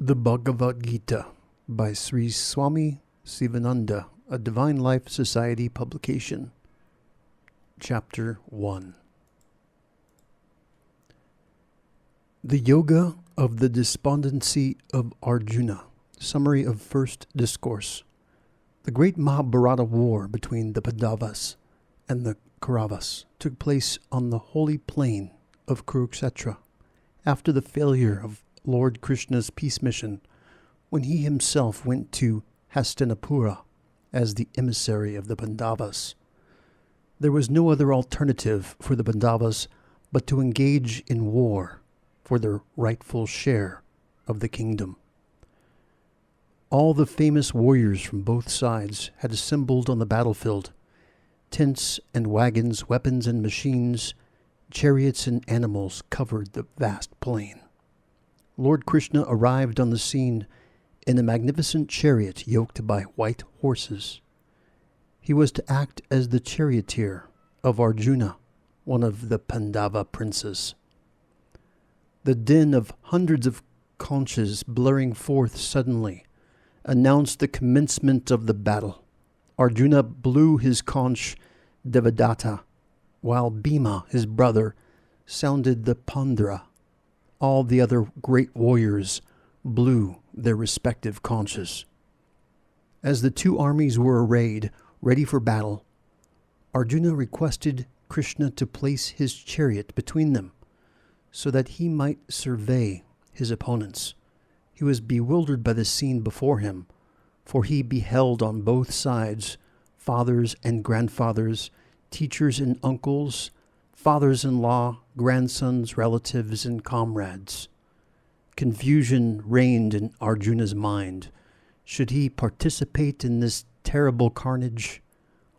The Bhagavad Gita by Sri Swami Sivananda, a Divine Life Society publication. Chapter 1. The Yoga of the Despondency of Arjuna. Summary of First Discourse. The great Mahabharata war between the Pandavas and the Kauravas took place on the holy plain of Kurukshetra after the failure of Lord Krishna's peace mission, when he himself went to Hastinapura as the emissary of the Pandavas. There was no other alternative for the Pandavas but to engage in war for their rightful share of the kingdom. All the famous warriors from both sides had assembled on the battlefield. Tents and wagons, weapons and machines, chariots and animals covered the vast plain. Lord Krishna arrived on the scene in a magnificent chariot yoked by white horses. He was to act as the charioteer of Arjuna, one of the Pandava princes. The din of hundreds of conches blurring forth suddenly announced the commencement of the battle. Arjuna blew his conch Devadatta, while Bhima, his brother, sounded the Pandra. All the other great warriors blew their respective conches. As the two armies were arrayed, ready for battle, Arjuna requested Krishna to place his chariot between them, so that he might survey his opponents. He was bewildered by the scene before him, for he beheld on both sides fathers and grandfathers, teachers and uncles, fathers-in-law, grandsons, relatives, and comrades. Confusion reigned in Arjuna's mind. Should he participate in this terrible carnage?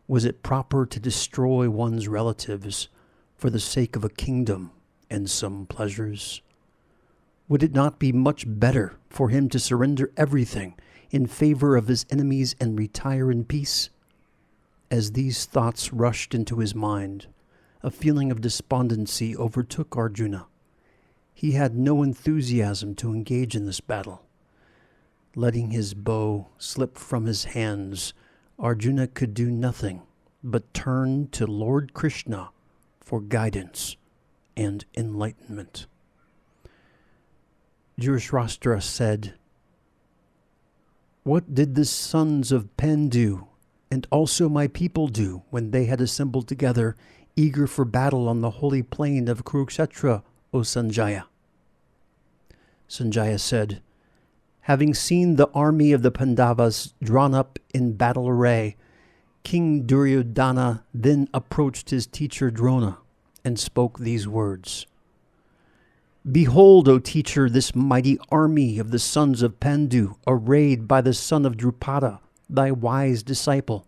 Was it proper to destroy one's relatives for the sake of a kingdom and some pleasures? Would it not be much better for him to surrender everything in favor of his enemies and retire in peace? As these thoughts rushed into his mind, a feeling of despondency overtook Arjuna. He had no enthusiasm to engage in this battle. Letting his bow slip from his hands, Arjuna could do nothing but turn to Lord Krishna for guidance and enlightenment. Dhritarashtra said, "What did the sons of Pen do, and also my people do, when they had assembled together, eager for battle on the holy plain of Kurukshetra, O Sanjaya?" Sanjaya said, "Having seen the army of the Pandavas drawn up in battle array, King Duryodhana then approached his teacher Drona and spoke these words. Behold, O teacher, this mighty army of the sons of Pandu, arrayed by the son of Drupada, thy wise disciple.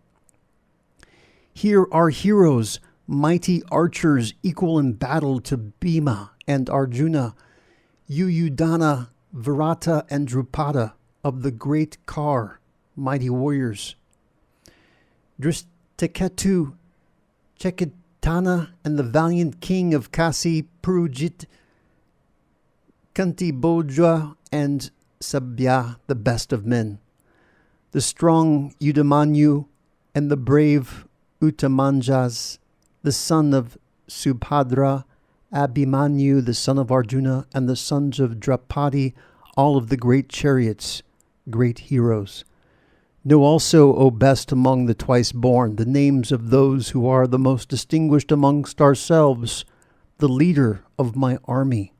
Here are heroes, mighty archers, equal in battle to Bhima and Arjuna, Yuyudhana, Virata, and Drupada, of the great car, mighty warriors. Drishtaketu, Chekitana, and the valiant king of Kasi, Purujit, Kantibojra, and Sabya, the best of men. The strong Udamanyu and the brave Uttamanjas, the son of Subhadra, Abhimanyu, the son of Arjuna, and the sons of Draupadi, all of the great chariots, great heroes. Know also, O best among the twice-born, the names of those who are the most distinguished amongst ourselves, the leader of my army.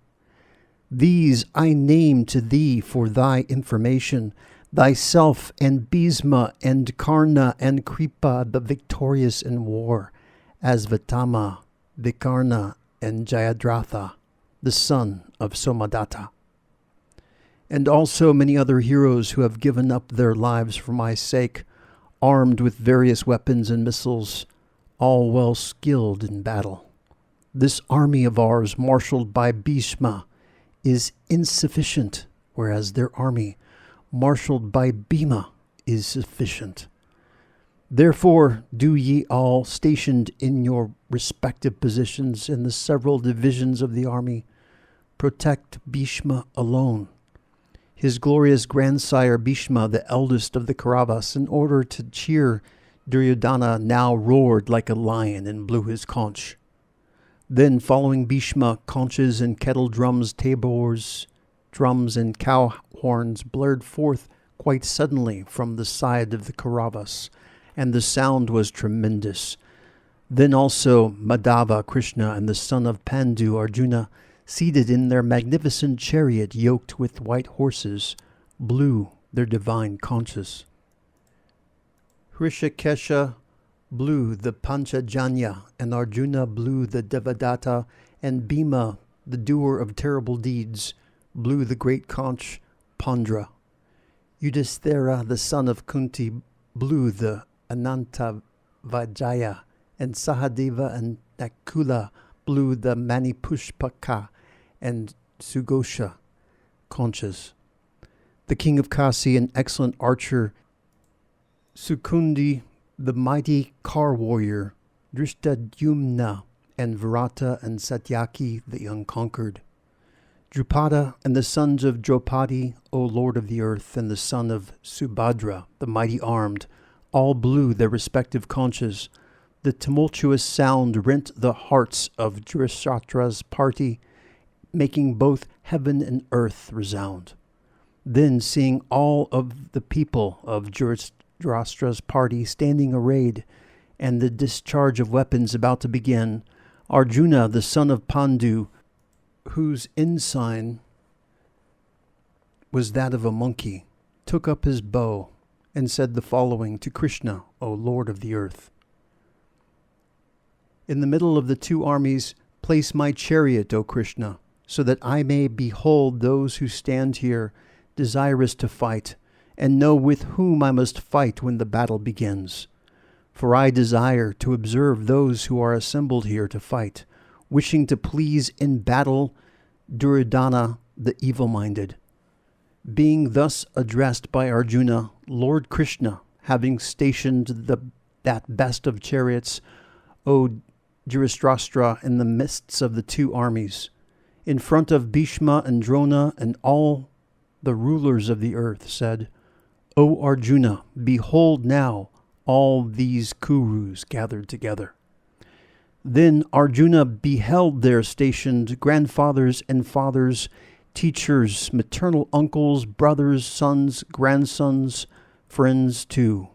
These I name to thee for thy information, thyself and Bhisma and Karna and Kripa, the victorious in war, Asvatthama, Vikarna, and Jayadratha, the son of Somadatta. And also many other heroes who have given up their lives for my sake, armed with various weapons and missiles, all well skilled in battle. This army of ours, marshaled by Bhishma, is insufficient, whereas their army, marshaled by Bhima, is sufficient. Therefore do ye all, stationed in your respective positions in the several divisions of the army, protect Bhishma alone. his glorious grandsire Bhishma, the eldest of the Kauravas, in order to cheer Duryodhana, now roared like a lion and blew his conch. Then, following Bhishma, conches and kettle drums, tabors, drums and cow horns blared forth quite suddenly from the side of the Kauravas, and the sound was tremendous. Then also Madhava, Krishna, and the son of Pandu, Arjuna, seated in their magnificent chariot yoked with white horses, blew their divine conches. Hrishikesha blew the Panchajanya, and Arjuna blew the Devadatta, and Bhima, the doer of terrible deeds, blew the great conch Pandra. Yudhisthira, the son of Kunti, blew the Ananta Vajaya, and Sahadeva and Nakula blew the Manipushpaka and Sugosha conches. The king of Kasi, an excellent archer, Sukundi, the mighty car warrior, Drishtadyumna, and Virata and Satyaki, the unconquered. Drupada and the sons of Draupadi, O Lord of the earth, and the son of Subhadra, the mighty armed, all blew their respective conches. The tumultuous sound rent the hearts of Dhritarashtra's party, making both heaven and earth resound. Then, seeing all of the people of Dhritarashtra's party standing arrayed, and the discharge of weapons about to begin, Arjuna, the son of Pandu, whose ensign was that of a monkey, took up his bow and said the following to Krishna, O Lord of the earth. In the middle of the two armies, place my chariot, O Krishna, so that I may behold those who stand here, desirous to fight, and know with whom I must fight when the battle begins. For I desire to observe those who are assembled here to fight, wishing to please in battle Duryodhana the evil-minded. Being thus addressed by Arjuna, Lord Krishna, having stationed that best of chariots, O Dhritarashtra, in the midst of the two armies, in front of Bhishma and Drona and all the rulers of the earth, said, O Arjuna, behold now all these Kurus gathered together. Then Arjuna beheld their stationed grandfathers and fathers, teachers, maternal uncles, brothers, sons, grandsons, friends too.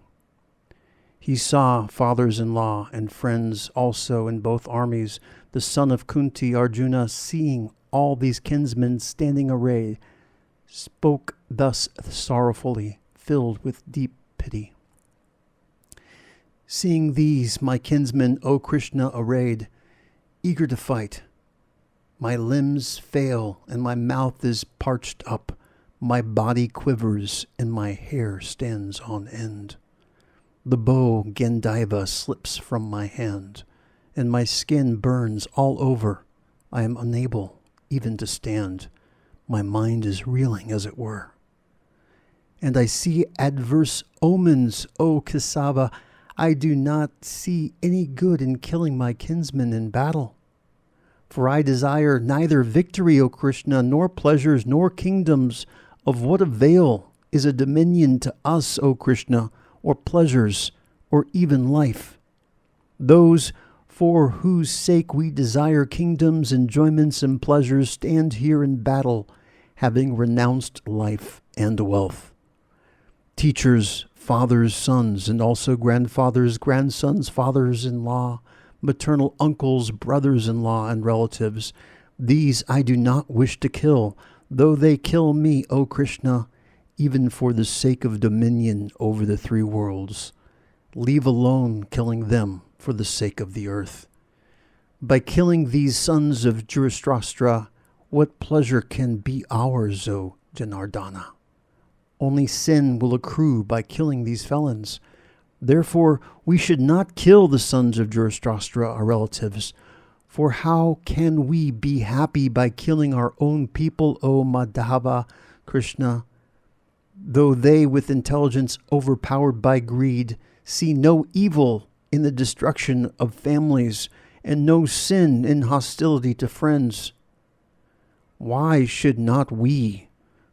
He saw fathers-in-law and friends also in both armies. The son of Kunti, Arjuna, seeing all these kinsmen standing arrayed, spoke thus sorrowfully, filled with deep pity. Seeing these, my kinsmen, O Krishna, arrayed, eager to fight, my limbs fail and my mouth is parched up, my body quivers and my hair stands on end. The bow Gandiva slips from my hand, and my skin burns all over. I am unable even to stand. My mind is reeling, as it were. And I see adverse omens, O Kesava. I do not see any good in killing my kinsmen in battle. For I desire neither victory, O Krishna, nor pleasures, nor kingdoms. Of what avail is a dominion to us, O Krishna, or pleasures, or even life? Those for whose sake we desire kingdoms, enjoyments, and pleasures stand here in battle, having renounced life and wealth. Teachers, fathers, sons, and also grandfathers, grandsons, fathers-in-law, maternal uncles, brothers-in-law, and relatives, these I do not wish to kill, though they kill me, O Krishna, even for the sake of dominion over the three worlds. Leave alone killing them for the sake of the earth. By killing these sons of Dhritarashtra, what pleasure can be ours, O Janardana? Only sin will accrue by killing these felons. Therefore, we should not kill the sons of Dhritarashtra, our relatives. For how can we be happy by killing our own people, O Madhava, Krishna? Though they, with intelligence overpowered by greed, see no evil in the destruction of families and no sin in hostility to friends. Why should not we,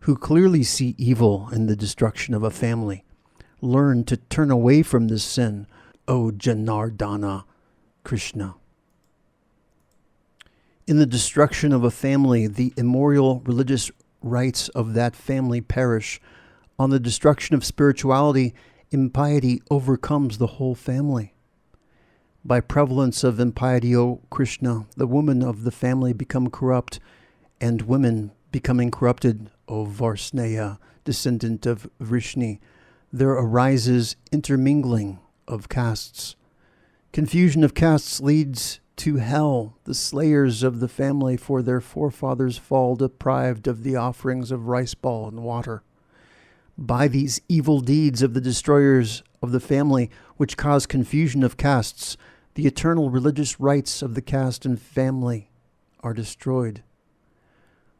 who clearly see evil in the destruction of a family, learn to turn away from this sin, O Janardana Krishna. In the destruction of a family, the immemorial religious rights of that family perish. On the destruction of spirituality, impiety overcomes the whole family. By prevalence of impiety, O Krishna, the women of the family become corrupt, and women becoming corrupted, O Varsneya, descendant of Vrishni, there arises intermingling of castes. Confusion of castes leads to hell. The slayers of the family for their forefathers fall deprived of the offerings of rice ball and water. By these evil deeds of the destroyers of the family, which cause confusion of castes, the eternal religious rights of the caste and family are destroyed.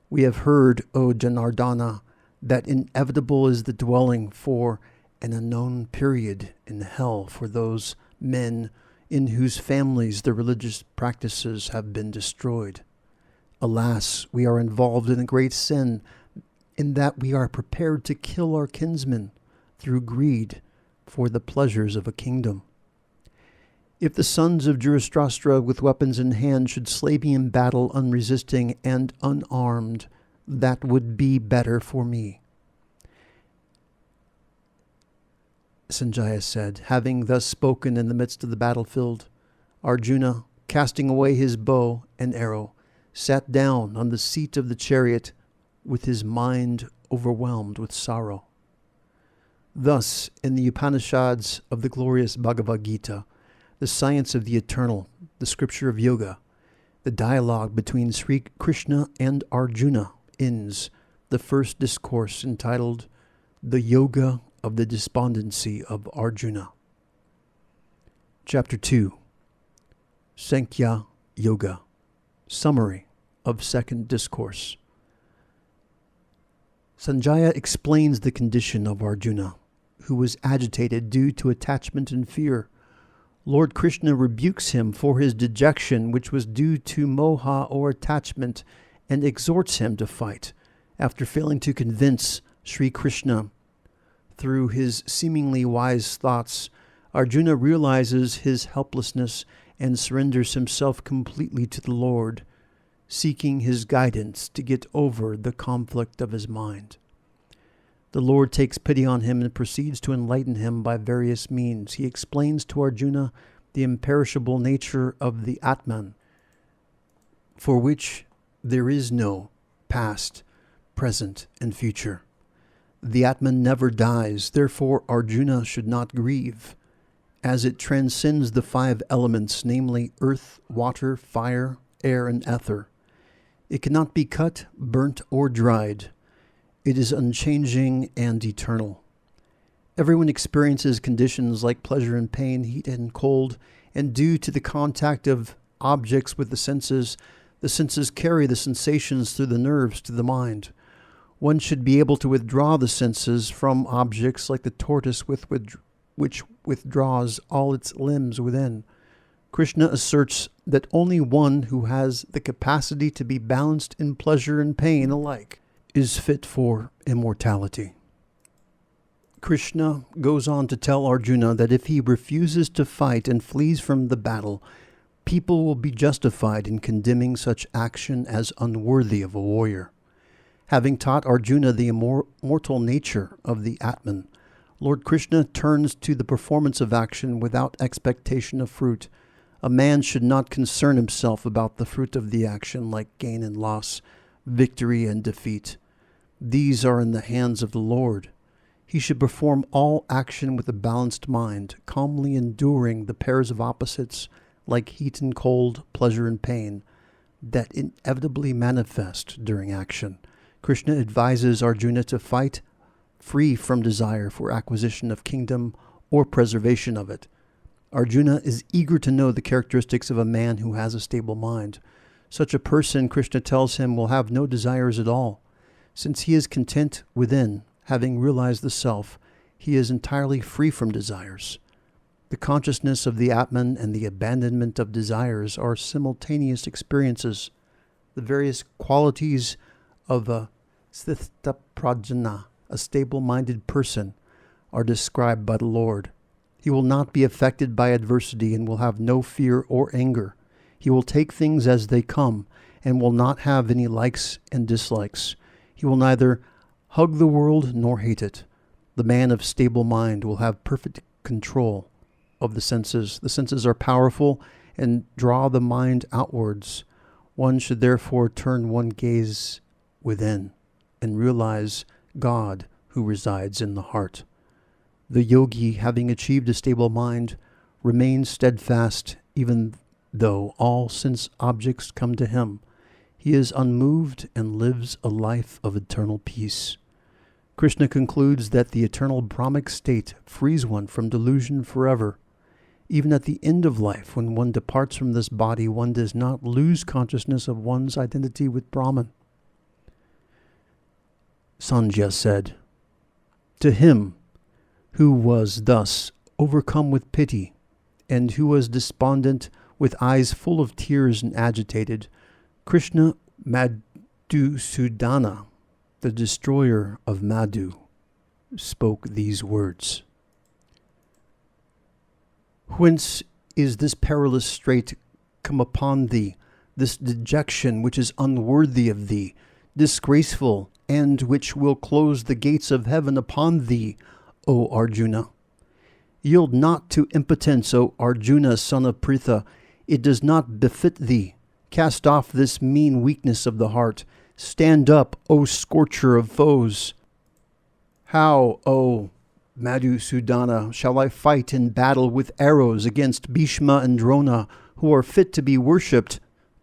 We have heard, O Janardana, that inevitable is the dwelling for an unknown period in hell for those men in whose families the religious practices have been destroyed. Alas, we are involved in a great sin in that we are prepared to kill our kinsmen through greed for the pleasures of a kingdom. If the sons of Dhritarashtra with weapons in hand should slay me in battle unresisting and unarmed, that would be better for me. Sanjaya said, having thus spoken in the midst of the battlefield, Arjuna, casting away his bow and arrow, sat down on the seat of the chariot with his mind overwhelmed with sorrow. Thus, in the Upanishads of the glorious Bhagavad Gita, the science of the eternal, the scripture of yoga, the dialogue between Sri Krishna and Arjuna ends the first discourse entitled The Yoga of the Despondency of Arjuna. Chapter 2, Sankhya Yoga, summary of second discourse. Sanjaya explains the condition of Arjuna, who was agitated due to attachment and fear. Lord Krishna rebukes him for his dejection, which was due to moha or attachment, and exhorts him to fight. After failing to convince Sri Krishna through his seemingly wise thoughts, Arjuna realizes his helplessness and surrenders himself completely to the Lord, seeking his guidance to get over the conflict of his mind. The Lord takes pity on him and proceeds to enlighten him by various means. He explains to Arjuna the imperishable nature of the Atman, for which there is no past, present, and future. The Atman never dies, therefore Arjuna should not grieve, as it transcends the five elements, namely earth, water, fire, air, and ether. It cannot be cut, burnt, or dried. It is unchanging and eternal. Everyone experiences conditions like pleasure and pain, heat and cold, and due to the contact of objects with the senses carry the sensations through the nerves to the mind. One should be able to withdraw the senses from objects like the tortoise which withdraws all its limbs within. Krishna asserts that only one who has the capacity to be balanced in pleasure and pain alike is fit for immortality. Krishna goes on to tell Arjuna that if he refuses to fight and flees from the battle, people will be justified in condemning such action as unworthy of a warrior. Having taught Arjuna the immortal nature of the Atman, Lord Krishna turns to the performance of action without expectation of fruit. A man should not concern himself about the fruit of the action like gain and loss, victory and defeat. These are in the hands of the Lord. He should perform all action with a balanced mind, calmly enduring the pairs of opposites like heat and cold, pleasure and pain, that inevitably manifest during action. Krishna advises Arjuna to fight free from desire for acquisition of kingdom or preservation of it. Arjuna is eager to know the characteristics of a man who has a stable mind. Such a person, Krishna tells him, will have no desires at all. Since he is content within, having realized the self, he is entirely free from desires. The consciousness of the Atman and the abandonment of desires are simultaneous experiences. The various qualities of a Sthitaprajna, a stable-minded person, are described by the Lord. He will not be affected by adversity and will have no fear or anger. He will take things as they come and will not have any likes and dislikes. He will neither hug the world nor hate it. The man of stable mind will have perfect control of the senses. The senses are powerful and draw the mind outwards. One should therefore turn one gaze within and realize God who resides in the heart. The yogi, having achieved a stable mind, remains steadfast even though all sense objects come to him. He is unmoved and lives a life of eternal peace. Krishna concludes that the eternal Brahmic state frees one from delusion forever. Even at the end of life, when one departs from this body, one does not lose consciousness of one's identity with Brahman. Sanjaya said, "To him who was thus overcome with pity, and who was despondent with eyes full of tears and agitated, Krishna Madhusudana, the destroyer of Madhu, spoke these words. Whence is this perilous strait come upon thee, this dejection which is unworthy of thee, disgraceful, and which will close the gates of heaven upon thee, O Arjuna? Yield not to impotence, O Arjuna, son of Pritha. It does not befit thee. Cast off this mean weakness of the heart. Stand up, O scorcher of foes. How, O Madhusudana, shall I fight in battle with arrows against Bhishma and Drona, who are fit to be worshipped,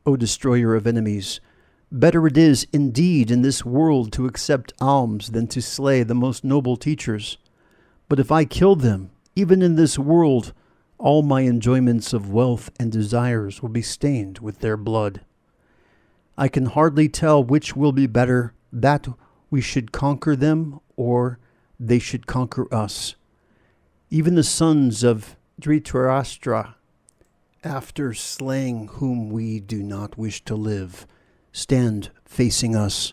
O destroyer of enemies? Better it is, indeed, in this world to accept alms than to slay the most noble teachers. But if I kill them, even in this world, all my enjoyments of wealth and desires will be stained with their blood. I can hardly tell which will be better, that we should conquer them or they should conquer us. Even the sons of Dhritarashtra, after slaying whom we do not wish to live, stand facing us.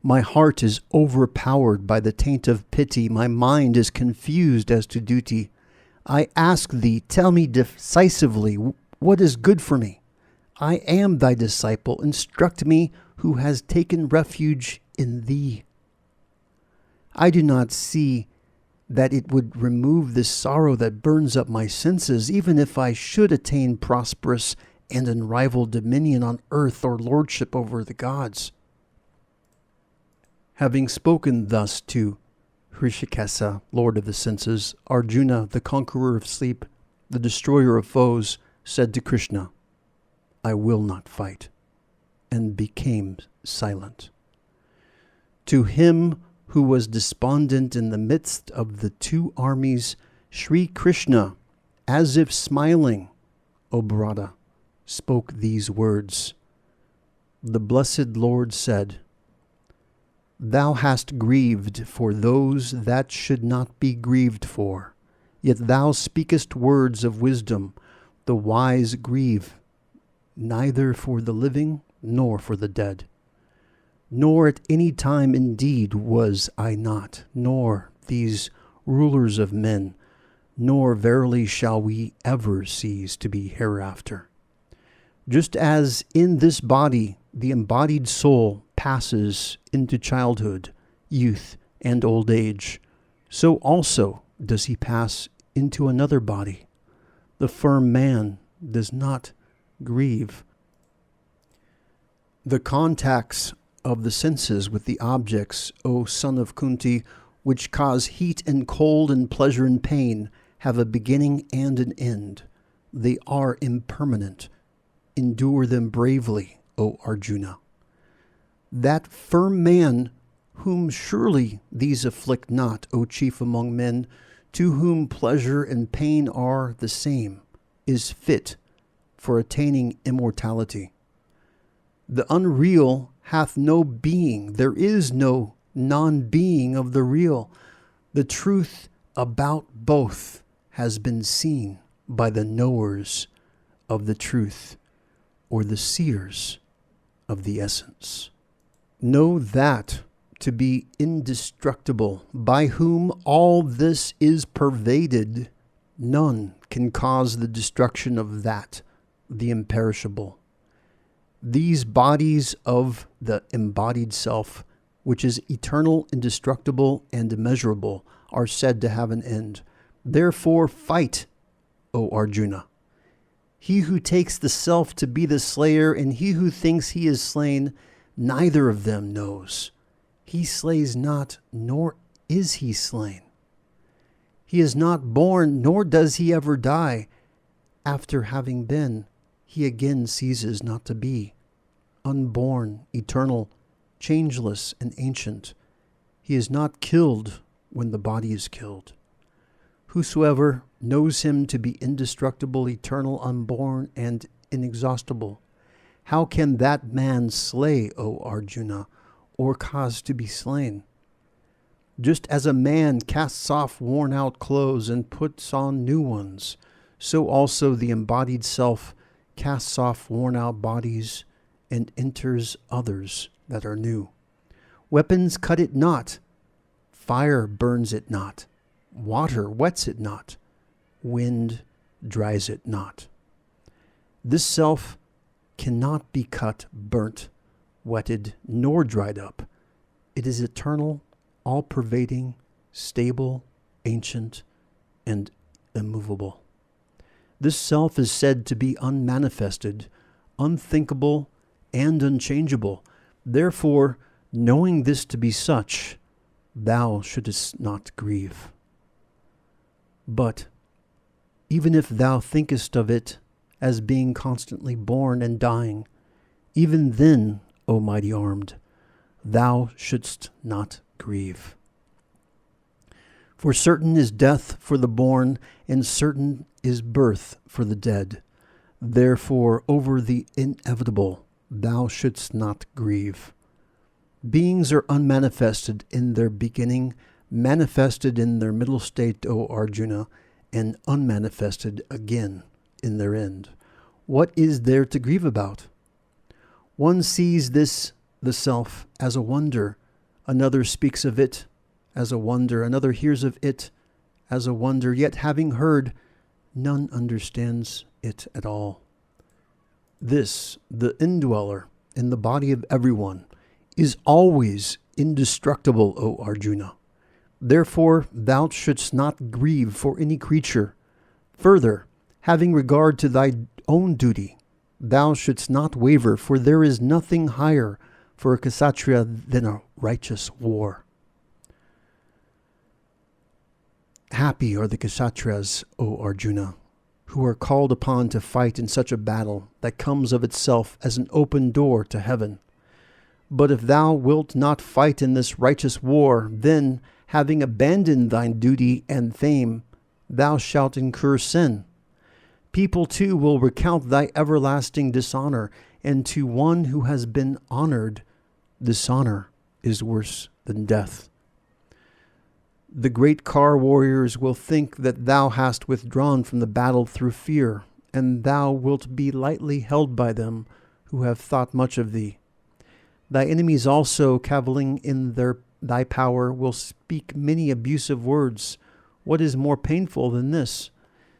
My heart is overpowered by the taint of pity. My mind is confused as to duty. I ask thee, tell me decisively what is good for me. I am thy disciple. Instruct me who has taken refuge in thee. I do not see that it would remove this sorrow that burns up my senses, even if I should attain prosperous and unrivaled dominion on earth or lordship over the gods. Having spoken thus to Hrishikesa, lord of the senses, Arjuna, the conqueror of sleep, the destroyer of foes, said to Krishna, I will not fight, and became silent. To him who was despondent in the midst of the two armies, Sri Krishna, as if smiling, O Bharata, spoke these words. The blessed Lord said, Thou hast grieved for those that should not be grieved for, yet thou speakest words of wisdom. The wise grieve neither for the living nor for the dead. Nor at any time indeed was I not, nor these rulers of men, nor verily shall we ever cease to be hereafter. Just as in this body the embodied soul passes into childhood, youth, and old age, so also does he pass into another body. The firm man does not grieve. The contacts of the senses with the objects, O son of Kunti, which cause heat and cold and pleasure and pain, have a beginning and an end. They are impermanent. Endure them bravely, O Arjuna. That firm man, whom surely these afflict not, O chief among men, to whom pleasure and pain are the same, is fit for attaining immortality. The unreal hath no being. There is no non-being of the real. The truth about both has been seen by the knowers of the truth, or the seers of the essence. Know that to be indestructible, by whom all this is pervaded, none can cause the destruction of that, the imperishable. These bodies of the embodied self, which is eternal, indestructible, and immeasurable, are said to have an end. Therefore fight, O Arjuna. He who takes the self to be the slayer and he who thinks he is slain, neither of them knows. He slays not, nor is he slain. He is not born, nor does he ever die. After having been, he again ceases not to be. Unborn, eternal, changeless, and ancient. He is not killed when the body is killed. Whosoever knows him to be indestructible, eternal, unborn, and inexhaustible, how can that man slay, O Arjuna, or cause to be slain? Just as a man casts off worn-out clothes and puts on new ones, so also the embodied self casts off worn-out bodies and enters others that are new. Weapons cut it not, fire burns it not, water wets it not, wind dries it not. This self cannot be cut, burnt, wetted, nor dried up. It is eternal, all-pervading, stable, ancient, and immovable. This self is said to be unmanifested, unthinkable, and unchangeable. Therefore, knowing this to be such, thou shouldest not grieve. But even if thou thinkest of it as being constantly born and dying, even then, O mighty armed, thou shouldst not grieve. For certain is death for the born, and certain is birth for the dead. Therefore, over the inevitable, thou shouldst not grieve. Beings are unmanifested in their beginning, manifested in their middle state, O Arjuna, and unmanifested again in their end. What is there to grieve about? One sees this, the self, as a wonder. Another speaks of it as a wonder. Another hears of it as a wonder. Yet having heard, none understands it at all. This, the indweller in the body of everyone, is always indestructible, O Arjuna. Therefore, thou shouldst not grieve for any creature. Further, having regard to thy own duty, thou shouldst not waver, for there is nothing higher for a Kshatriya than a righteous war. Happy are the Kshatriyas, O Arjuna, who are called upon to fight in such a battle that comes of itself as an open door to heaven. But if thou wilt not fight in this righteous war, then, having abandoned thine duty and fame, thou shalt incur sin. People too will recount thy everlasting dishonor, and to one who has been honored, dishonor is worse than death. The great car warriors will think that thou hast withdrawn from the battle through fear, and thou wilt be lightly held by them who have thought much of thee. Thy enemies also, cavilling in thy power, will speak many abusive words. What is more painful than this?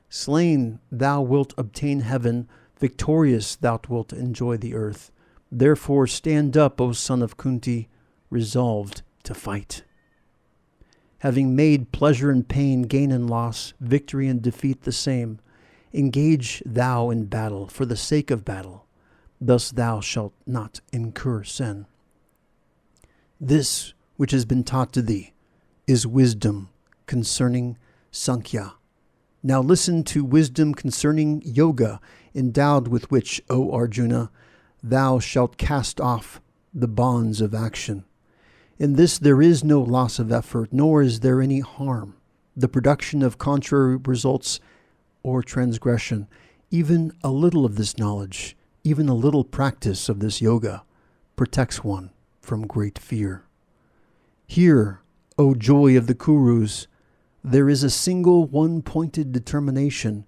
Slain, thou wilt obtain heaven. Victorious, thou wilt enjoy the earth. Therefore stand up, O son of Kunti, resolved to fight. Having made pleasure and pain, gain and loss, victory and defeat the same, engage thou in battle for the sake of battle. Thus thou shalt not incur sin. This which has been taught to thee is wisdom concerning Sankhya. Now listen to wisdom concerning yoga, endowed with which, O Arjuna, thou shalt cast off the bonds of action. In this there is no loss of effort, nor is there any harm, the production of contrary results or transgression. Even a little of this knowledge, even a little practice of this yoga, protects one from great fear. Here, O joy of the Kurus, there is a single one-pointed determination.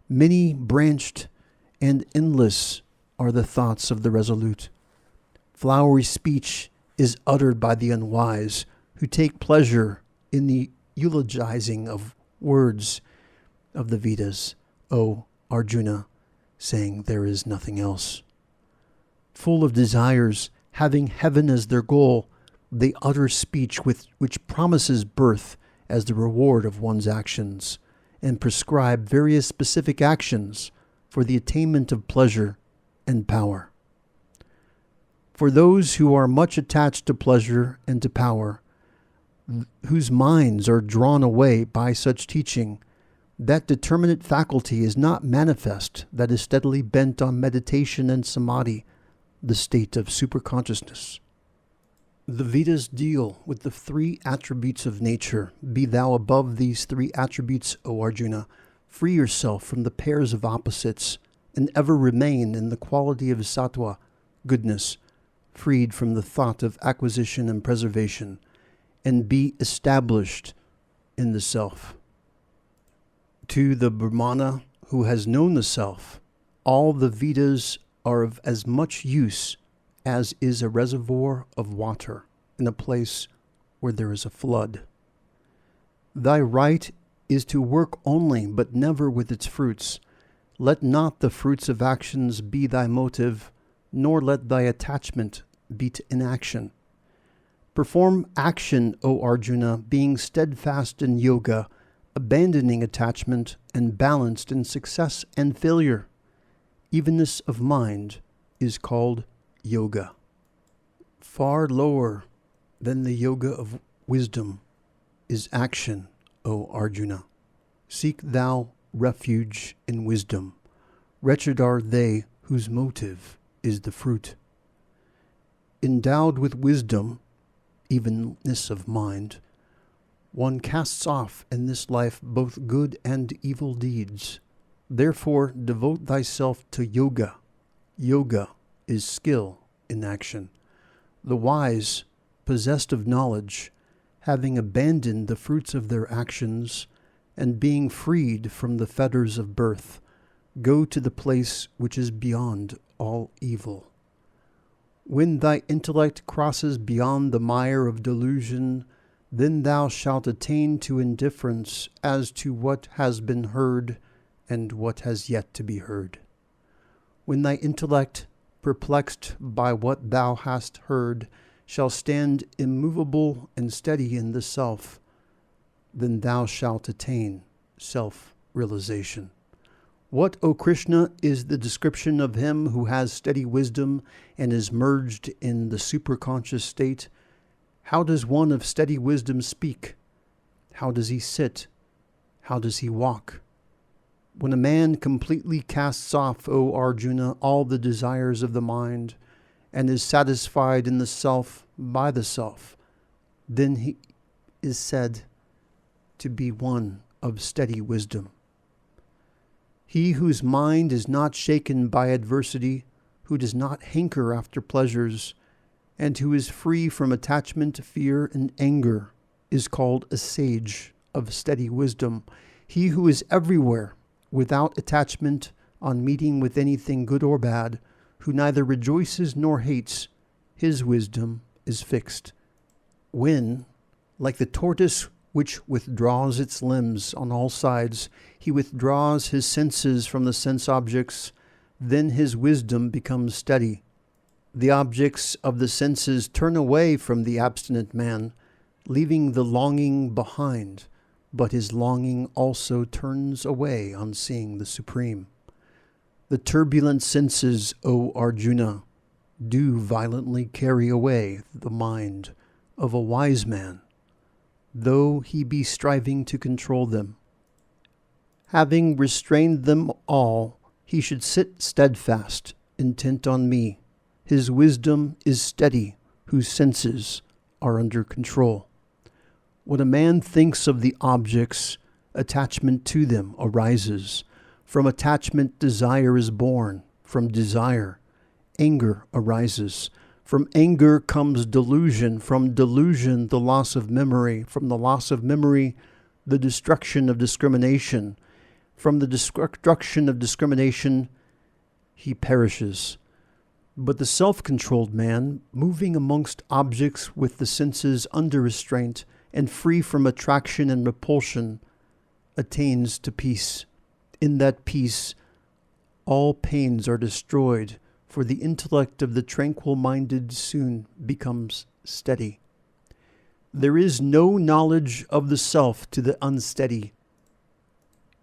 Many branched and endless are the thoughts of the resolute. Flowery speech is uttered by the unwise, who take pleasure in the eulogizing of words of the Vedas, O Arjuna, saying there is nothing else. Full of desires, having heaven as their goal, they utter speech which promises birth as the reward of one's actions, and prescribe various specific actions for the attainment of pleasure and power. For those who are much attached to pleasure and to power, whose minds are drawn away by such teaching, that determinate faculty is not manifest that is steadily bent on meditation and samadhi, the state of superconsciousness. The Vedas deal with the three attributes of nature. Be thou above these three attributes, O Arjuna. Free yourself from the pairs of opposites, and ever remain in the quality of sattva, goodness, freed from the thought of acquisition and preservation, and be established in the self. To the Brahmana who has known the self, all the Vedas are of as much use as is a reservoir of water in a place where there is a flood. Thy right is to work only, but never with its fruits. Let not the fruits of actions be thy motive, nor let thy attachment be to inaction. Perform action, O Arjuna, being steadfast in yoga, abandoning attachment, and balanced in success and failure. Evenness of mind is called yoga. Far lower than the yoga of wisdom is action, O Arjuna. Seek thou refuge in wisdom. Wretched are they whose motive is the fruit. Endowed with wisdom, evenness of mind, one casts off in this life both good and evil deeds. Therefore, devote thyself to yoga. Yoga is skill in action. The wise, possessed of knowledge, having abandoned the fruits of their actions, and being freed from the fetters of birth, go to the place which is beyond all evil. When thy intellect crosses beyond the mire of delusion, then thou shalt attain to indifference as to what has been heard and what has yet to be heard. When thy intellect, perplexed by what thou hast heard, shall stand immovable and steady in the self, then thou shalt attain self-realization. What, O Krishna, is the description of him who has steady wisdom and is merged in the superconscious state? How does one of steady wisdom speak? How does he sit? How does he walk? When a man completely casts off, O Arjuna, all the desires of the mind, and is satisfied in the self by the self, then he is said to be one of steady wisdom. He whose mind is not shaken by adversity, who does not hanker after pleasures, and who is free from attachment, fear, and anger, is called a sage of steady wisdom. He who is everywhere without attachment on meeting with anything good or bad, who neither rejoices nor hates, his wisdom is fixed. When, like the tortoise which withdraws its limbs on all sides, he withdraws his senses from the sense objects, then his wisdom becomes steady. The objects of the senses turn away from the abstinent man, leaving the longing behind, but his longing also turns away on seeing the Supreme. The turbulent senses, O Arjuna, do violently carry away the mind of a wise man, though he be striving to control them. Having restrained them all, he should sit steadfast, intent on me. His wisdom is steady, whose senses are under control. When a man thinks of the objects, attachment to them arises. From attachment, desire is born. From desire, anger arises. From anger comes delusion. From delusion, the loss of memory. From the loss of memory, the destruction of discrimination. From the destruction of discrimination, he perishes. But the self-controlled man, moving amongst objects with the senses under restraint and free from attraction and repulsion, attains to peace. In that peace, all pains are destroyed, for the intellect of the tranquil-minded soon becomes steady. There is no knowledge of the self to the unsteady,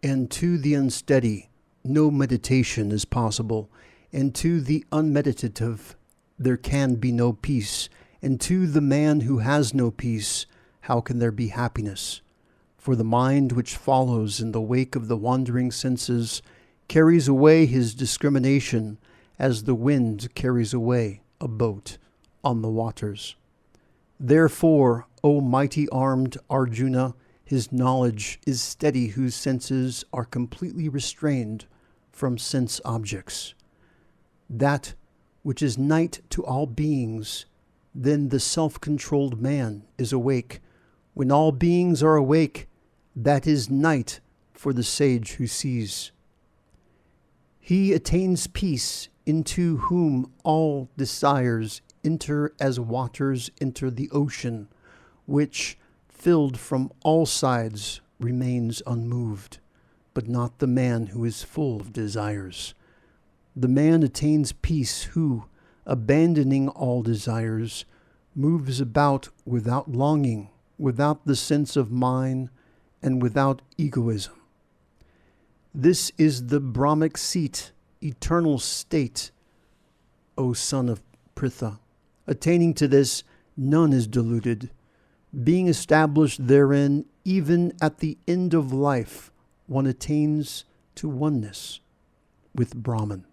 and to the unsteady no meditation is possible, and to the unmeditative there can be no peace, and to the man who has no peace how can there be happiness? For the mind which follows in the wake of the wandering senses carries away his discrimination as the wind carries away a boat on the waters. Therefore, O mighty armed Arjuna, his knowledge is steady whose senses are completely restrained from sense objects. That which is night to all beings, then the self-controlled man is awake. When all beings are awake, that is night for the sage who sees. He attains peace into whom all desires enter as waters enter the ocean, which, filled from all sides, remains unmoved, but not the man who is full of desires. The man attains peace who, abandoning all desires, moves about without longing, without the sense of mine, and without egoism. This is the Brahmic seat, eternal state, O son of Pritha. Attaining to this, none is deluded. Being established therein, even at the end of life, one attains to oneness with Brahman.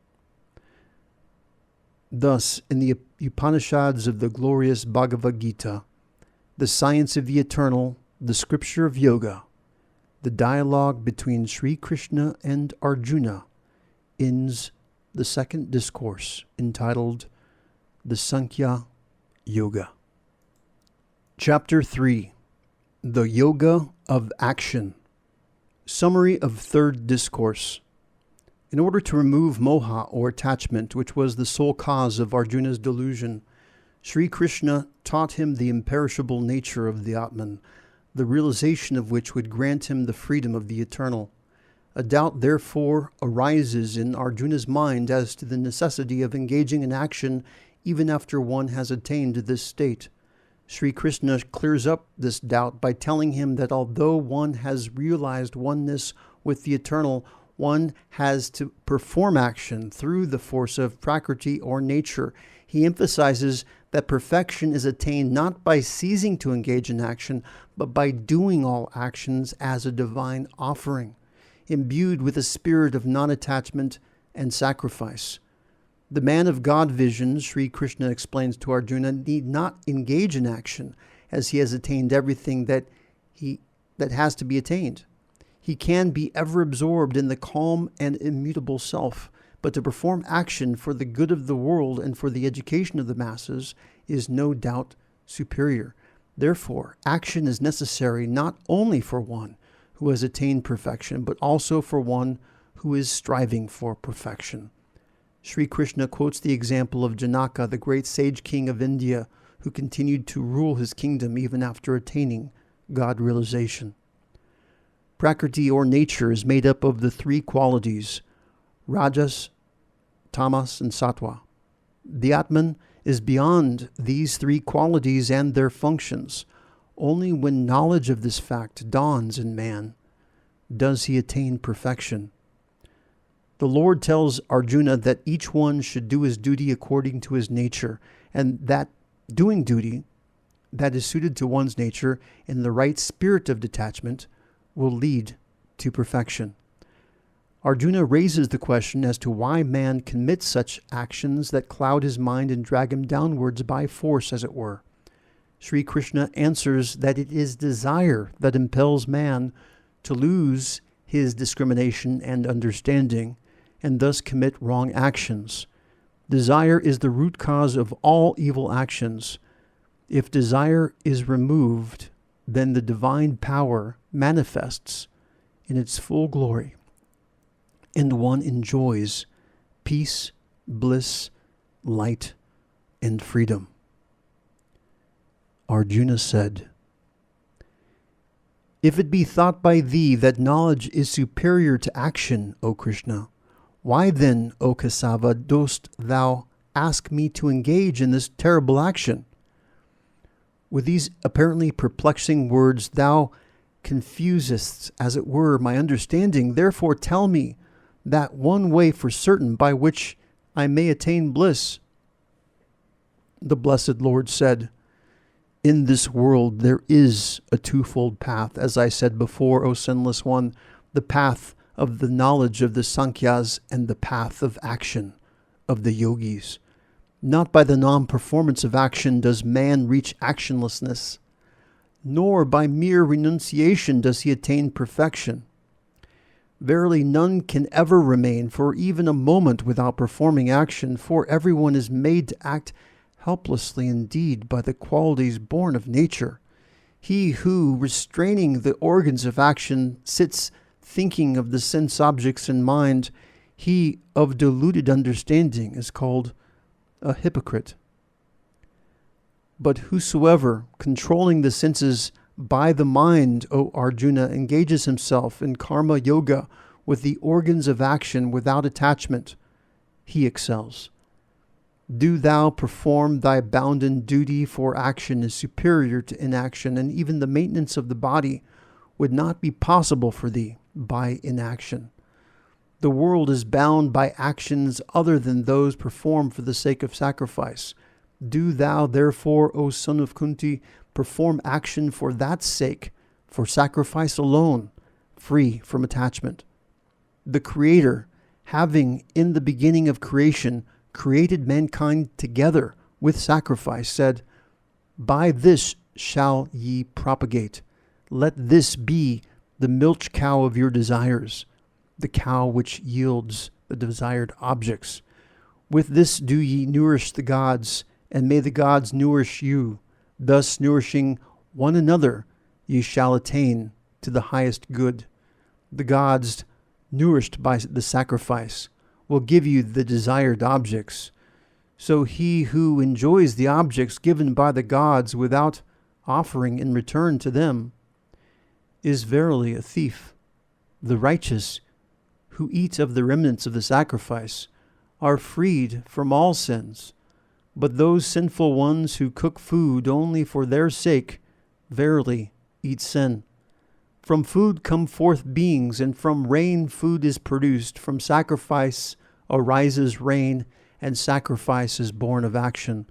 Thus, in the Upanishads of the glorious Bhagavad Gita, the science of the eternal, the scripture of yoga, the dialogue between Sri Krishna and Arjuna ends the second discourse entitled The Sankhya Yoga. Chapter 3. The Yoga of Action. Summary of third discourse. In order to remove moha or attachment, which was the sole cause of Arjuna's delusion, Sri Krishna taught him the imperishable nature of the Atman, the realization of which would grant him the freedom of the eternal. A doubt, therefore, arises in Arjuna's mind as to the necessity of engaging in action even after one has attained this state. Sri Krishna clears up this doubt by telling him that although one has realized oneness with the eternal, one has to perform action through the force of Prakriti or nature. He emphasizes that perfection is attained not by ceasing to engage in action, but by doing all actions as a divine offering, imbued with a spirit of non-attachment and sacrifice. The man of God vision, Sri Krishna explains to Arjuna, need not engage in action, as he has attained everything that has to be attained. He can be ever absorbed in the calm and immutable self, but to perform action for the good of the world and for the education of the masses is no doubt superior. Therefore, action is necessary not only for one who has attained perfection, but also for one who is striving for perfection. Sri Krishna quotes the example of Janaka, the great sage king of India, who continued to rule his kingdom even after attaining God realization. Prakriti or nature is made up of the three qualities, Rajas, Tamas, and Sattva. The Atman is beyond these three qualities and their functions. Only when knowledge of this fact dawns in man does he attain perfection. The Lord tells Arjuna that each one should do his duty according to his nature, and that doing duty that is suited to one's nature in the right spirit of detachment will lead to perfection. Arjuna raises the question as to why man commits such actions that cloud his mind and drag him downwards by force, as it were. Sri Krishna answers that it is desire that impels man to lose his discrimination and understanding, and thus commit wrong actions. Desire is the root cause of all evil actions. If desire is removed, then the divine power manifests in its full glory, and one enjoys peace, bliss, light and freedom. Arjuna said, "If it be thought by thee that knowledge is superior to action, O Krishna, why then, O Kesava, dost thou ask me to engage in this terrible action?" With these apparently perplexing words, thou confusest, as it were, my understanding. Therefore tell me that one way for certain by which I may attain bliss. The blessed Lord said, "In this world there is a twofold path, as I said before, O sinless one, the path of the knowledge of the Sankhyas and the path of action of the yogis. Not by the non-performance of action does man reach actionlessness, nor by mere renunciation does he attain perfection. Verily, none can ever remain for even a moment without performing action, for everyone is made to act helplessly indeed by the qualities born of nature. He who, restraining the organs of action, sits thinking of the sense objects in mind, he of deluded understanding is called a hypocrite. But whosoever, controlling the senses by the mind, O Arjuna, engages himself in karma yoga with the organs of action without attachment, he excels. Do thou perform thy bounden duty, for action is superior to inaction, and even the maintenance of the body would not be possible for thee by inaction. The world is bound by actions other than those performed for the sake of sacrifice. Do thou therefore, O son of Kunti, perform action for that sake, for sacrifice alone, free from attachment. The Creator, having in the beginning of creation created mankind together with sacrifice, said, By this shall ye propagate. Let this be the milch cow of your desires, the cow which yields the desired objects. With this do ye nourish the gods, and may the gods nourish you. Thus nourishing one another, ye shall attain to the highest good. The gods, nourished by the sacrifice, will give you the desired objects. So he who enjoys the objects given by the gods without offering in return to them is verily a thief. The righteous who eat of the remnants of the sacrifice are freed from all sins, but those sinful ones who cook food only for their sake verily eat sin. From food come forth beings, and from rain food is produced. From sacrifice arises rain, and sacrifice is born of action.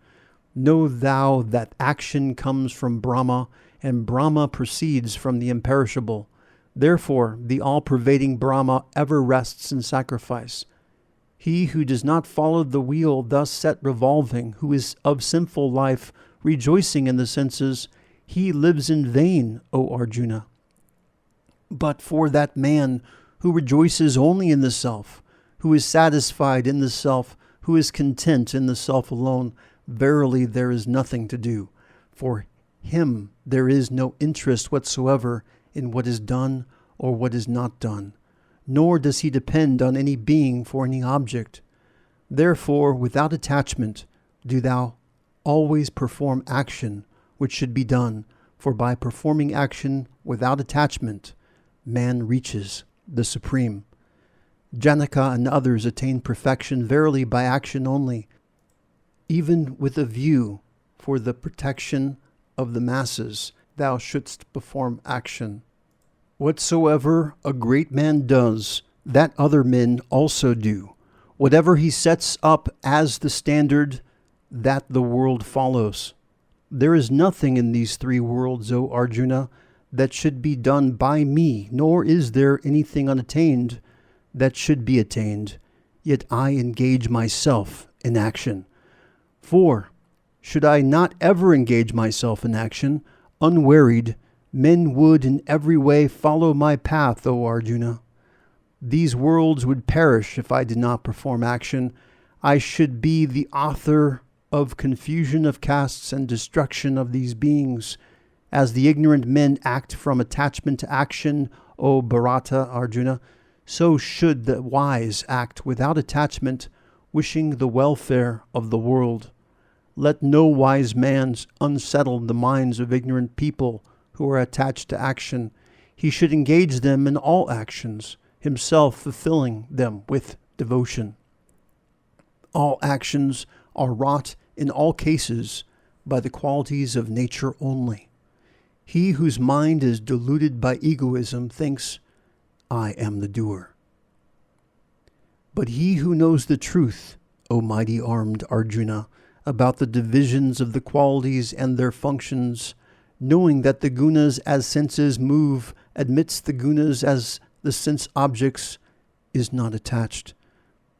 Know thou that action comes from Brahma, and Brahma proceeds from the imperishable. Therefore, the all-pervading Brahma ever rests in sacrifice. He who does not follow the wheel thus set revolving, who is of sinful life, rejoicing in the senses, he lives in vain, O Arjuna. But for that man who rejoices only in the self, who is satisfied in the self, who is content in the self alone, verily there is nothing to do. For him there is no interest whatsoever in what is done or what is not done, nor does he depend on any being for any object. Therefore, without attachment, do thou always perform action which should be done, for by performing action without attachment, man reaches the supreme. Janaka and others attain perfection verily by action only, even with a view for the protection of the masses. Thou shouldst perform action. Whatsoever a great man does, that other men also do. Whatever he sets up as the standard, that the world follows. There is nothing in these three worlds, O Arjuna, that should be done by me, nor is there anything unattained that should be attained. Yet I engage myself in action. For, should I not ever engage myself in action, unwearied, men would in every way follow my path, O Arjuna. These worlds would perish if I did not perform action. I should be the author of confusion of castes and destruction of these beings. As the ignorant men act from attachment to action, O Bharata, Arjuna, so should the wise act without attachment wishing the welfare of the world. Let no wise man unsettle the minds of ignorant people who are attached to action. He should engage them in all actions, himself fulfilling them with devotion. All actions are wrought in all cases by the qualities of nature only. He whose mind is deluded by egoism thinks, I am the doer. But he who knows the truth, O mighty armed Arjuna, about the divisions of the qualities and their functions, knowing that the gunas as senses move admits the gunas as the sense objects, is not attached.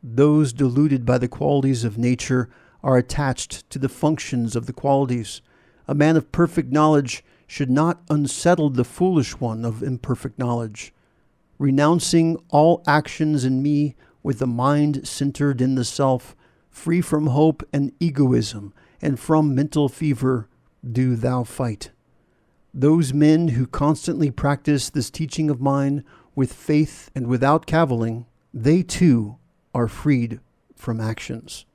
Those deluded by the qualities of nature are attached to the functions of the qualities. A man of perfect knowledge should not unsettle the foolish one of imperfect knowledge. Renouncing all actions in me with the mind centered in the self, free from hope and egoism, and from mental fever, do thou fight. Those men who constantly practice this teaching of mine with faith and without cavilling, they too are freed from actions.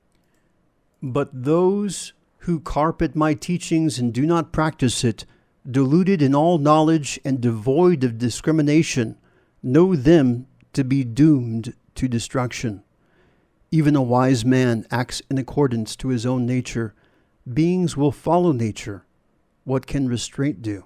But those who carp at my teachings and do not practice it, deluded in all knowledge and devoid of discrimination, know them to be doomed to destruction. Even a wise man acts in accordance to his own nature. Beings will follow nature. What can restraint do?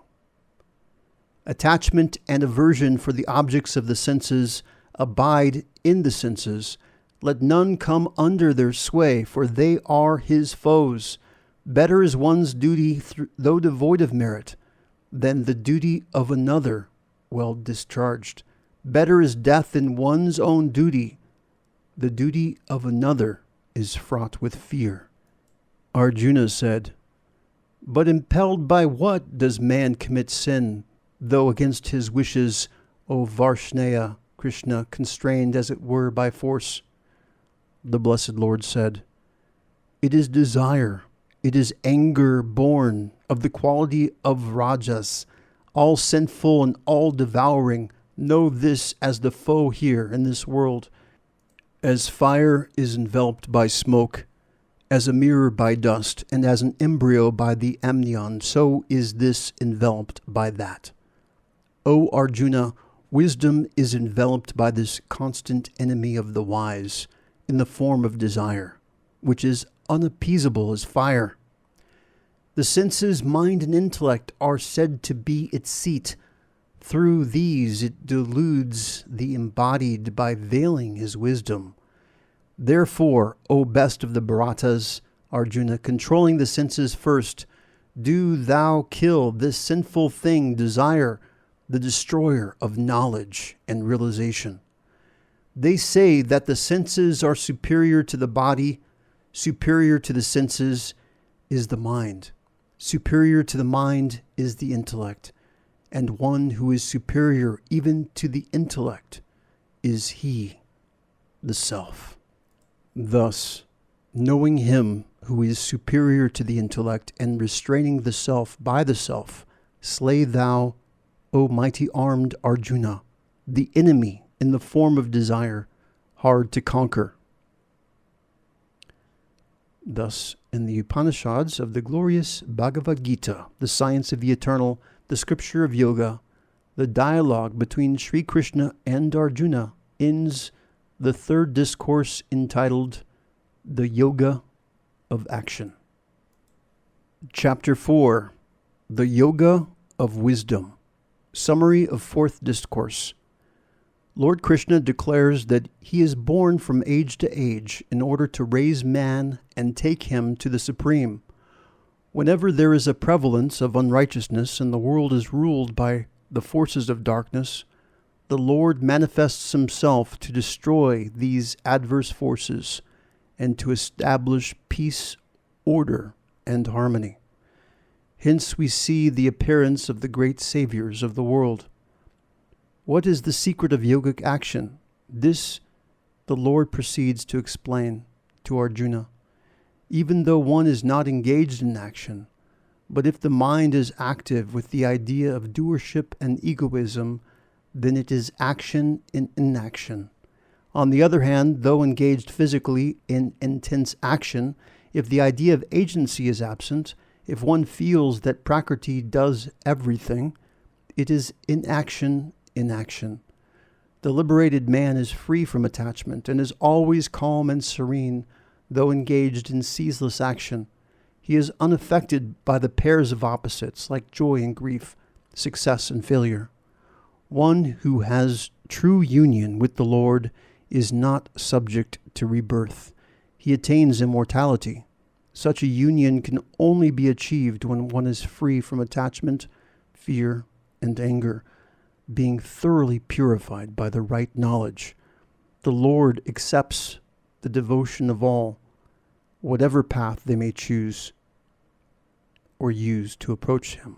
Attachment and aversion for the objects of the senses abide in the senses. Let none come under their sway, for they are his foes. Better is one's duty, though devoid of merit, than the duty of another well discharged. Better is death in one's own duty. The duty of another is fraught with fear. Arjuna said, But impelled by what does man commit sin, though against his wishes, O Varshnaya, Krishna, constrained as it were by force? The Blessed Lord said, It is desire, it is anger born of the quality of rajas, all sinful and all devouring. Know this as the foe here in this world. As fire is enveloped by smoke, as a mirror by dust, and as an embryo by the amnion, so is this enveloped by that. O Arjuna, wisdom is enveloped by this constant enemy of the wise, in the form of desire, which is unappeasable as fire. The senses, mind, and intellect are said to be its seat. Through these it deludes the embodied by veiling his wisdom. Therefore, O best of the Bharatas, Arjuna, controlling the senses first, do thou kill this sinful thing, desire, the destroyer of knowledge and realization. They say that the senses are superior to the body, superior to the senses is the mind, superior to the mind is the intellect, and one who is superior even to the intellect is he, the self. Thus, knowing him who is superior to the intellect and restraining the self by the self, slay thou, O mighty armed Arjuna, the enemy in the form of desire, hard to conquer. Thus, in the Upanishads of the glorious Bhagavad Gita, the science of the eternal, the scripture of yoga, the dialogue between Sri Krishna and Arjuna ends the third discourse entitled The Yoga of Action. Chapter 4, The Yoga of Wisdom. Summary of fourth discourse. Lord Krishna declares that he is born from age to age in order to raise man and take him to the Supreme. Whenever there is a prevalence of unrighteousness and the world is ruled by the forces of darkness, the Lord manifests himself to destroy these adverse forces and to establish peace, order, and harmony. Hence we see the appearance of the great saviors of the world. What is the secret of yogic action? This the Lord proceeds to explain to Arjuna. Even though one is not engaged in action, but if the mind is active with the idea of doership and egoism, then it is action in inaction. On the other hand, though engaged physically in intense action, if the idea of agency is absent, if one feels that Prakriti does everything, it is inaction in action. The liberated man is free from attachment and is always calm and serene, though engaged in ceaseless action. He is unaffected by the pairs of opposites like joy and grief, success and failure. One who has true union with the Lord is not subject to rebirth. He attains immortality. Such a union can only be achieved when one is free from attachment, fear, and anger, being thoroughly purified by the right knowledge. The Lord accepts the devotion of all, whatever path they may choose or use to approach Him.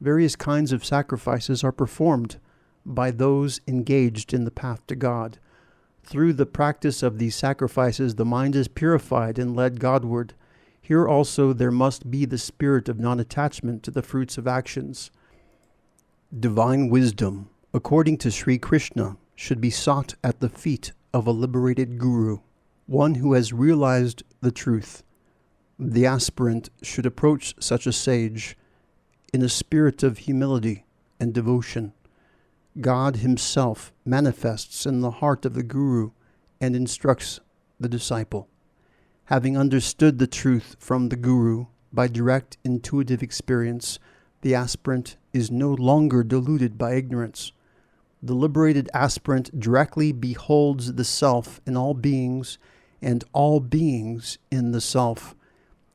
Various kinds of sacrifices are performed by those engaged in the path to God. Through the practice of these sacrifices, the mind is purified and led Godward. Here also there must be the spirit of non-attachment to the fruits of actions. Divine wisdom, according to Sri Krishna, should be sought at the feet of a liberated guru, one who has realized the truth. The aspirant should approach such a sage in a spirit of humility and devotion. God Himself manifests in the heart of the guru and instructs the disciple. Having understood the truth from the guru by direct intuitive experience, the aspirant is no longer deluded by ignorance. The liberated aspirant directly beholds the self in all beings and all beings in the self.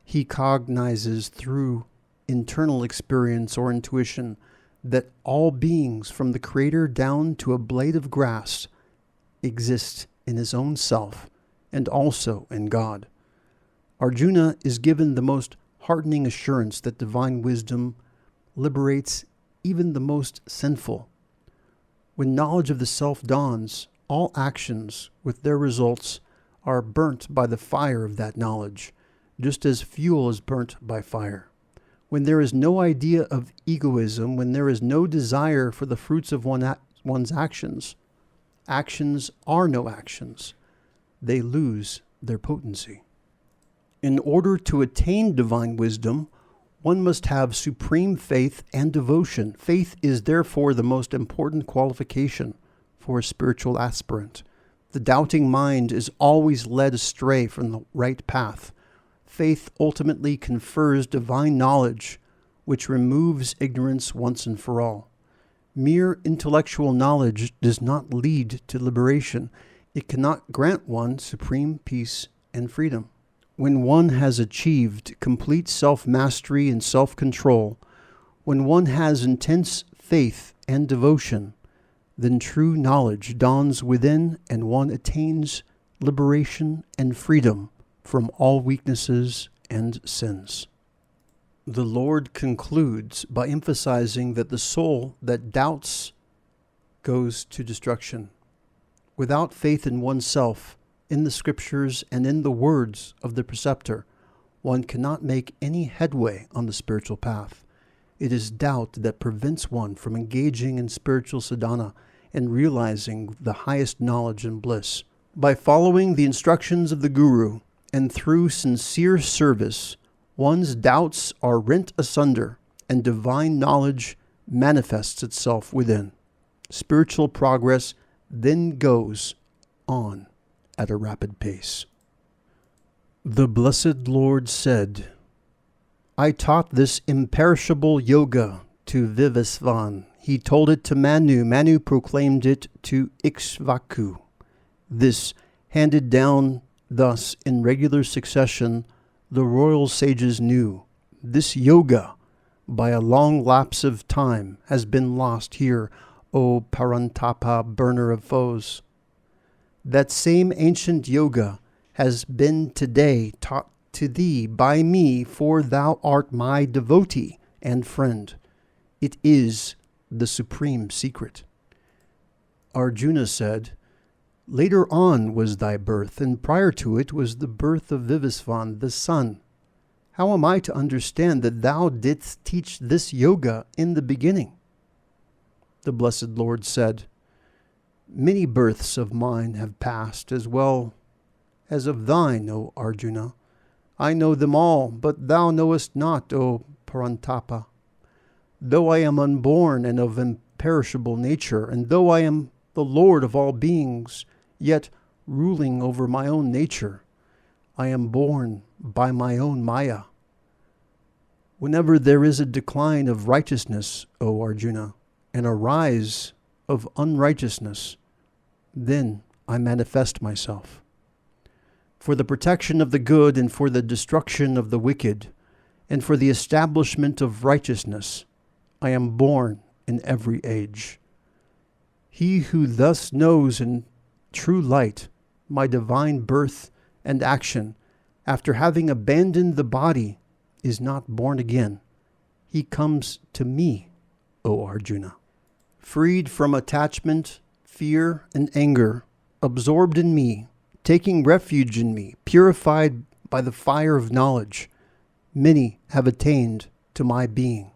He cognizes through internal experience or intuition that all beings, from the Creator down to a blade of grass, exist in his own self and also in God. Arjuna is given the most heartening assurance that divine wisdom liberates even the most sinful. When knowledge of the self dawns, all actions with their results are burnt by the fire of that knowledge, just as fuel is burnt by fire. When there is no idea of egoism, when there is no desire for the fruits of one's actions, actions are no actions. They lose their potency. In order to attain divine wisdom, one must have supreme faith and devotion. Faith is therefore the most important qualification for a spiritual aspirant. The doubting mind is always led astray from the right path. Faith ultimately confers divine knowledge, which removes ignorance once and for all. Mere intellectual knowledge does not lead to liberation. It cannot grant one supreme peace and freedom. When one has achieved complete self-mastery and self-control, when one has intense faith and devotion, then true knowledge dawns within and one attains liberation and freedom from all weaknesses and sins. The Lord concludes by emphasizing that the soul that doubts goes to destruction. Without faith in oneself, in the scriptures, and in the words of the preceptor, one cannot make any headway on the spiritual path. It is doubt that prevents one from engaging in spiritual sadhana and realizing the highest knowledge and bliss. By following the instructions of the Guru, and through sincere service, one's doubts are rent asunder and divine knowledge manifests itself within. Spiritual progress then goes on at a rapid pace. The Blessed Lord said, I taught this imperishable yoga to Vivasvan. He told it to Manu. Manu proclaimed it to Ikshvaku. This handed down thus, in regular succession, the royal sages knew. This yoga, by a long lapse of time, has been lost here, O Parantapa, burner of foes. That same ancient yoga has been today taught to thee by me, for thou art my devotee and friend. It is the supreme secret. Arjuna said, Later on was thy birth, and prior to it was the birth of Vivasvan, the sun. How am I to understand that thou didst teach this yoga in the beginning? The Blessed Lord said, Many births of mine have passed, as well as of thine, O Arjuna. I know them all, but thou knowest not, O Parantapa. Though I am unborn and of imperishable nature, and though I am the Lord of all beings, yet ruling over my own nature, I am born by my own Maya. Whenever there is a decline of righteousness, O Arjuna, and a rise of unrighteousness, then I manifest myself. For the protection of the good and for the destruction of the wicked, and for the establishment of righteousness, I am born in every age. He who thus knows in true light my divine birth and action, after having abandoned the body, is not born again. He comes to me, O Arjuna. Freed from attachment, fear, and anger, absorbed in me, taking refuge in me, purified by the fire of knowledge, many have attained to my being.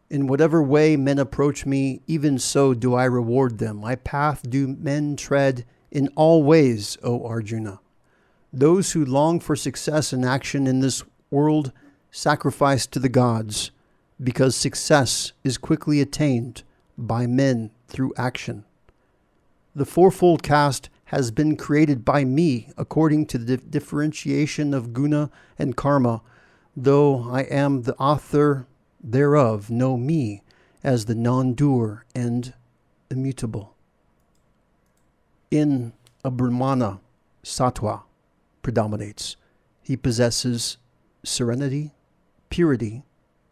In whatever way men approach me, even so do I reward them. My path do men tread in all ways, O Arjuna. Those who long for success and action in this world sacrifice to the gods, because success is quickly attained by men through action. The fourfold caste has been created by me according to the differentiation of guna and karma, though I am the author thereof. Know me as the non-doer and immutable. In a Brahmana, sattva predominates. He possesses serenity, purity,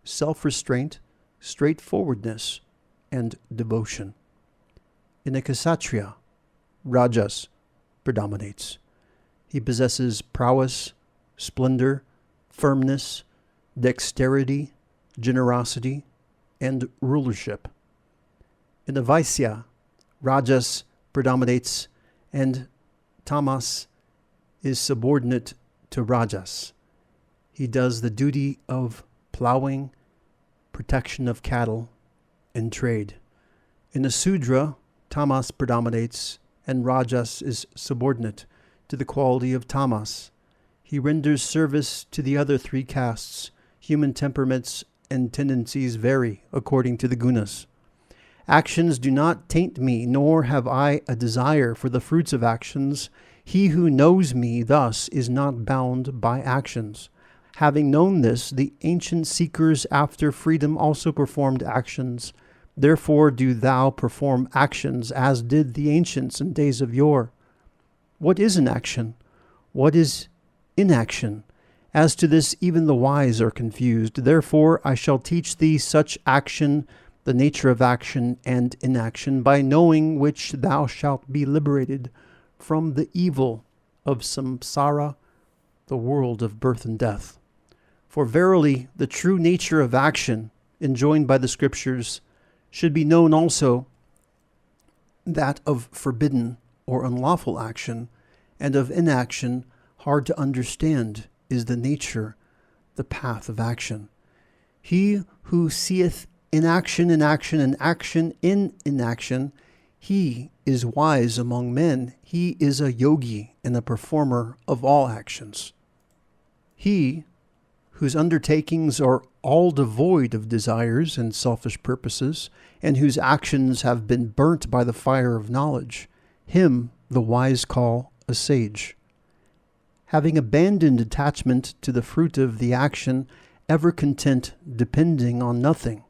self-restraint, straightforwardness, and devotion. In a Kshatriya, rajas predominates. He possesses prowess, splendor, firmness, dexterity, generosity, and rulership. In a Vaisya, rajas predominates, and tamas is subordinate to rajas. He does the duty of plowing, protection of cattle, and trade. In a Sudra, tamas predominates, and rajas is subordinate to the quality of tamas. He renders service to the other three castes. Human temperaments and tendencies vary according to the gunas. Actions do not taint me, nor have I a desire for the fruits of actions. He who knows me thus is not bound by actions. Having known this, the ancient seekers after freedom also performed actions. Therefore do thou perform actions, as did the ancients in days of yore. What is an action? What is inaction? As to this, even the wise are confused. Therefore I shall teach thee such action, the nature of action and inaction, by knowing which thou shalt be liberated from the evil of samsara, the world of birth and death. For verily the true nature of action, enjoined by the scriptures, should be known also that of forbidden or unlawful action, and of inaction, hard to understand, is the nature, the path of action. He who seeth inaction in action and action in inaction, he is wise among men. He is a yogi and a performer of all actions. He whose undertakings are all devoid of desires and selfish purposes, and whose actions have been burnt by the fire of knowledge, him the wise call a sage. Having abandoned attachment to the fruit of the action, ever content, depending on nothing,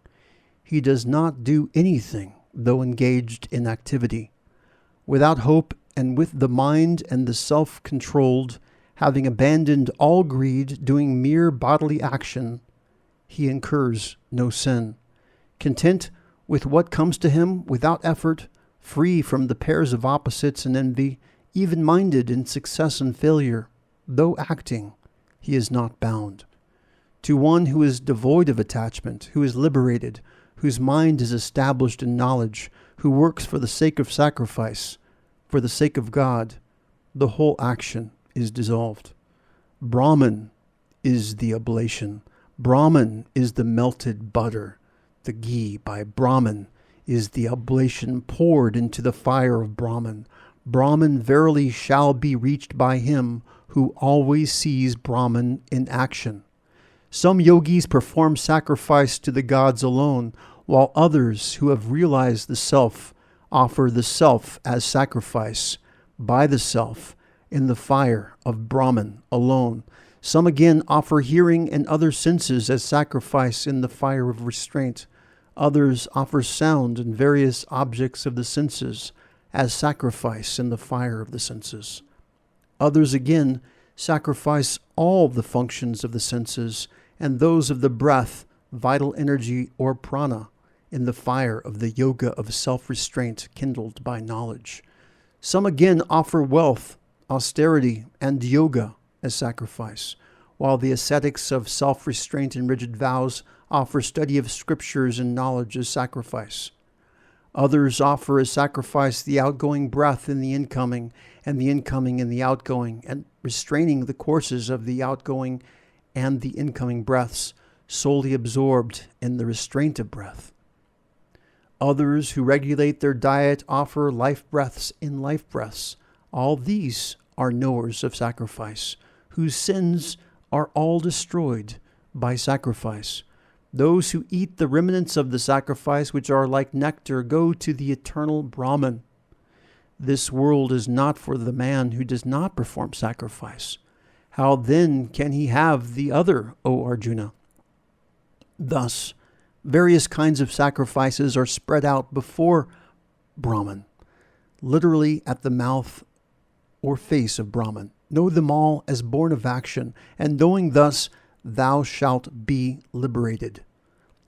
he does not do anything, though engaged in activity. Without hope and with the mind and the self-controlled, having abandoned all greed, doing mere bodily action, he incurs no sin. Content with what comes to him, without effort, free from the pairs of opposites and envy, even-minded in success and failure, though acting, he is not bound. To one who is devoid of attachment, who is liberated, whose mind is established in knowledge, who works for the sake of sacrifice, for the sake of God, the whole action is dissolved. Brahman is the oblation. Brahman is the melted butter. The ghee by Brahman is the oblation poured into the fire of Brahman. Brahman verily shall be reached by him who always sees Brahman in action. Some yogis perform sacrifice to the gods alone, while others who have realized the self offer the self as sacrifice by the self in the fire of Brahman alone. Some again offer hearing and other senses as sacrifice in the fire of restraint. Others offer sound and various objects of the senses as sacrifice in the fire of the senses. Others again sacrifice all the functions of the senses and those of the breath, vital energy, or prana in the fire of the yoga of self-restraint kindled by knowledge. Some again offer wealth, austerity, and yoga as sacrifice, while the ascetics of self-restraint and rigid vows offer study of scriptures and knowledge as sacrifice. Others offer as sacrifice the outgoing breath in the incoming, and the incoming in the outgoing, and restraining the courses of the outgoing and the incoming breaths, solely absorbed in the restraint of breath. Others who regulate their diet offer life breaths in life breaths. All these are knowers of sacrifice, whose sins are all destroyed by sacrifice. Those who eat the remnants of the sacrifice, which are like nectar, go to the eternal Brahman. This world is not for the man who does not perform sacrifice. How then can he have the other, O Arjuna? Thus, various kinds of sacrifices are spread out before Brahman, literally at the mouth or face of Brahman. Know them all as born of action, and knowing thus, thou shalt be liberated.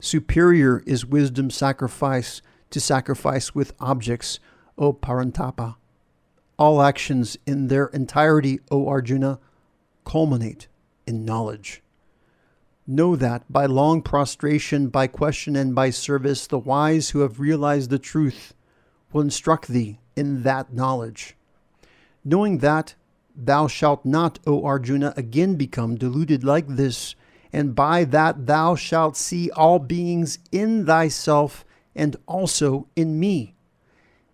Superior is wisdom's sacrifice to sacrifice with objects, O Parantapa. All actions in their entirety, O Arjuna, culminate in knowledge. Know that by long prostration, by question, and by service, the wise who have realized the truth will instruct thee in that knowledge. Knowing that, thou shalt not, O Arjuna, again become deluded like this, and by that thou shalt see all beings in thyself and also in me.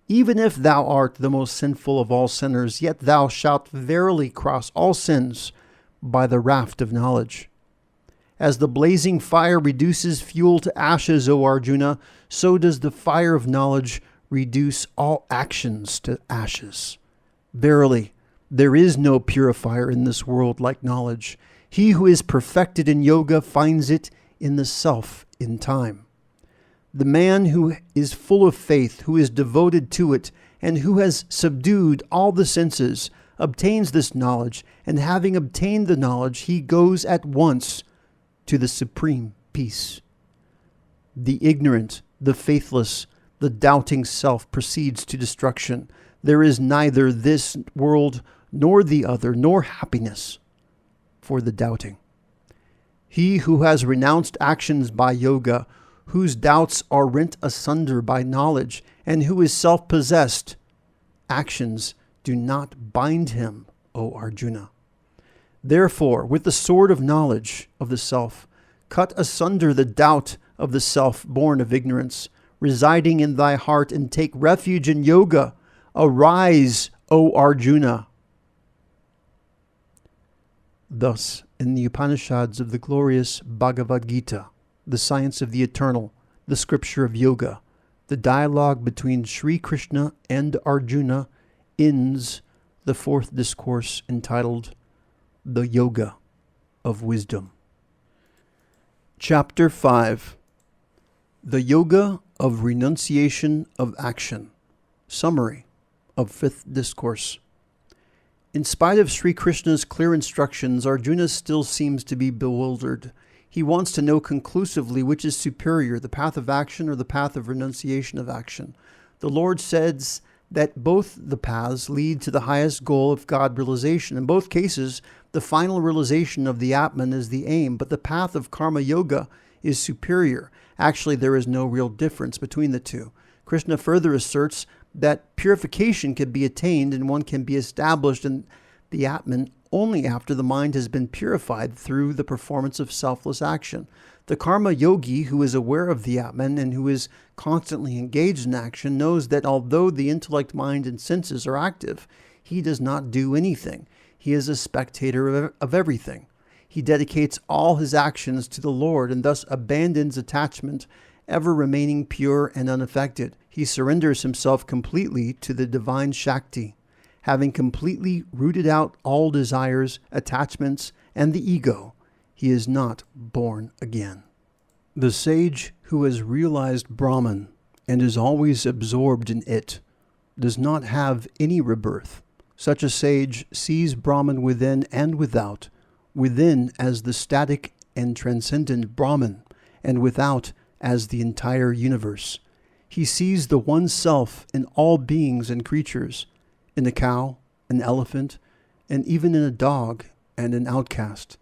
Even if thou art the most sinful of all sinners, yet thou shalt verily cross all sins by the raft of knowledge. As the blazing fire reduces fuel to ashes, O Arjuna, so does the fire of knowledge reduce all actions to ashes. Verily, there is no purifier in this world like knowledge. He who is perfected in yoga finds it in the self in time. The man who is full of faith, who is devoted to it, and who has subdued all the senses, obtains this knowledge, and having obtained the knowledge, he goes at once to the supreme peace. The ignorant, the faithless, the doubting self proceeds to destruction. There is neither this world nor the other, nor happiness for the doubting. He who has renounced actions by yoga, whose doubts are rent asunder by knowledge, and who is self-possessed, actions do not bind him, O Arjuna. Therefore, with the sword of knowledge of the self, cut asunder the doubt of the self born of ignorance, residing in thy heart, and take refuge in yoga. Arise, O Arjuna. Thus, in the Upanishads of the glorious Bhagavad Gita, the science of the eternal, the scripture of yoga, the dialogue between Sri Krishna and Arjuna ends the fourth discourse entitled The Yoga of Wisdom. Chapter 5. The Yoga of Renunciation of Action. Summary of fifth discourse. In spite of Sri Krishna's clear instructions, Arjuna still seems to be bewildered. He wants to know conclusively which is superior, the path of action or the path of renunciation of action. The Lord says that both the paths lead to the highest goal of God realization. In both cases, the final realization of the Atman is the aim, but the path of Karma Yoga is superior. Actually, there is no real difference between the two. Krishna further asserts that purification can be attained and one can be established in the Atman only after the mind has been purified through the performance of selfless action. The karma yogi who is aware of the Atman and who is constantly engaged in action knows that although the intellect, mind, and senses are active, he does not do anything. He is a spectator of everything. He dedicates all his actions to the Lord and thus abandons attachment, ever remaining pure and unaffected. He surrenders himself completely to the divine Shakti, having completely rooted out all desires, attachments, and the ego. He is not born again. The sage who has realized Brahman and is always absorbed in it does not have any rebirth. Such a sage sees Brahman within and without, within as the static and transcendent Brahman, and without as the entire universe. He sees the one self in all beings and creatures, in a cow, an elephant, and even in a dog and an outcast.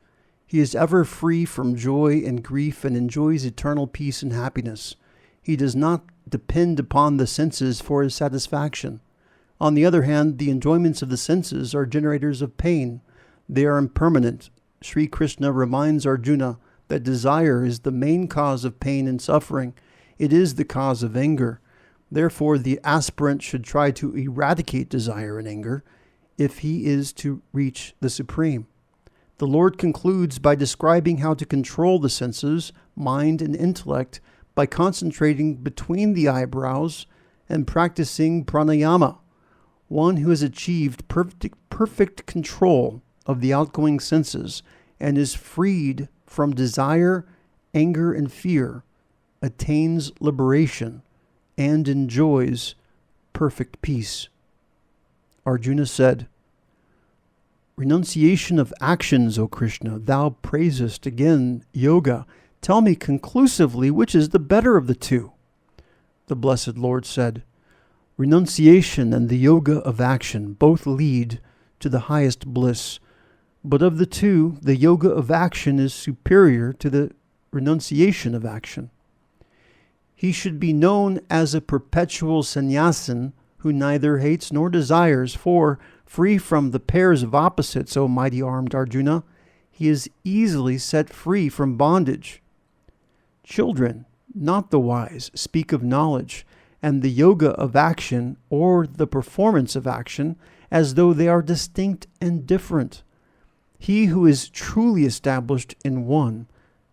He is ever free from joy and grief and enjoys eternal peace and happiness. He does not depend upon the senses for his satisfaction. On the other hand, the enjoyments of the senses are generators of pain. They are impermanent. Sri Krishna reminds Arjuna that desire is the main cause of pain and suffering. It is the cause of anger. Therefore, the aspirant should try to eradicate desire and anger if he is to reach the Supreme. The Lord concludes by describing how to control the senses, mind, and intellect by concentrating between the eyebrows and practicing pranayama. One who has achieved perfect control of the outgoing senses and is freed from desire, anger, and fear attains liberation and enjoys perfect peace. Arjuna said, "Renunciation of actions, O Krishna, thou praisest again yoga. Tell me conclusively which is the better of the two." The Blessed Lord said, "Renunciation and the yoga of action both lead to the highest bliss. But of the two, the yoga of action is superior to the renunciation of action. He should be known as a perpetual sannyasin who neither hates nor desires, for, free from the pairs of opposites, O mighty armed Arjuna, he is easily set free from bondage. Children, not the wise, speak of knowledge and the yoga of action or the performance of action as though they are distinct and different. He who is truly established in one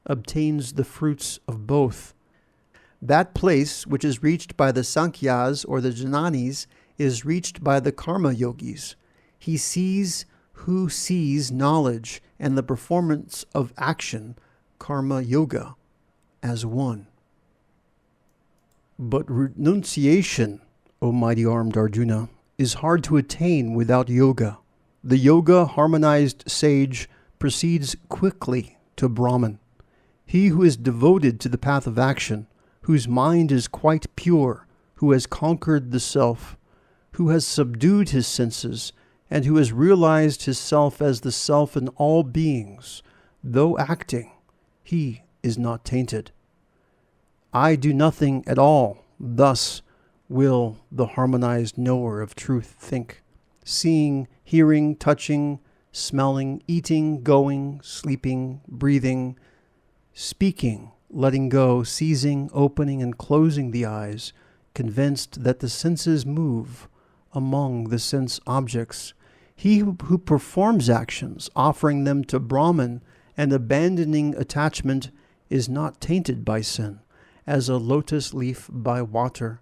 obtains the fruits of both. That place which is reached by the Sankhyas or the Jnanis is reached by the Karma Yogis. He sees who sees knowledge and the performance of action, Karma Yoga, as one. But renunciation, O mighty armed Arjuna, is hard to attain without yoga. The yoga harmonized sage proceeds quickly to Brahman. He who is devoted to the path of action, whose mind is quite pure, who has conquered the self, who has subdued his senses, and who has realized his self as the self in all beings, though acting, he is not tainted. I do nothing at all, thus will the harmonized knower of truth think, seeing, hearing, touching, smelling, eating, going, sleeping, breathing, speaking, letting go, seizing, opening, and closing the eyes, convinced that the senses move among the sense objects. He who performs actions, offering them to Brahman and abandoning attachment, is not tainted by sin, as a lotus leaf by water.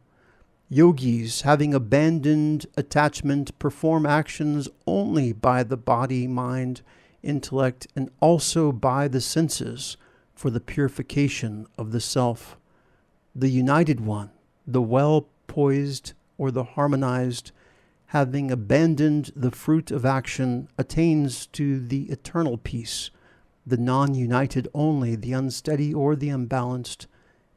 Yogis, having abandoned attachment, perform actions only by the body, mind, intellect, and also by the senses for the purification of the self. The united one, the well-poised or the harmonized, having abandoned the fruit of action, attains to the eternal peace. The non-united only, the unsteady or the unbalanced,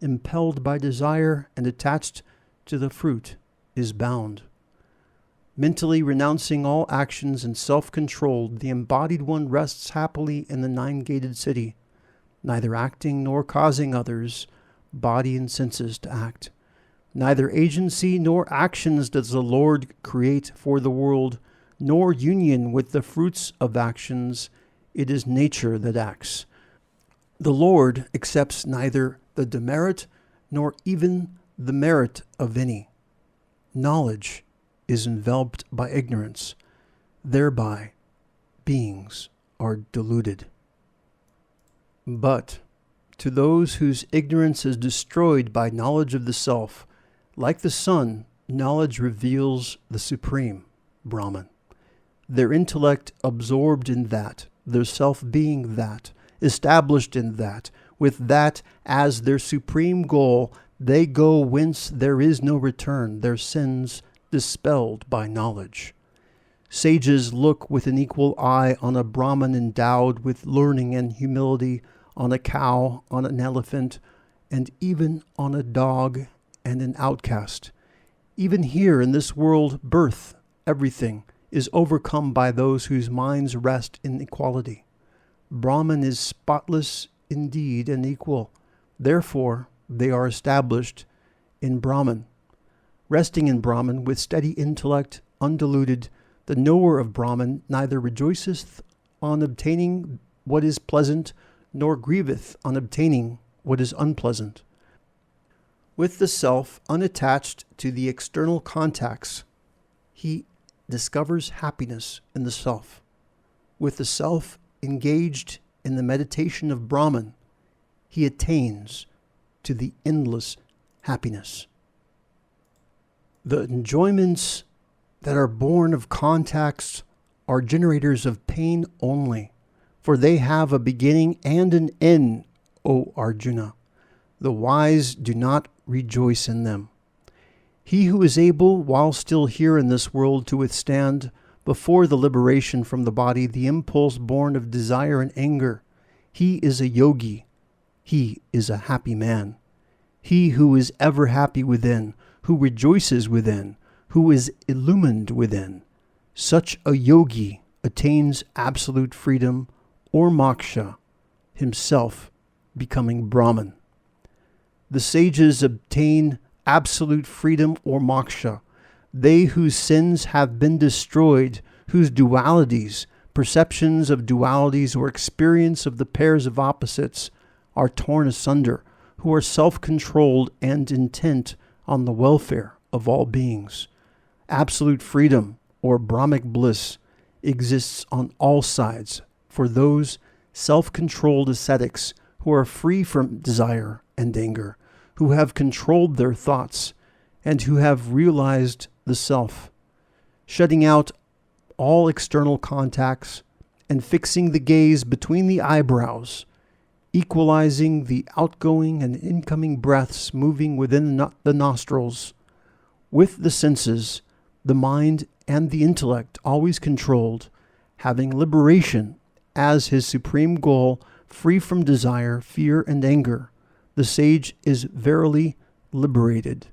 impelled by desire and attached to the fruit, is bound. Mentally renouncing all actions and self-controlled, the embodied one rests happily in the nine-gated city, neither acting nor causing others, body and senses, to act. Neither agency nor actions does the Lord create for the world, nor union with the fruits of actions. It is nature that acts. The Lord accepts neither the demerit nor even the merit of any. Knowledge is enveloped by ignorance. Thereby, beings are deluded. But to those whose ignorance is destroyed by knowledge of the self, like the sun, knowledge reveals the supreme, Brahman. Their intellect absorbed in that, their self being that, established in that, with that as their supreme goal, they go whence there is no return, their sins dispelled by knowledge. Sages look with an equal eye on a Brahman endowed with learning and humility, on a cow, on an elephant, and even on a dog and an outcast. Even here in this world, birth, everything, is overcome by those whose minds rest in equality. Brahman is spotless indeed and equal. Therefore, they are established in Brahman. Resting in Brahman with steady intellect, undiluted, the knower of Brahman neither rejoiceth on obtaining what is pleasant, nor grieveth on obtaining what is unpleasant. With the self unattached to the external contacts, he discovers happiness in the self. With the self engaged in the meditation of Brahman, he attains to the endless happiness. The enjoyments that are born of contacts are generators of pain only, for they have a beginning and an end, O Arjuna. The wise do not rejoice in them. He who is able, while still here in this world, to withstand, before the liberation from the body, the impulse born of desire and anger, he is a yogi. He is a happy man. He who is ever happy within, who rejoices within, who is illumined within, such a yogi attains absolute freedom or moksha, himself becoming Brahman. The sages obtain absolute freedom or moksha. They whose sins have been destroyed, whose dualities, perceptions of dualities or experience of the pairs of opposites are torn asunder, who are self-controlled and intent on the welfare of all beings. Absolute freedom or Brahmic bliss exists on all sides for those self-controlled ascetics who are free from desire and anger, who have controlled their thoughts, and who have realized the self, shutting out all external contacts and fixing the gaze between the eyebrows, equalizing the outgoing and incoming breaths moving within the nostrils. With the senses, the mind and the intellect always controlled, having liberation as his supreme goal, free from desire, fear, and anger, the sage is verily liberated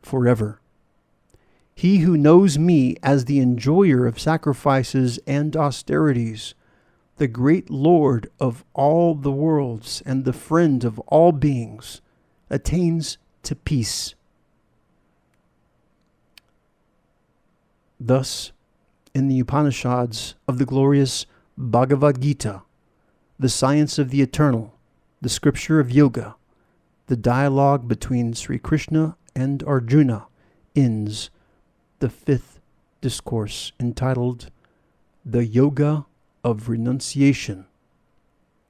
forever. He who knows me as the enjoyer of sacrifices and austerities, the great Lord of all the worlds and the friend of all beings, attains to peace. Thus, in the Upanishads of the glorious Bhagavad Gita, the science of the eternal, the scripture of yoga, the dialogue between Sri Krishna and Arjuna ends the fifth discourse entitled The Yoga of Renunciation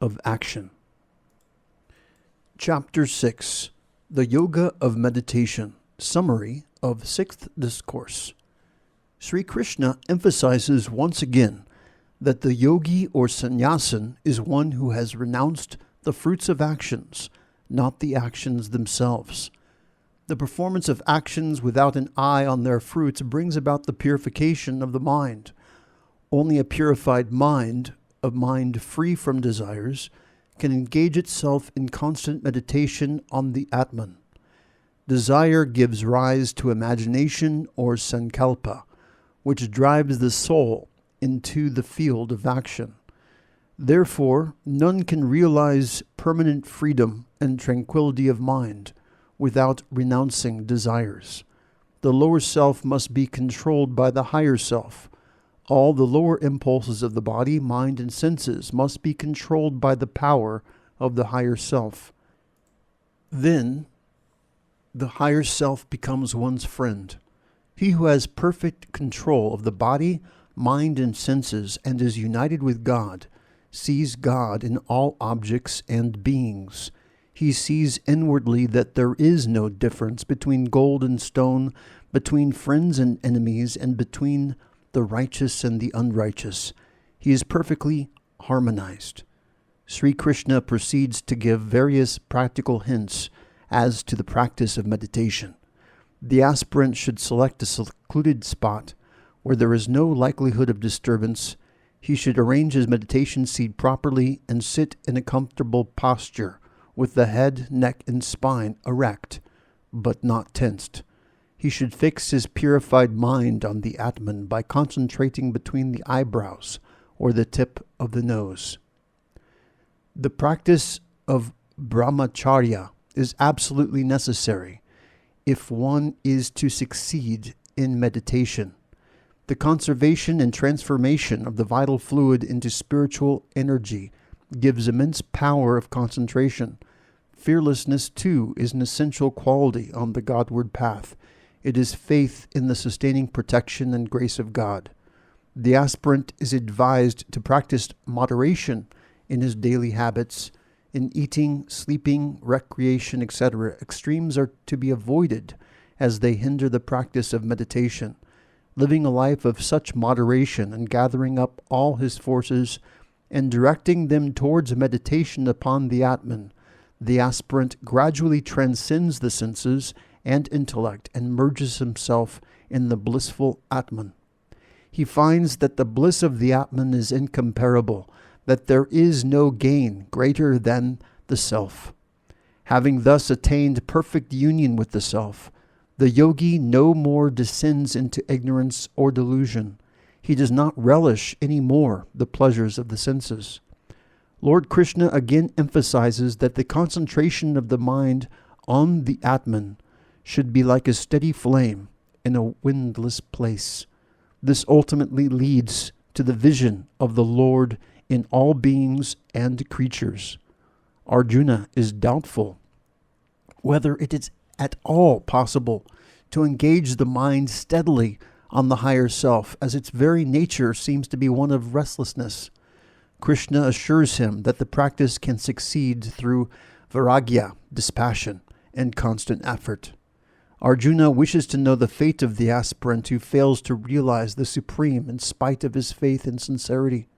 of Action. Chapter 6, The Yoga of Meditation, Summary of Sixth Discourse. Sri Krishna emphasizes once again that the yogi or sannyasin is one who has renounced the fruits of actions, not the actions themselves. The performance of actions without an eye on their fruits brings about the purification of the mind. Only a purified mind, a mind free from desires, can engage itself in constant meditation on the Atman. Desire gives rise to imagination or sankalpa, which drives the soul into the field of action. Therefore, none can realize permanent freedom and tranquility of mind without renouncing desires. The lower self must be controlled by the higher self. All the lower impulses of the body, mind, and senses must be controlled by the power of the higher self. Then the higher self becomes one's friend. He who has perfect control of the body, mind, and senses and is united with God sees God in all objects and beings. He sees inwardly that there is no difference between gold and stone, between friends and enemies, and between the righteous and the unrighteous. He is perfectly harmonized. Sri Krishna proceeds to give various practical hints as to the practice of meditation. The aspirant should select a secluded spot where there is no likelihood of disturbance. He should arrange his meditation seat properly and sit in a comfortable posture with the head, neck, and spine erect, but not tensed. He should fix his purified mind on the Atman by concentrating between the eyebrows or the tip of the nose. The practice of brahmacharya is absolutely necessary if one is to succeed in meditation. The conservation and transformation of the vital fluid into spiritual energy gives immense power of concentration. Fearlessness, too, is an essential quality on the Godward path. It is faith in the sustaining protection and grace of God. The aspirant is advised to practice moderation in his daily habits, in eating, sleeping, recreation, etc. Extremes are to be avoided as they hinder the practice of meditation. Living a life of such moderation and gathering up all his forces and directing them towards meditation upon the Atman, the aspirant gradually transcends the senses and intellect and merges himself in the blissful Atman. He finds that the bliss of the Atman is incomparable, that there is no gain greater than the self. Having thus attained perfect union with the self, the yogi no more descends into ignorance or delusion. He does not relish any more the pleasures of the senses. Lord Krishna again emphasizes that the concentration of the mind on the Atman should be like a steady flame in a windless place. This ultimately leads to the vision of the Lord in all beings and creatures. Arjuna is doubtful whether it is at all possible to engage the mind steadily on the higher self, as its very nature seems to be one of restlessness. Krishna assures him that the practice can succeed through vairagya, dispassion, and constant effort. Arjuna wishes to know the fate of the aspirant who fails to realize the supreme in spite of his faith and sincerity.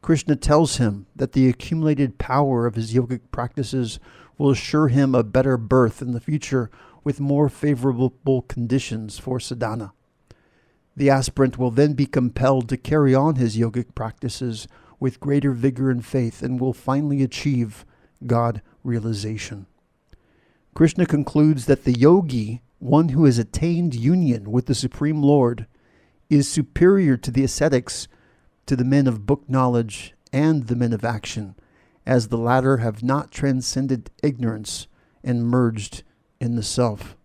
Krishna tells him that the accumulated power of his yogic practices will assure him a better birth in the future with more favorable conditions for sadhana. The aspirant will then be compelled to carry on his yogic practices with greater vigor and faith and will finally achieve God realization. Krishna concludes that the yogi, one who has attained union with the Supreme Lord, is superior to the ascetics, to the men of book knowledge and the men of action, as the latter have not transcended ignorance and merged in the self.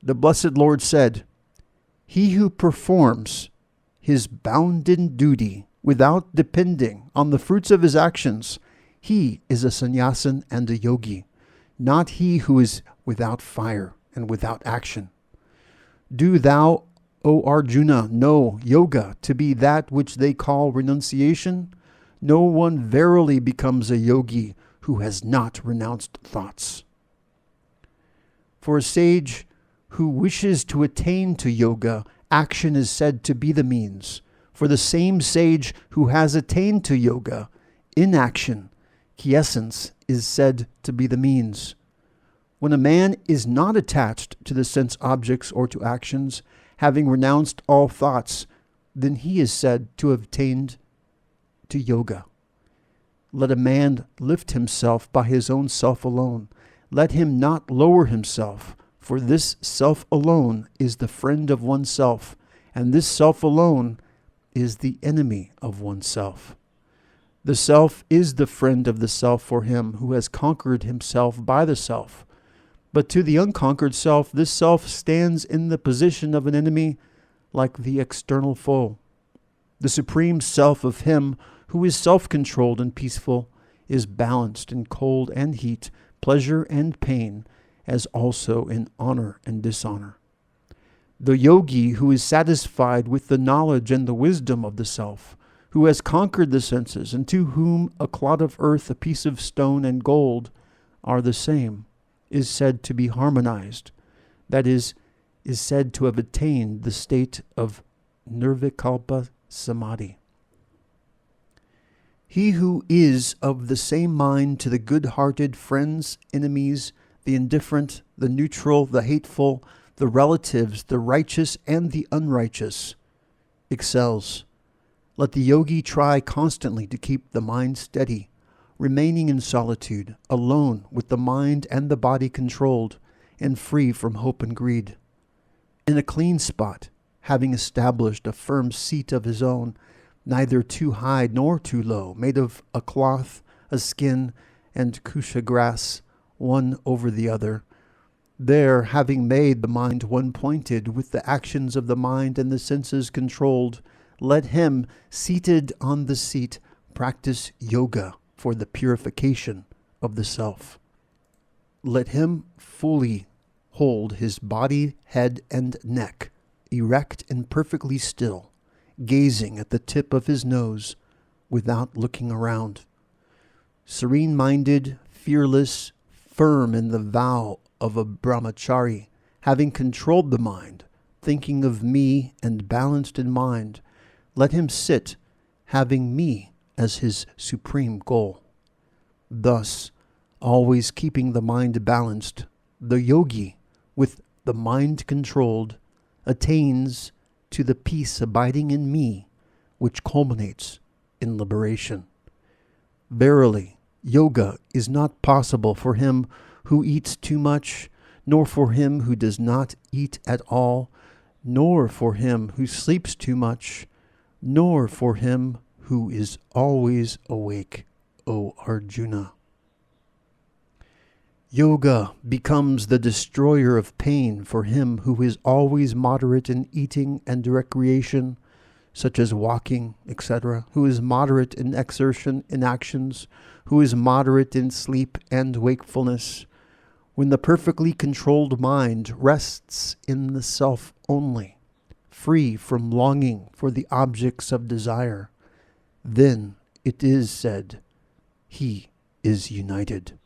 The Blessed Lord said, "He who performs his bounden duty without depending on the fruits of his actions, he is a sannyasin and a yogi, not he who is without fire and without action. Do thou, O Arjuna, know yoga to be that which they call renunciation? No one verily becomes a yogi who has not renounced thoughts." For a sage who wishes to attain to yoga, action is said to be the means. For the same sage who has attained to yoga, inaction, quiescence, is said to be the means. When a man is not attached to the sense objects or to actions, having renounced all thoughts, then he is said to have attained to yoga. Let a man lift himself by his own self alone. Let him not lower himself, for this self alone is the friend of oneself, and this self alone is the enemy of oneself. The self is the friend of the self for him who has conquered himself by the self. But to the unconquered self, this self stands in the position of an enemy like the external foe. The supreme self of him who is self-controlled and peaceful is balanced in cold and heat, pleasure and pain, as also in honor and dishonor. The yogi who is satisfied with the knowledge and the wisdom of the self, who has conquered the senses, and to whom a clod of earth, a piece of stone, and gold are the same, is said to be harmonized. That is said to have attained the state of nirvikalpa samadhi. He who is of the same mind to the good-hearted friends, enemies, the indifferent, the neutral, the hateful, the relatives, the righteous, and the unrighteous, excels. Let the yogi try constantly to keep the mind steady, remaining in solitude, alone with the mind and the body controlled, and free from hope and greed. In a clean spot, having established a firm seat of his own, neither too high nor too low, made of a cloth, a skin, and kusha grass, one over the other. There, having made the mind one-pointed, with the actions of the mind and the senses controlled, let him, seated on the seat, practice yoga for the purification of the self. Let him fully hold his body, head, and neck erect and perfectly still, gazing at the tip of his nose without looking around. Serene-minded, fearless, firm in the vow of a brahmachari, having controlled the mind, thinking of me and balanced in mind, let him sit, having me as his supreme goal. Thus, always keeping the mind balanced, the yogi, with the mind controlled, attains to the peace abiding in me, which culminates in liberation. Verily, yoga is not possible for him who eats too much, nor for him who does not eat at all, nor for him who sleeps too much, nor for him who is always awake, O Arjuna. Yoga becomes the destroyer of pain for him who is always moderate in eating and recreation, such as walking, etc., who is moderate in exertion in actions, who is moderate in sleep and wakefulness. When the perfectly controlled mind rests in the self only, free from longing for the objects of desire, then it is said, he is united.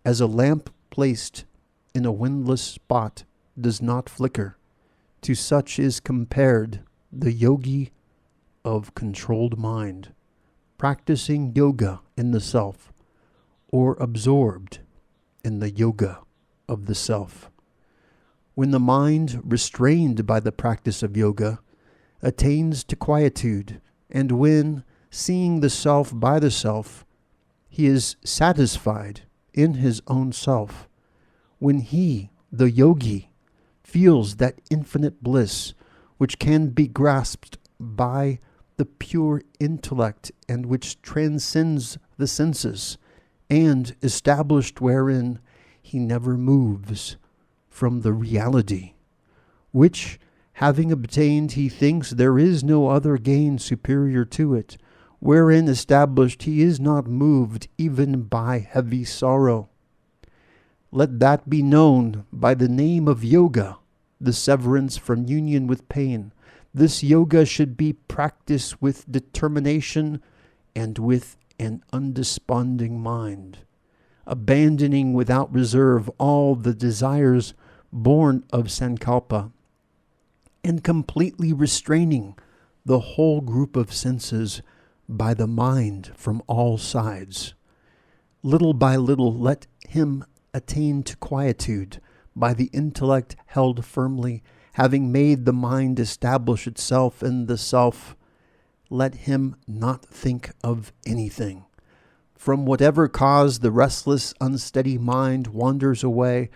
As a lamp placed in a windless spot does not flicker, to such is compared the yogi of controlled mind, practicing yoga in the self, or absorbed in the yoga of the self. When the mind, restrained by the practice of yoga, attains to quietude, and when, seeing the self by the self, he is satisfied in his own self, when he, the yogi, feels that infinite bliss which can be grasped by the pure intellect and which transcends the senses, and established wherein he never moves from the reality, which, having obtained, he thinks there is no other gain superior to it, wherein established he is not moved even by heavy sorrow. Let that be known by the name of yoga, the severance from union with pain. This yoga should be practiced with determination and with an undesponding mind, abandoning without reserve all the desires born of sankalpa, and completely restraining the whole group of senses by the mind from all sides. Little by little let him attain to quietude by the intellect held firmly, having made the mind establish itself in the self. Let him not think of anything. From whatever cause the restless, unsteady mind wanders away,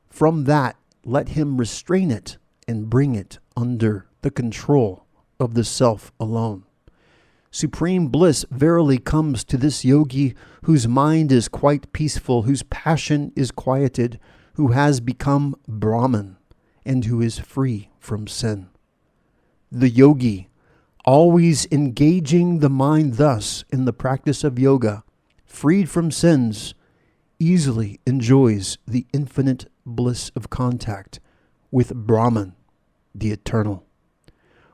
from that let him restrain it and bring it under the control of the self alone. Supreme bliss verily comes to this yogi whose mind is quite peaceful, whose passion is quieted, who has become Brahman, and who is free from sin. The yogi, always engaging the mind thus in the practice of yoga, freed from sins, easily enjoys the infinite bliss of contact with Brahman, the eternal.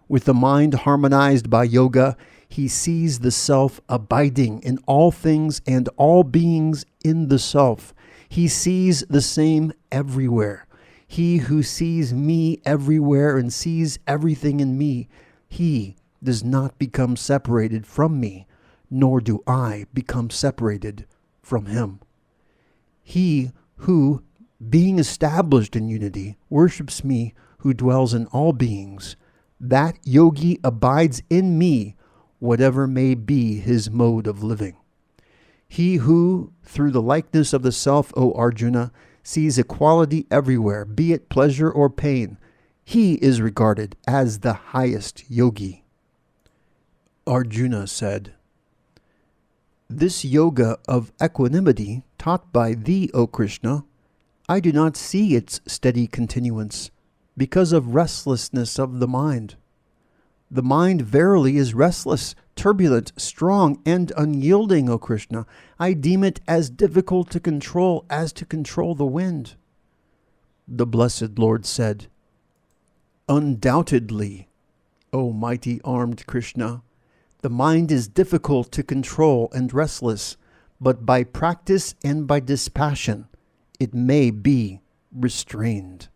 With the mind harmonized by yoga, he sees the self abiding in all things and all beings in the self. He sees the same everywhere. He who sees me everywhere and sees everything in me, he does not become separated from me, nor do I become separated from him. He who, being established in unity, worships me who dwells in all beings, that yogi abides in me, whatever may be his mode of living. He who, through the likeness of the self, O Arjuna, sees equality everywhere, be it pleasure or pain, he is regarded as the highest yogi. Arjuna said, "This yoga of equanimity taught by thee, O Krishna, I do not see its steady continuance because of restlessness of the mind. The mind verily is restless, turbulent, strong, and unyielding, O Krishna. I deem it as difficult to control as to control the wind." The blessed Lord said, "Undoubtedly, O mighty armed Krishna, the mind is difficult to control and restless, but by practice and by dispassion, it may be restrained."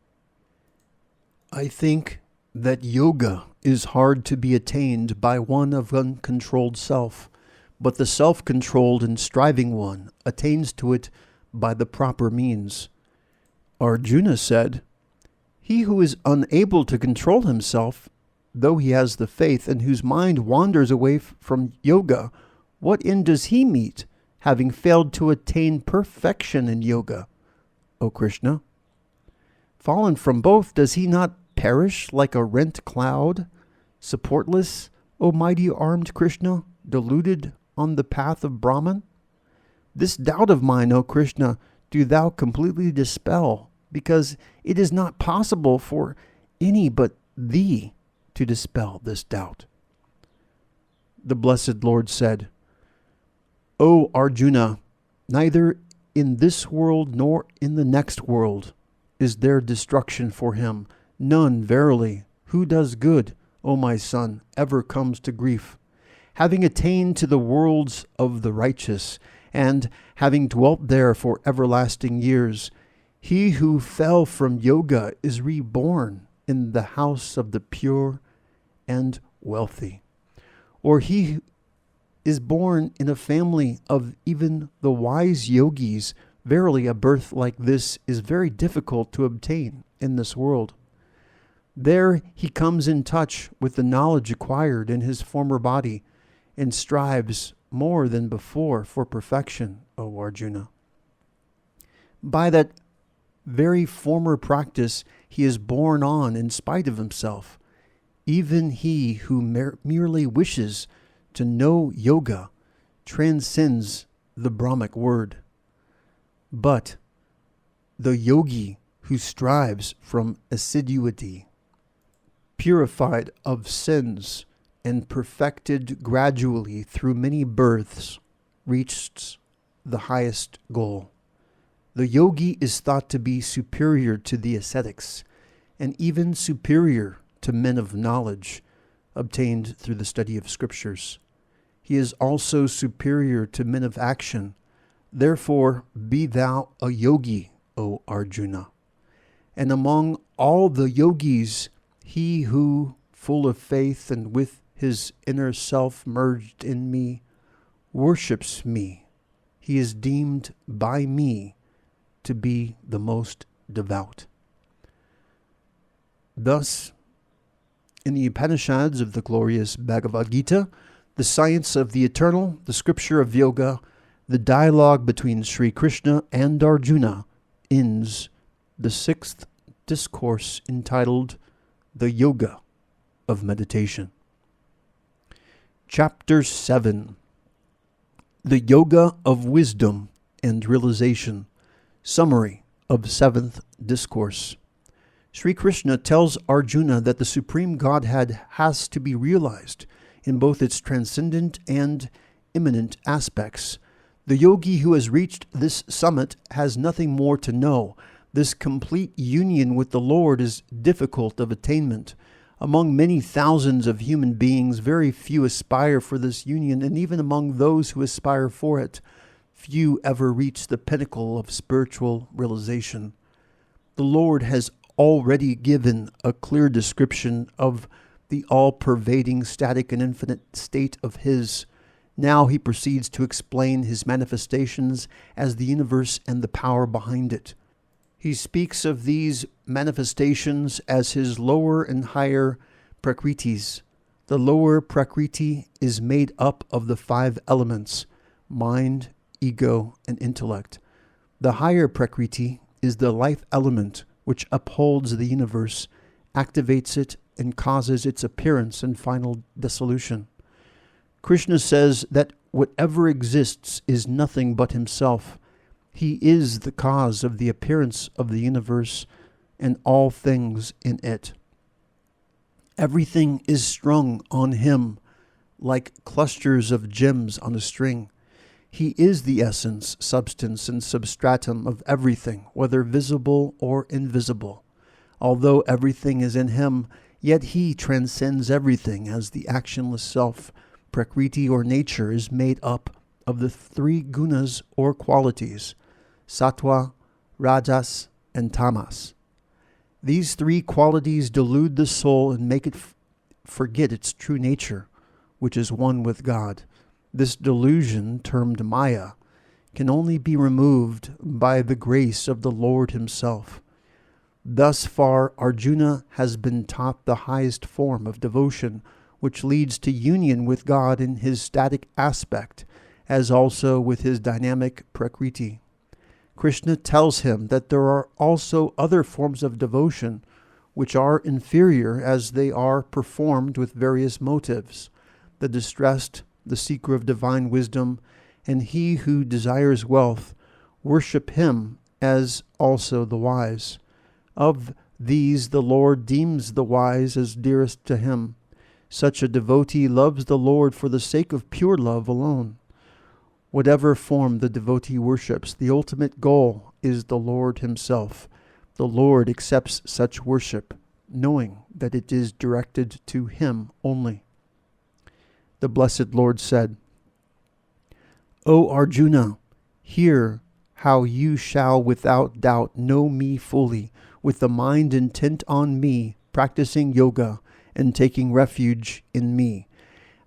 I think that yoga is hard to be attained by one of uncontrolled self, but the self-controlled and striving one attains to it by the proper means. Arjuna said, "He who is unable to control himself, though he has the faith, and whose mind wanders away from yoga, what end does he meet, having failed to attain perfection in yoga, O Krishna? Fallen from both, does he not perish like a rent cloud, supportless, O mighty armed Krishna, deluded on the path of Brahman? This doubt of mine, O Krishna, do thou completely dispel, because it is not possible for any but thee to dispel this doubt." The blessed Lord said, "O Arjuna, neither in this world nor in the next world is there destruction for him. None, verily, who does good, O my son, ever comes to grief. Having attained to the worlds of the righteous, and having dwelt there for everlasting years, he who fell from yoga is reborn in the house of the pure and wealthy. Or he is born in a family of even the wise yogis. Verily, a birth like this is very difficult to obtain in this world. There he comes in touch with the knowledge acquired in his former body and strives more than before for perfection, O Arjuna. By that very former practice he is borne on in spite of himself. Even he who merely wishes to know yoga transcends the Brahmic word. But the yogi who strives from assiduity, purified of sins, and perfected gradually through many births, reached the highest goal. The yogi is thought to be superior to the ascetics, and even superior to men of knowledge obtained through the study of scriptures. He is also superior to men of action. Therefore, be thou a yogi, O Arjuna. And among all the yogis, he who, full of faith and with his inner self merged in me, worships me, he is deemed by me to be the most devout. Thus, in the Upanishads of the glorious Bhagavad Gita, the science of the eternal, the scripture of yoga, the dialogue between Sri Krishna and Arjuna ends the sixth discourse entitled The Yoga of Meditation. Chapter 7. The Yoga of Wisdom and Realization. Summary of seventh discourse. Sri Krishna tells Arjuna that the Supreme Godhead has to be realized in both its transcendent and immanent aspects. The yogi who has reached this summit has nothing more to know. This complete union with the Lord is difficult of attainment. Among many thousands of human beings, very few aspire for this union, and even among those who aspire for it, few ever reach the pinnacle of spiritual realization. The Lord has already given a clear description of the all-pervading, static, and infinite state of His. Now He proceeds to explain His manifestations as the universe and the power behind it. He speaks of these manifestations as His lower and higher prakritis. The lower prakriti is made up of the 5 elements: mind, ego, and intellect. The higher prakriti is the life element which upholds the universe, activates it, and causes its appearance and final dissolution. Krishna says that whatever exists is nothing but Himself. He is the cause of the appearance of the universe and all things in it. Everything is strung on Him like clusters of gems on a string. He is the essence, substance, and substratum of everything, whether visible or invisible. Although everything is in Him, yet He transcends everything, as the actionless self. Prakriti or nature is made up of the 3 gunas or qualities: sattva, rajas, and tamas. These 3 qualities delude the soul and make it forget its true nature, which is one with God. This delusion, termed Maya, can only be removed by the grace of the Lord Himself. Thus far, Arjuna has been taught the highest form of devotion, which leads to union with God in His static aspect, as also with His dynamic prakriti. Krishna tells him that there are also other forms of devotion which are inferior, as they are performed with various motives. The distressed, the seeker of divine wisdom, and he who desires wealth worship Him, as also the wise. Of these the Lord deems the wise as dearest to Him. Such a devotee loves the Lord for the sake of pure love alone. Whatever form the devotee worships, the ultimate goal is the Lord Himself. The Lord accepts such worship, knowing that it is directed to Him only. The Blessed Lord said, O Arjuna, hear how you shall without doubt know me fully, with the mind intent on me, practicing yoga, and taking refuge in me.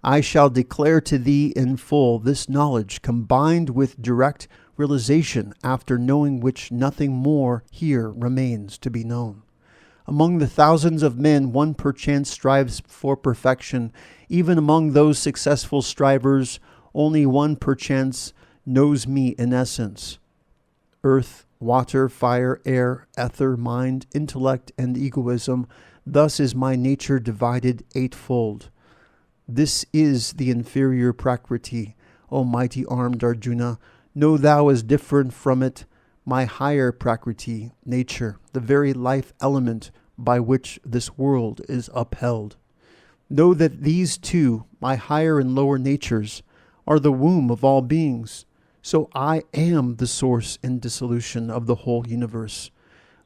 I shall declare to thee in full this knowledge, combined with direct realization, after knowing which nothing more here remains to be known. Among the thousands of men, one perchance strives for perfection. Even among those successful strivers, only one perchance knows me in essence. Earth, water, fire, air, ether, mind, intellect, and egoism. Thus is my nature divided 8-fold. This is the inferior prakriti, O mighty armed Arjuna. Know thou as different from it my higher prakriti, nature, the very life element by which this world is upheld. Know that these 2, my higher and lower natures, are the womb of all beings. So I am the source and dissolution of the whole universe.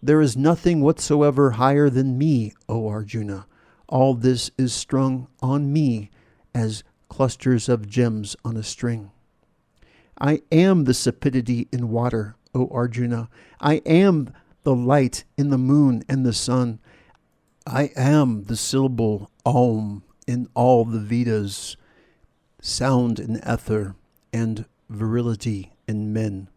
There is nothing whatsoever higher than me, O Arjuna. All this is strung on me as clusters of gems on a string. I am the sapidity in water, O Arjuna. I am the light in the moon and the sun. I am the syllable Om in all the Vedas, sound in ether, and virility in men.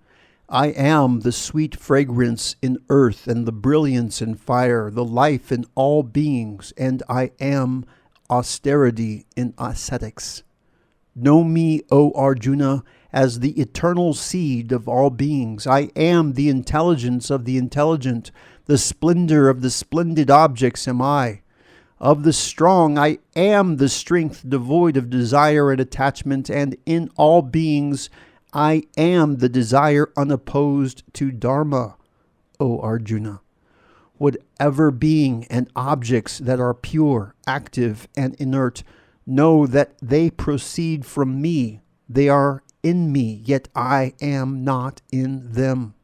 I am the sweet fragrance in earth and the brilliance in fire, the life in all beings, and I am austerity in ascetics. Know me, O Arjuna, as the eternal seed of all beings. I am the intelligence of the intelligent. The splendor of the splendid objects am I. Of the strong, I am the strength devoid of desire and attachment, and in all beings, I am the desire unopposed to Dharma, O Arjuna. Whatever being and objects that are pure, active, and inert, know that they proceed from me. They are in me, yet I am not in them.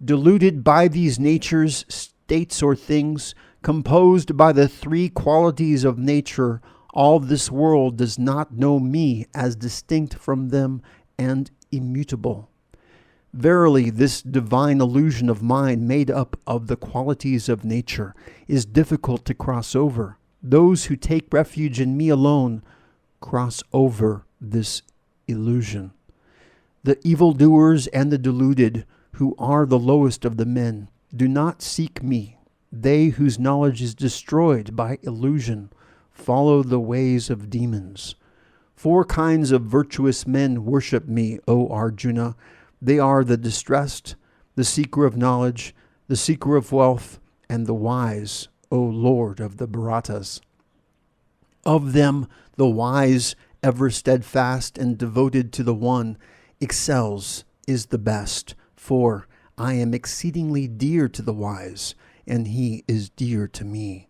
Deluded by these natures, states, or things, composed by the three qualities of nature, all this world does not know me as distinct from them and immutable. Verily, this divine illusion of mine, made up of the qualities of nature, is difficult to cross over. Those who take refuge in me alone cross over this illusion. The evildoers and the deluded, who are the lowest of the men, do not seek me. They whose knowledge is destroyed by illusion follow the ways of demons. 4 kinds of virtuous men worship me, O Arjuna. They are the distressed, the seeker of knowledge, the seeker of wealth, and the wise, O Lord of the Bharatas. Of them, the wise, ever steadfast and devoted to the One, excels, is the best. For I am exceedingly dear to the wise, and he is dear to me.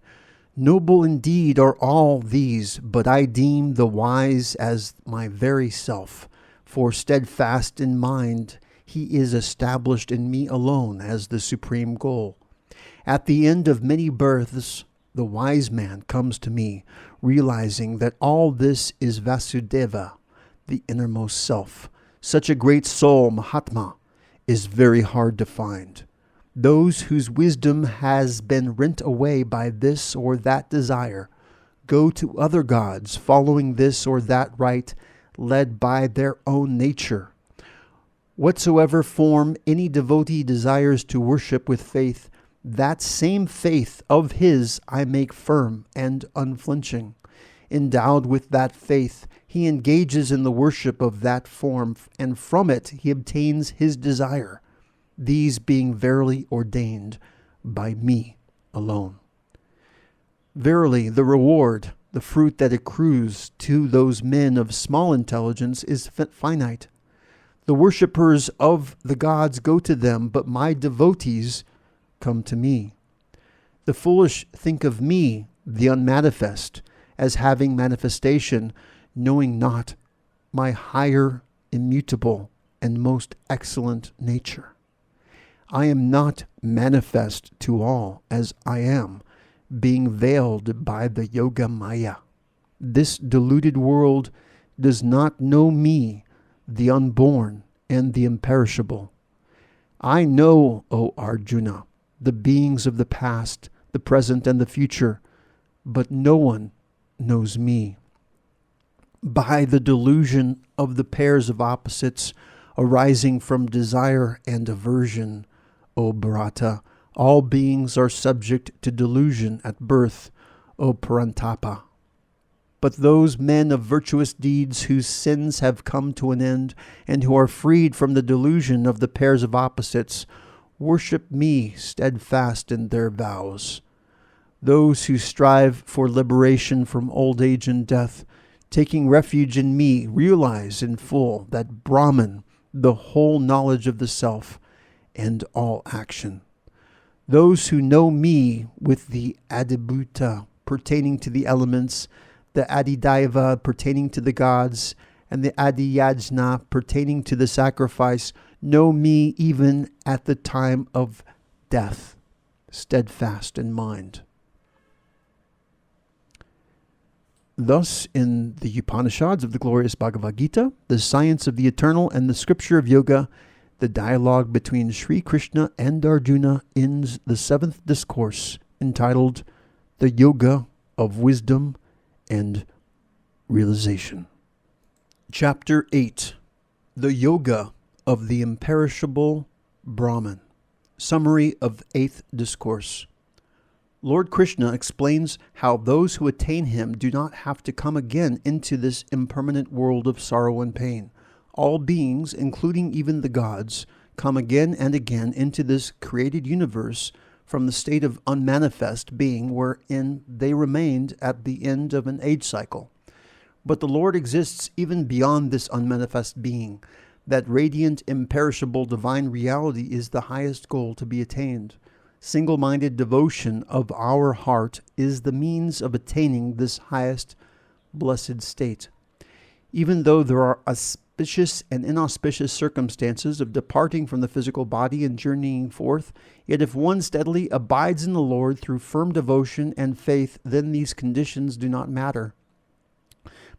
Noble indeed are all these, but I deem the wise as my very self. For steadfast in mind, he is established in me alone as the supreme goal. At the end of many births, the wise man comes to me, realizing that all this is Vasudeva, the innermost self. Such a great soul, Mahatma, is very hard to find. Those whose wisdom has been rent away by this or that desire go to other gods, following this or that rite, led by their own nature. Whatsoever form any devotee desires to worship with faith, that same faith of his I make firm and unflinching. Endowed with that faith, he engages in the worship of that form, and from it he obtains his desire, these being verily ordained by me alone. Verily, the reward, the fruit that accrues to those men of small intelligence is finite. The worshippers of the gods go to them, but my devotees come to me. The foolish think of me, the unmanifest, as having manifestation, knowing not my higher, immutable, and most excellent nature. I am not manifest to all as I am, being veiled by the Yoga Maya. This deluded world does not know me, the unborn and the imperishable. I know, O Arjuna, the beings of the past, the present, and the future, but no one knows me. By the delusion of the pairs of opposites arising from desire and aversion, O Bharata, all beings are subject to delusion at birth, O Parantapa. But those men of virtuous deeds whose sins have come to an end, and who are freed from the delusion of the pairs of opposites, worship me steadfast in their vows. Those who strive for liberation from old age and death, taking refuge in me, realize in full that Brahman, the whole knowledge of the self, and all action. Those who know me with the Adibhuta pertaining to the elements, the Adidaiva pertaining to the gods, and the Adiyajna pertaining to the sacrifice, know me even at the time of death, steadfast in mind. Thus, in the Upanishads of the glorious Bhagavad Gita, the science of the eternal, and the scripture of yoga, the dialogue between Sri Krishna and Arjuna ends the 7th discourse, entitled The Yoga of Wisdom and Realization. Chapter 8. The Yoga of the Imperishable Brahman. Summary of 8th Discourse. Lord Krishna explains how those who attain him do not have to come again into this impermanent world of sorrow and pain. All beings, including even the gods, come again and again into this created universe from the state of unmanifest being wherein they remained at the end of an age cycle. But the Lord exists even beyond this unmanifest being. That radiant, imperishable divine reality is the highest goal to be attained. Single-minded devotion of our heart is the means of attaining this highest blessed state. Even though there are auspicious and inauspicious circumstances of departing from the physical body and journeying forth, yet if one steadily abides in the Lord through firm devotion and faith, then these conditions do not matter.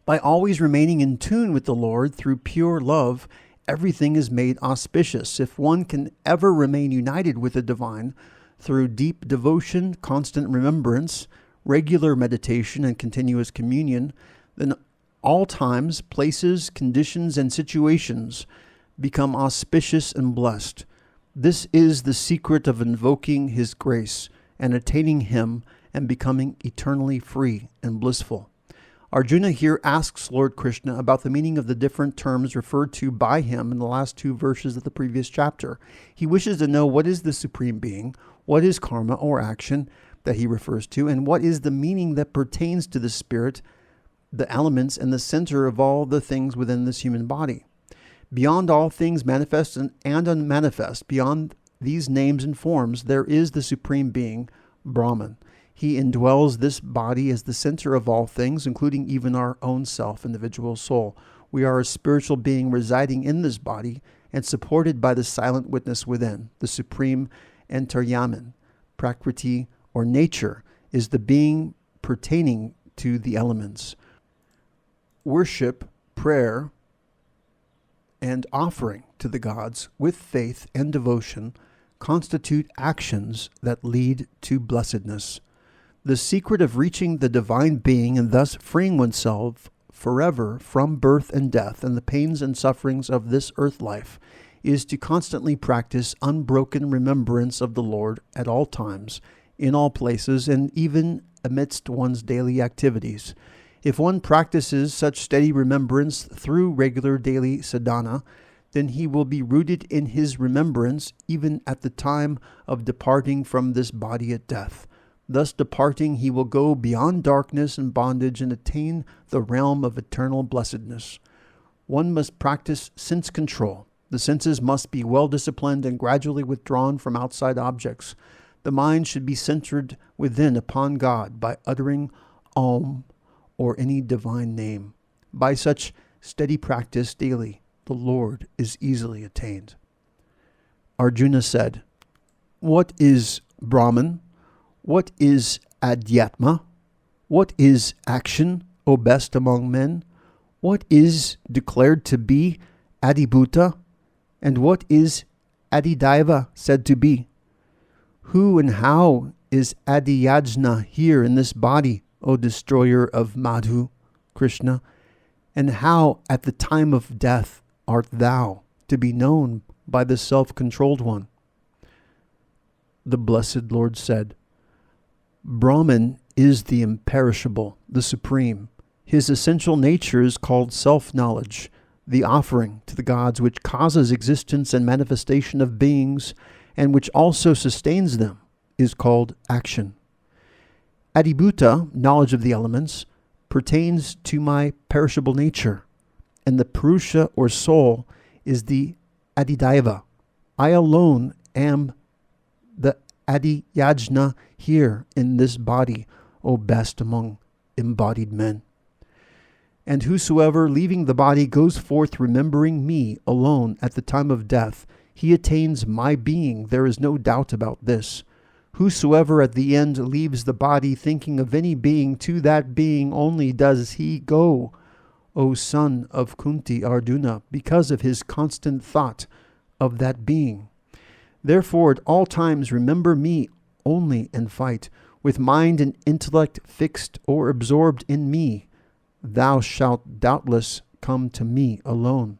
By always remaining in tune with the Lord through pure love, everything is made auspicious. If one can ever remain united with the divine through deep devotion, constant remembrance, regular meditation, and continuous communion, then all times, places, conditions, and situations become auspicious and blessed. This is the secret of invoking His grace and attaining Him and becoming eternally free and blissful. Arjuna here asks Lord Krishna about the meaning of the different terms referred to by him in the last 2 verses of the previous chapter. He wishes to know what is the Supreme Being, what is karma or action that he refers to, and what is the meaning that pertains to the spirit, the elements, and the center of all the things within this human body. Beyond all things manifest and unmanifest, beyond these names and forms, there is the Supreme Being, Brahman. He indwells this body as the center of all things, including even our own self, individual soul. We are a spiritual being residing in this body and supported by the silent witness within. The Supreme Antaryaman, Prakriti, or nature, is the being pertaining to the elements. Worship, prayer, and offering to the gods with faith and devotion constitute actions that lead to blessedness. The secret of reaching the divine being and thus freeing oneself forever from birth and death and the pains and sufferings of this earth life is to constantly practice unbroken remembrance of the Lord at all times, in all places, and even amidst one's daily activities. If one practices such steady remembrance through regular daily sadhana, then he will be rooted in his remembrance even at the time of departing from this body at death. Thus departing, he will go beyond darkness and bondage and attain the realm of eternal blessedness. One must practice sense control. The senses must be well disciplined and gradually withdrawn from outside objects. The mind should be centered within upon God by uttering Om or any divine name. By such steady practice daily, the Lord is easily attained. Arjuna said, "What is Brahman? What is Adhyatma? What is action, O best among men? What is declared to be Adibhuta? And what is Adidaiva said to be? Who and how is Adiyajna here in this body, O destroyer of Madhu, Krishna? And how at the time of death art thou to be known by the self-controlled one?" The blessed Lord said, "Brahman is the imperishable, the supreme. His essential nature is called self-knowledge, the offering to the gods which causes existence and manifestation of beings, and which also sustains them, is called action. Adibhuta, knowledge of the elements, pertains to my perishable nature, and the Purusha or soul is the Adidaiva. I alone am the Adiyajna here in this body, O best among embodied men. And whosoever, leaving the body, goes forth remembering me alone at the time of death, he attains my being. There is no doubt about this. Whosoever at the end leaves the body thinking of any being, to that being only does he go, O son of Kunti Arjuna, because of his constant thought of that being. Therefore, at all times remember me only and fight. With mind and intellect fixed or absorbed in me, thou shalt doubtless come to me alone.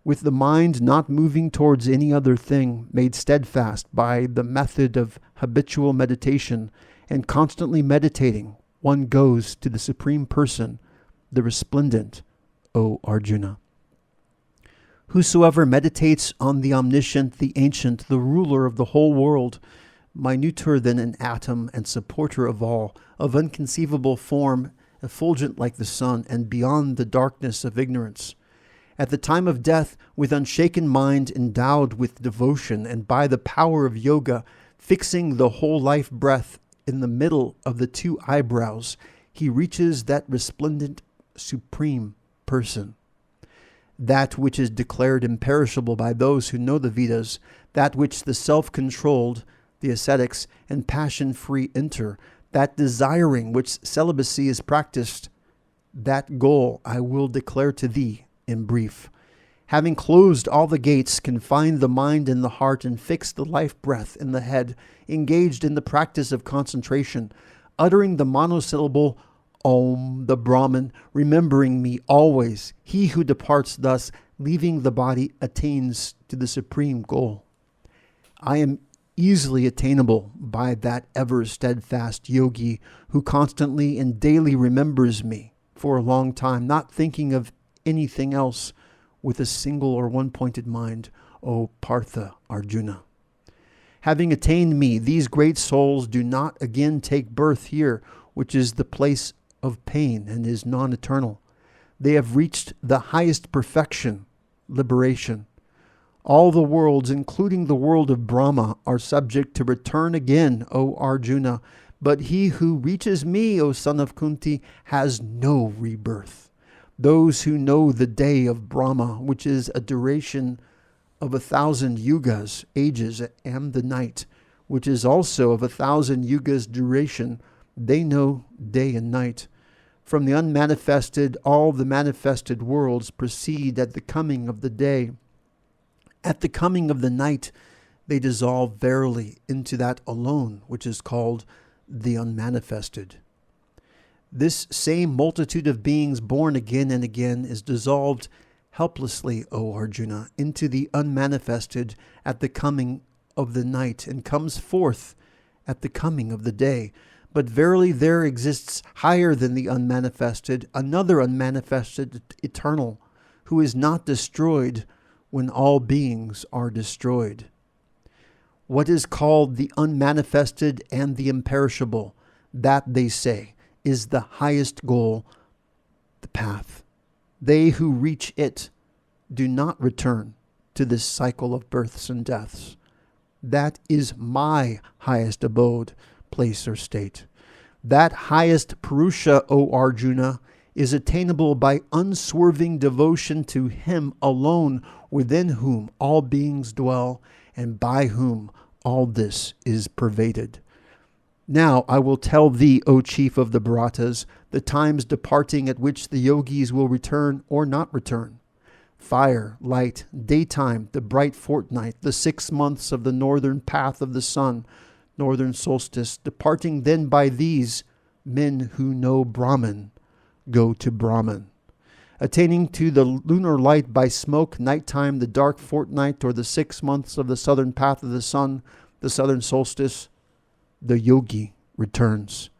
With the mind not moving towards any other thing, made steadfast by the method of habitual meditation, and constantly meditating, one goes to the Supreme Person, the resplendent, O Arjuna. Whosoever meditates on the omniscient, the ancient, the ruler of the whole world, minuter than an atom and supporter of all, of unconceivable form, effulgent like the sun, and beyond the darkness of ignorance, at the time of death, with unshaken mind endowed with devotion, and by the power of yoga, Fixing the whole life breath in the middle of the two eyebrows, he reaches that resplendent supreme person. That which is declared imperishable by those who know the Vedas, that which the self-controlled, the ascetics, and passion-free enter, that desiring which celibacy is practiced, that goal I will declare to thee in brief. Having closed all the gates, confined the mind and the heart, and fixed the life breath in the head, engaged in the practice of concentration, uttering the monosyllable Om, the Brahman, remembering me always, he who departs thus, leaving the body, attains to the supreme goal. I am easily attainable by that ever steadfast yogi who constantly and daily remembers me for a long time, not thinking of anything else, with a single or one-pointed mind, O Partha Arjuna. Having attained me, these great souls do not again take birth here, which is the place of pain and is non-eternal. They have reached the highest perfection, liberation. All the worlds, including the world of Brahma, are subject to return again, O Arjuna. But he who reaches me, O son of Kunti, has no rebirth. Those who know the day of Brahma, which is a duration of 1,000 yugas, ages, and the night, which is also of 1,000 yugas duration, they know day and night. From the unmanifested, all the manifested worlds proceed at the coming of the day. At the coming of the night, they dissolve verily into that alone, which is called the unmanifested. This same multitude of beings born again and again is dissolved helplessly, O Arjuna, into the unmanifested at the coming of the night, and comes forth at the coming of the day. But verily there exists higher than the unmanifested, another unmanifested eternal, who is not destroyed when all beings are destroyed. What is called the unmanifested and the imperishable, that, they say, is the highest goal, the path. They who reach it do not return to this cycle of births and deaths. That is my highest abode, place, or state. That highest Purusha, O Arjuna, is attainable by unswerving devotion to him alone, within whom all beings dwell, and by whom all this is pervaded. Now I will tell thee, O chief of the Bharatas, the times departing at which the yogis will return or not return. Fire, light, daytime, the bright fortnight, the 6 months of the northern path of the sun, northern solstice, departing then by these, men who know Brahman go to Brahman. Attaining to the lunar light by smoke, nighttime, the dark fortnight, or the 6 months of the southern path of the sun, the southern solstice, the yogi returns.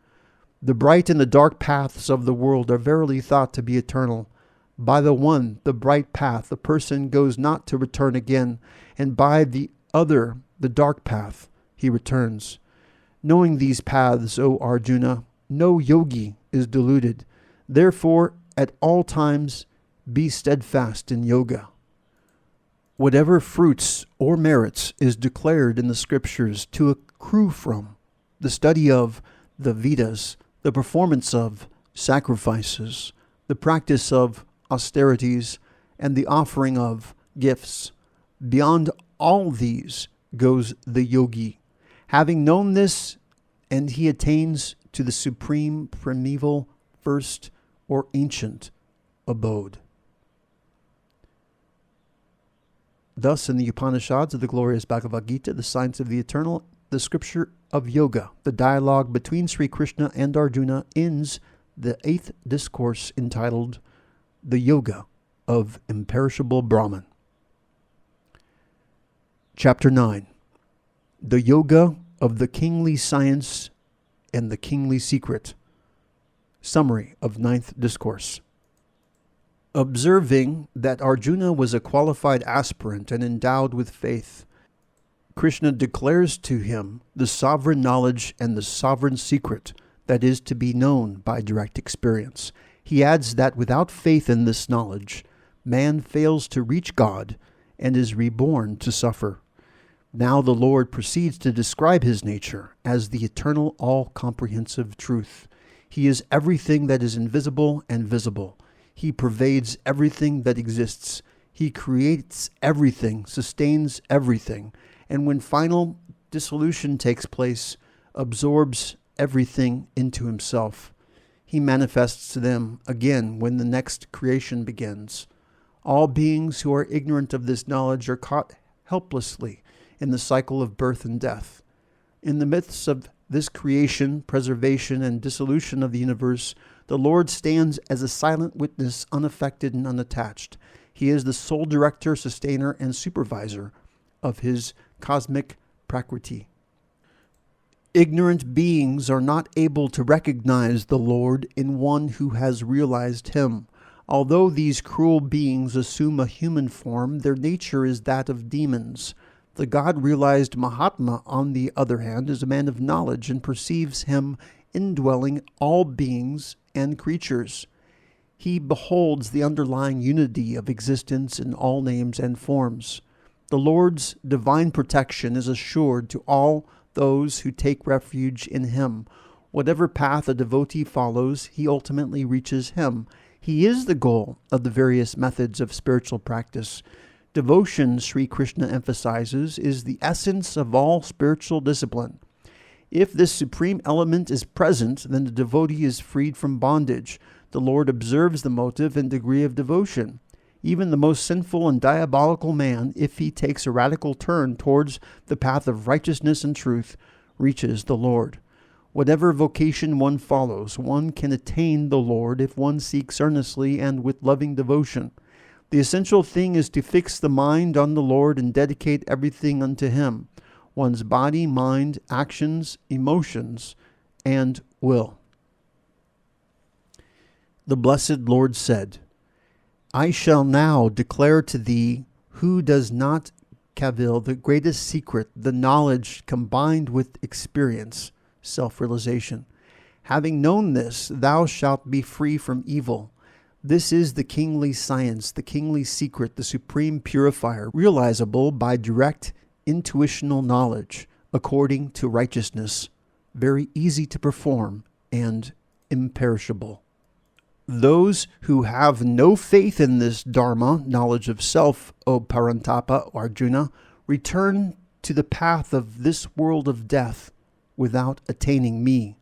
The bright and the dark paths of the world are verily thought to be eternal. By the one, the bright path, the person goes not to return again, and by the other, the dark path, he returns. Knowing these paths, O Arjuna, no yogi is deluded. Therefore, at all times, be steadfast in yoga. Whatever fruits or merits is declared in the scriptures to accrue from the study of the Vedas, the performance of sacrifices, the practice of austerities, and the offering of gifts. Beyond all these goes the yogi. Having known this, and he attains to the supreme, primeval, first, or ancient abode. Thus, in the Upanishads of the glorious Bhagavad Gita, the science of the eternal, the scripture of yoga, the dialogue between Sri Krishna and Arjuna, ends the 8th discourse entitled The Yoga of Imperishable Brahman. Chapter 9. The Yoga of the Kingly Science and the Kingly Secret. Summary of 9th discourse. Observing that Arjuna was a qualified aspirant and endowed with faith, Krishna declares to him the sovereign knowledge and the sovereign secret that is to be known by direct experience. He adds that without faith in this knowledge, man fails to reach God and is reborn to suffer. Now the Lord proceeds to describe his nature as the eternal, all-comprehensive truth. He is everything that is invisible and visible. He pervades everything that exists. He creates everything, sustains everything, and when final dissolution takes place, absorbs everything into himself. He manifests to them again when the next creation begins. All beings who are ignorant of this knowledge are caught helplessly in the cycle of birth and death. In the midst of this creation, preservation, and dissolution of the universe, the Lord stands as a silent witness, unaffected and unattached. He is the sole director, sustainer, and supervisor of his cosmic prakriti. Ignorant beings are not able to recognize the Lord in one who has realized him. Although these cruel beings assume a human form, their nature is that of demons. The God-realized Mahatma, on the other hand, is a man of knowledge and perceives him indwelling all beings and creatures. He beholds the underlying unity of existence in all names and forms. The Lord's divine protection is assured to all those who take refuge in him. Whatever path a devotee follows, he ultimately reaches him. He is the goal of the various methods of spiritual practice. Devotion, Sri Krishna emphasizes, is the essence of all spiritual discipline. If this supreme element is present, then the devotee is freed from bondage. The Lord observes the motive and degree of devotion. Even the most sinful and diabolical man, if he takes a radical turn towards the path of righteousness and truth, reaches the Lord. Whatever vocation one follows, one can attain the Lord if one seeks earnestly and with loving devotion. The essential thing is to fix the mind on the Lord and dedicate everything unto him, one's body, mind, actions, emotions, and will. The blessed Lord said, I shall now declare to thee who does not cavil the greatest secret, the knowledge combined with experience, self-realization. Having known this, thou shalt be free from evil. This is the kingly science, the kingly secret, the supreme purifier, realizable by direct intuitional knowledge, according to righteousness, very easy to perform and imperishable. Those who have no faith in this Dharma, knowledge of self, O Parantapa, Arjuna, return to the path of this world of death without attaining me.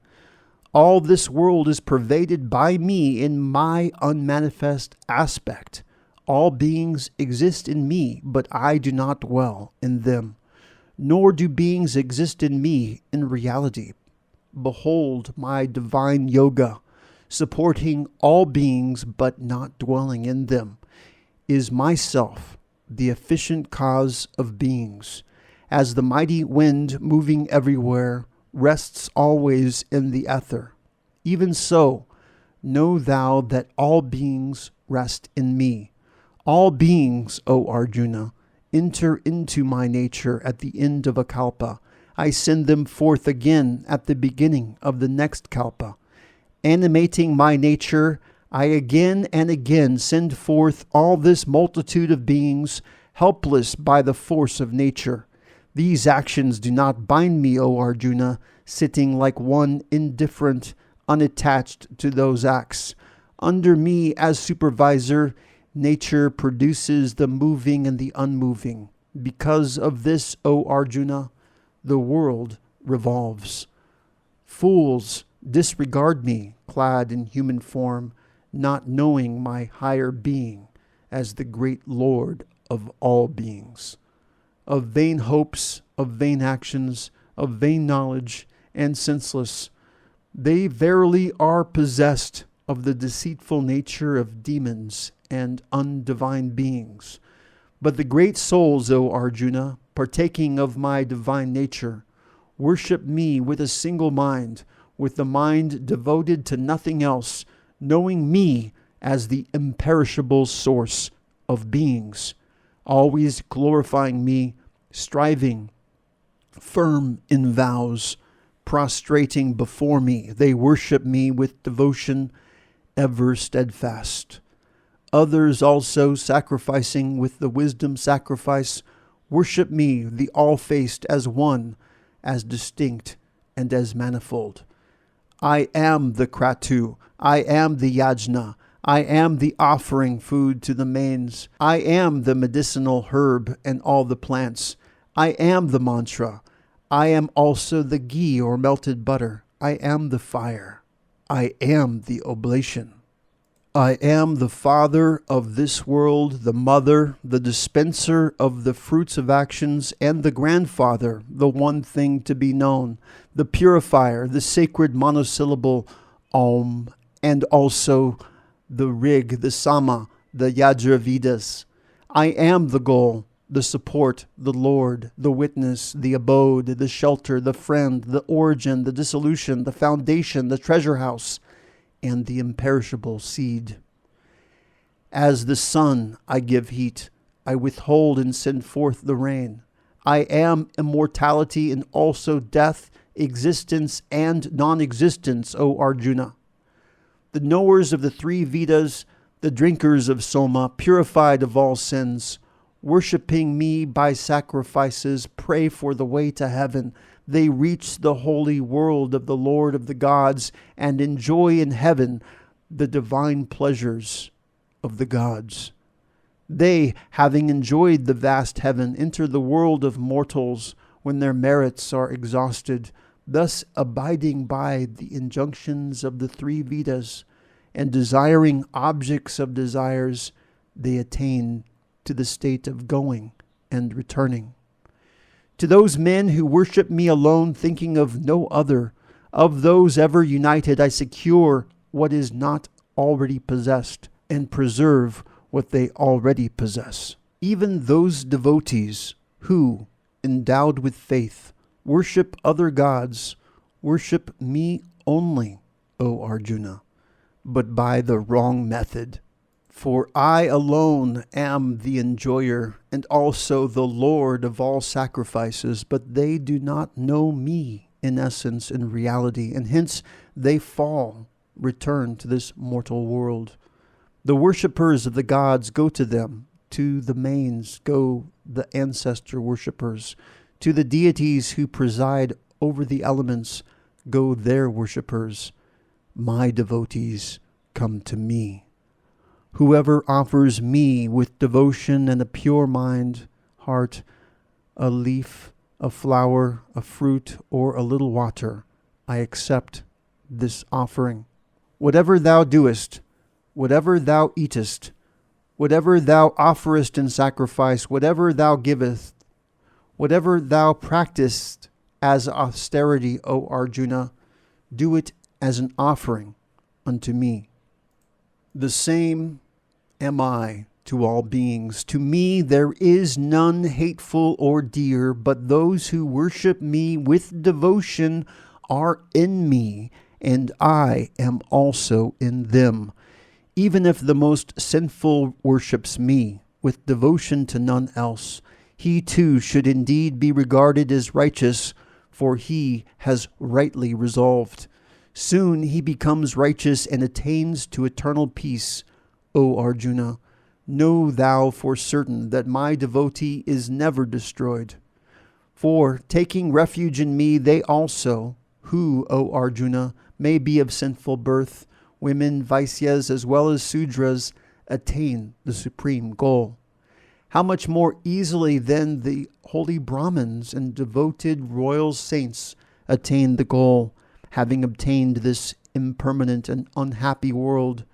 All this world is pervaded by me in my unmanifest aspect. All beings exist in me, but I do not dwell in them. Nor do beings exist in me in reality. Behold my divine yoga, supporting all beings but not dwelling in them, is myself, the efficient cause of beings. As the mighty wind moving everywhere rests always in the ether, even so, know thou that all beings rest in me. All beings, O Arjuna, enter into my nature at the end of a kalpa. I send them forth again at the beginning of the next kalpa. Animating my nature, I again and again send forth all this multitude of beings, helpless by the force of nature. These actions do not bind me, O Arjuna, sitting like one indifferent, unattached to those acts. Under me as supervisor, nature produces the moving and the unmoving. Because of this, O Arjuna, the world revolves. Fools disregard me, clad in human form, not knowing my higher being as the great Lord of all beings. Of vain hopes, of vain actions, of vain knowledge, and senseless, they verily are possessed of the deceitful nature of demons and undivine beings. But the great souls, O Arjuna, partaking of my divine nature, worship me with a single mind, with the mind devoted to nothing else, knowing me as the imperishable source of beings, always glorifying me, striving, firm in vows, prostrating before me. They worship me with devotion ever steadfast. Others also, sacrificing with the wisdom sacrifice, Worship me, the all-faced, as one, as distinct, and as manifold. I am the Kratu. I am the Yajna. I am the offering food to the mains. I am the medicinal herb and all the plants. I am the mantra. I am also the ghee or melted butter. I am the fire. I am the oblation. I am the father of this world, the mother, the dispenser of the fruits of actions, and the grandfather, the one thing to be known, the purifier, the sacred monosyllable Om, and also the Rig, the Sama, the Yajurvedas. I am the goal, the support, the Lord, the witness, the abode, the shelter, the friend, the origin, the dissolution, the foundation, the treasure house, and the imperishable seed. As the sun, I give heat. I withhold and send forth the rain. I am immortality and also death, existence and non-existence, O Arjuna. The knowers of the three Vedas, the drinkers of Soma, purified of all sins, worshipping me by sacrifices, pray for the way to heaven. They reach the holy world of the Lord of the gods and enjoy in heaven the divine pleasures of the gods. They, having enjoyed the vast heaven, enter the world of mortals when their merits are exhausted, thus abiding by the injunctions of the three Vedas and desiring objects of desires, they attain to the state of going and returning. To those men who worship me alone, thinking of no other, of those ever united, I secure what is not already possessed and preserve what they already possess. Even those devotees who, endowed with faith, worship other gods, worship me only, O Arjuna, but by the wrong method. For I alone am the enjoyer and also the Lord of all sacrifices, but they do not know me in essence and reality, and hence they fall, return to this mortal world. The worshippers of the gods go to them, to the mains go the ancestor worshippers, to the deities who preside over the elements go their worshippers. My devotees come to me. Whoever offers me with devotion and a pure mind, heart, a leaf, a flower, a fruit, or a little water, I accept this offering. Whatever thou doest, whatever thou eatest, whatever thou offerest in sacrifice, whatever thou givest, whatever thou practicest as austerity, O Arjuna, do it as an offering unto me. The same am I to all beings. To me there is none hateful or dear, but those who worship me with devotion are in me, and I am also in them. Even if the most sinful worships me with devotion to none else, he too should indeed be regarded as righteous, for he has rightly resolved. Soon he becomes righteous and attains to eternal peace. O Arjuna, know thou for certain that my devotee is never destroyed. For taking refuge in me, they also, who, O Arjuna, may be of sinful birth, women, Vaisyas, as well as Sudras, attain the supreme goal. How much more easily then the holy Brahmins and devoted royal saints attain the goal, having obtained this impermanent and unhappy world,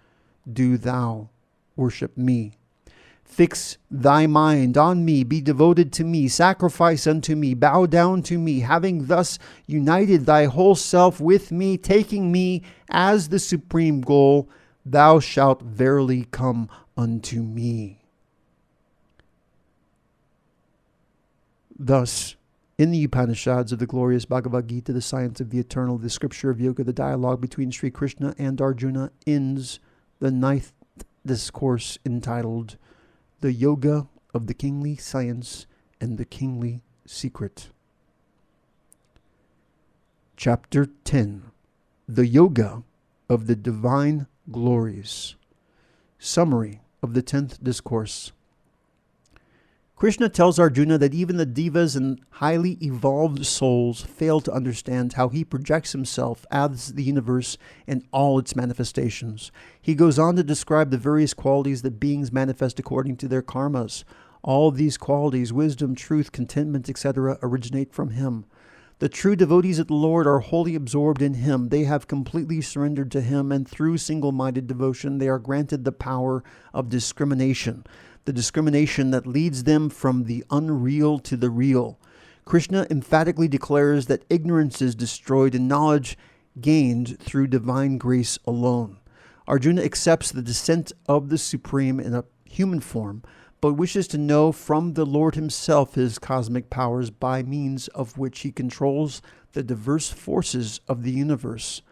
do thou worship me. Fix thy mind on me, be devoted to me, sacrifice unto me, bow down to me, having thus united thy whole self with me, taking me as the supreme goal, thou shalt verily come unto me. Thus, in the Upanishads of the glorious Bhagavad Gita, the science of the eternal, the scripture of yoga, the dialogue between Sri Krishna and Arjuna, ends the ninth discourse entitled The Yoga of the Kingly Science and the Kingly Secret. Chapter 10. The Yoga of the Divine Glories. Summary of the 10th Discourse. Krishna tells Arjuna that even the devas and highly evolved souls fail to understand how he projects himself as the universe and all its manifestations. He goes on to describe the various qualities that beings manifest according to their karmas. All these qualities, wisdom, truth, contentment, etc., originate from him. The true devotees of the Lord are wholly absorbed in him. They have completely surrendered to him, and through single-minded devotion, they are granted the power of discrimination, the discrimination that leads them from the unreal to the real. Krishna emphatically declares that ignorance is destroyed and knowledge gained through divine grace alone. Arjuna accepts the descent of the Supreme in a human form, but wishes to know from the Lord himself his cosmic powers by means of which he controls the diverse forces of the universe.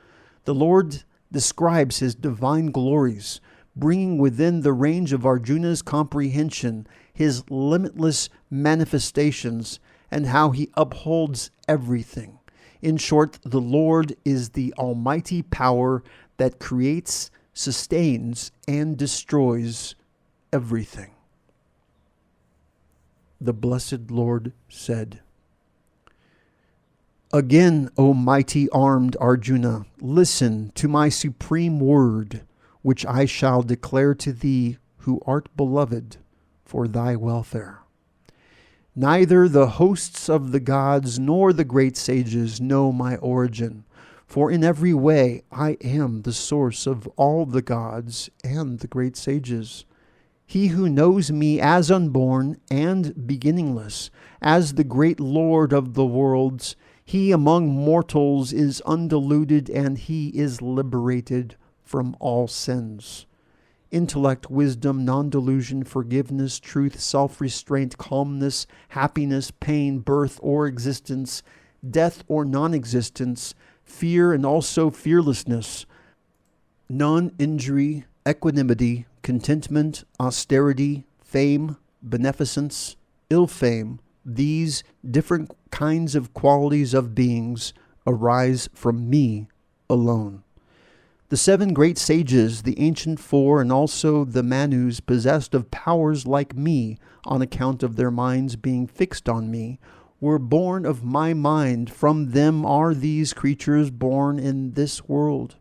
The Lord describes his divine glories, bringing within the range of Arjuna's comprehension his limitless manifestations and how he upholds everything. In short, the Lord is the almighty power that creates, sustains, and destroys everything. The Blessed Lord said, "Again, O mighty armed Arjuna, listen to my supreme word, which I shall declare to thee who art beloved for thy welfare. Neither the hosts of the gods nor the great sages know my origin, for in every way I am the source of all the gods and the great sages. He who knows me as unborn and beginningless, as the great Lord of the worlds, he among mortals is undiluted, and he is liberated from all sins. Intellect, wisdom, non-delusion, forgiveness, truth, self-restraint, calmness, happiness, pain, birth or existence, death or non-existence, fear and also fearlessness, non-injury, equanimity, contentment, austerity, fame, beneficence, ill fame, these different kinds of qualities of beings arise from me alone. The 7 great sages, the ancient 4, and also the Manus, possessed of powers like me, on account of their minds being fixed on me, were born of my mind. From them are these creatures born in this world.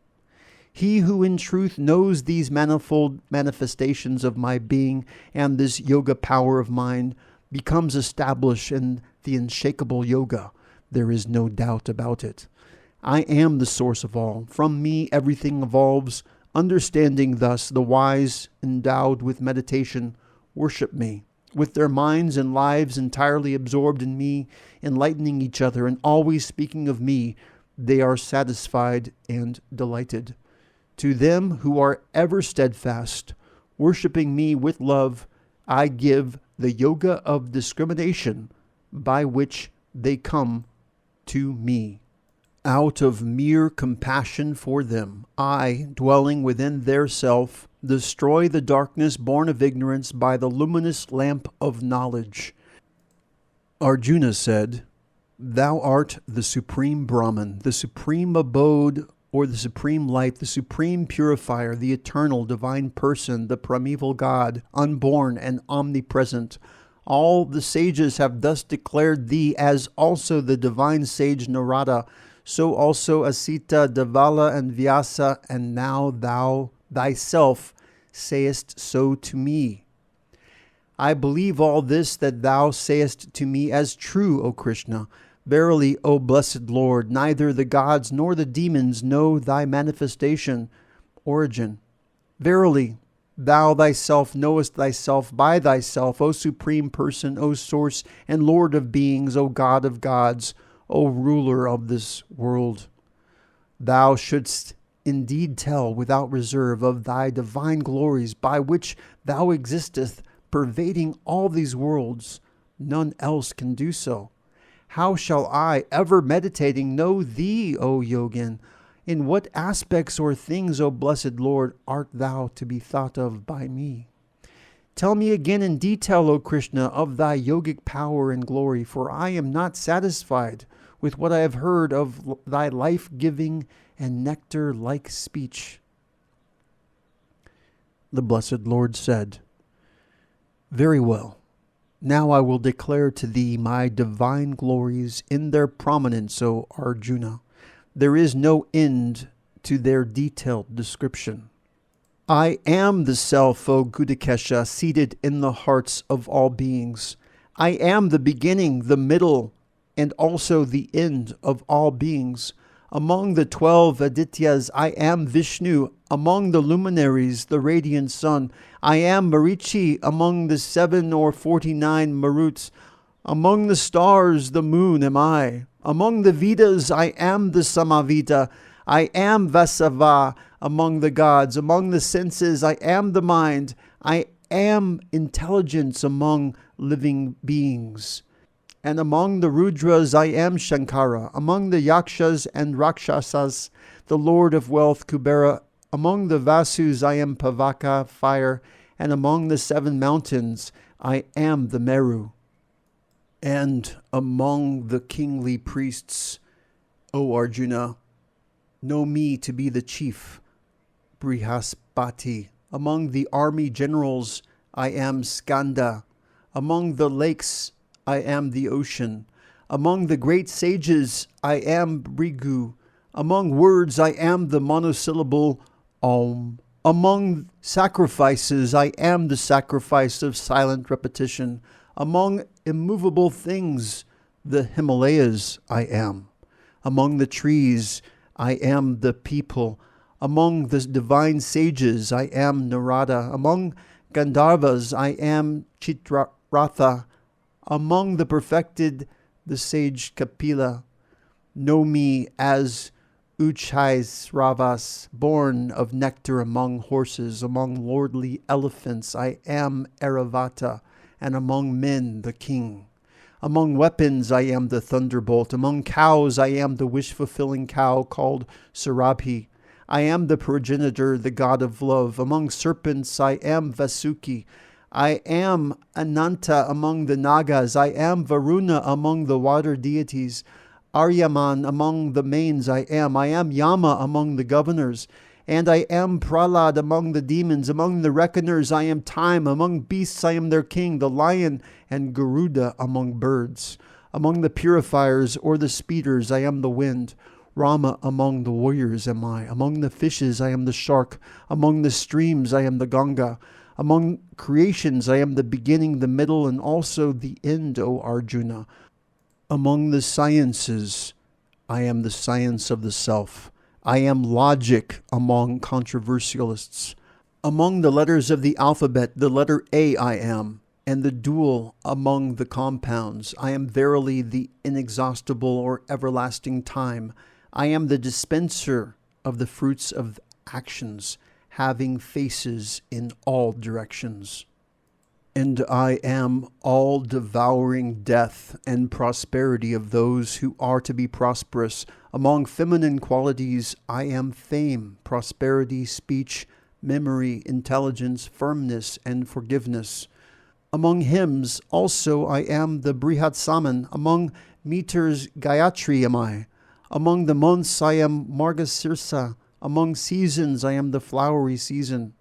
He who in truth knows these manifold manifestations of my being and this yoga power of mine becomes established in the unshakable yoga. There is no doubt about it. I am the source of all. From me everything evolves. Understanding thus, the wise, endowed with meditation, worship me, with their minds and lives entirely absorbed in me, enlightening each other and always speaking of me. They are satisfied and delighted. To them who are ever steadfast, worshiping me with love, I give the yoga of discrimination by which they come to me. Out of mere compassion for them, I, dwelling within their self, destroy the darkness born of ignorance by the luminous lamp of knowledge." Arjuna said, "Thou art the supreme Brahman, the supreme abode or the supreme light, the supreme purifier, the eternal divine person, the primeval God, unborn and omnipresent. All the sages have thus declared thee, as also the divine sage Narada, so also Asita, Devala, and Vyasa, and now thou thyself sayest so to me. I believe all this that thou sayest to me as true, O Krishna. Verily, O blessed Lord, neither the gods nor the demons know thy manifestation, origin. Verily, thou thyself knowest thyself by thyself, O supreme person, O source and Lord of beings, O God of gods, O ruler of this world. Thou shouldst indeed tell without reserve of thy divine glories by which thou existest, pervading all these worlds. None else can do so. How shall I, ever meditating, know thee, O Yogin? In what aspects or things, O blessed Lord, art thou to be thought of by me? Tell me again in detail, O Krishna, of thy yogic power and glory, for I am not satisfied with what I have heard of thy life-giving and nectar-like speech." The blessed Lord said, "Very well. Now I will declare to thee my divine glories in their prominence, O Arjuna. There is no end to their detailed description. I am the Self, O Gudakesha, seated in the hearts of all beings. I am the beginning, the middle, and also the end of all beings. Among the 12 Adityas, I am Vishnu. Among the luminaries, the radiant sun. I am Marichi. Among the 7 or 49 Maruts. Among the stars, the moon am I. Among the Vedas, I am the Samavita. I am Vasava. Among the gods, among the senses, I am the mind. I am intelligence among living beings. And among the Rudras, I am Shankara. Among the Yakshas and Rakshasas, the Lord of Wealth, Kubera. Among the Vasus, I am Pavaka, fire. And among the 7 mountains, I am the Meru. And among the kingly priests, O Arjuna, know me to be the chief, Brihaspati. Among the army generals, I am Skanda. Among the lakes, I am the ocean. Among the great sages, I am Brigu. Among words, I am the monosyllable Om. Among sacrifices, I am the sacrifice of silent repetition. Among immovable things, the Himalayas I am. Among the trees, I am the people. Among the divine sages, I am Narada. Among Gandharvas, I am Chitraratha. Among the perfected, the sage Kapila. Know me as Uchhaisravas, born of nectar among horses. Among lordly elephants, I am Airavata. And among men, the king. Among weapons, I am the thunderbolt. Among cows, I am the wish-fulfilling cow called Sarabhi. I am the progenitor, the god of love. Among serpents, I am Vasuki. I am Ananta among the Nagas. I am Varuna among the water deities. Aryaman among the mains I am. I am Yama among the governors. And I am Pralad among the demons. Among the reckoners, I am time. Among beasts, I am their king, the lion, and Garuda among birds. Among the purifiers or the speeders, I am the wind. Rama among the warriors am I. Among the fishes, I am the shark. Among the streams, I am the Ganga. Among creations, I am the beginning, the middle, and also the end, O Arjuna. Among the sciences, I am the science of the self. I am logic among controversialists. Among the letters of the alphabet, the letter A I am, and the dual among the compounds. I am verily the inexhaustible or everlasting time. I am the dispenser of the fruits of actions, having faces in all directions. And I am all-devouring death and prosperity of those who are to be prosperous. Among feminine qualities, I am fame, prosperity, speech, memory, intelligence, firmness, and forgiveness. Among hymns, also, I am the Brihat Saman. Among meters, Gayatri am I. Among the months, I am Margasirsa. Among seasons, I am the flowery season.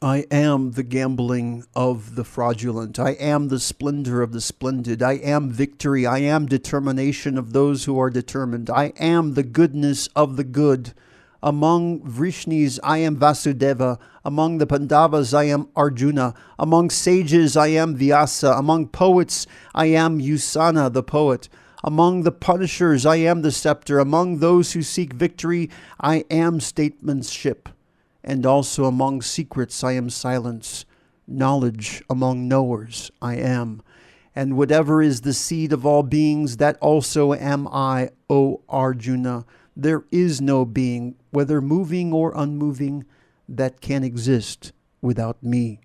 I am the gambling of the fraudulent. I am the splendor of the splendid. I am victory. I am determination of those who are determined. I am the goodness of the good. Among Vrishnis, I am Vasudeva. Among the Pandavas, I am Arjuna. Among sages, I am Vyasa. Among poets, I am Usana, the poet. Among the punishers, I am the scepter. Among those who seek victory, I am statesmanship. And also among secrets, I am silence. Knowledge among knowers, I am. And whatever is the seed of all beings, that also am I, O Arjuna. There is no being, whether moving or unmoving, that can exist without me.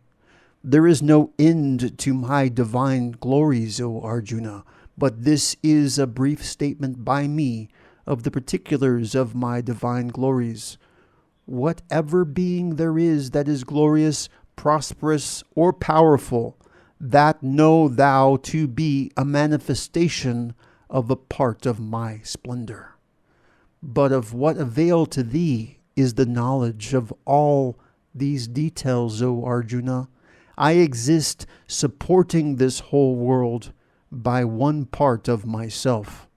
There is no end to my divine glories, O Arjuna. But this is a brief statement by me of the particulars of my divine glories. Whatever being there is that is glorious, prosperous, or powerful, that know thou to be a manifestation of a part of my splendor. But of what avail to thee is the knowledge of all these details, O Arjuna? I exist supporting this whole world by one part of myself.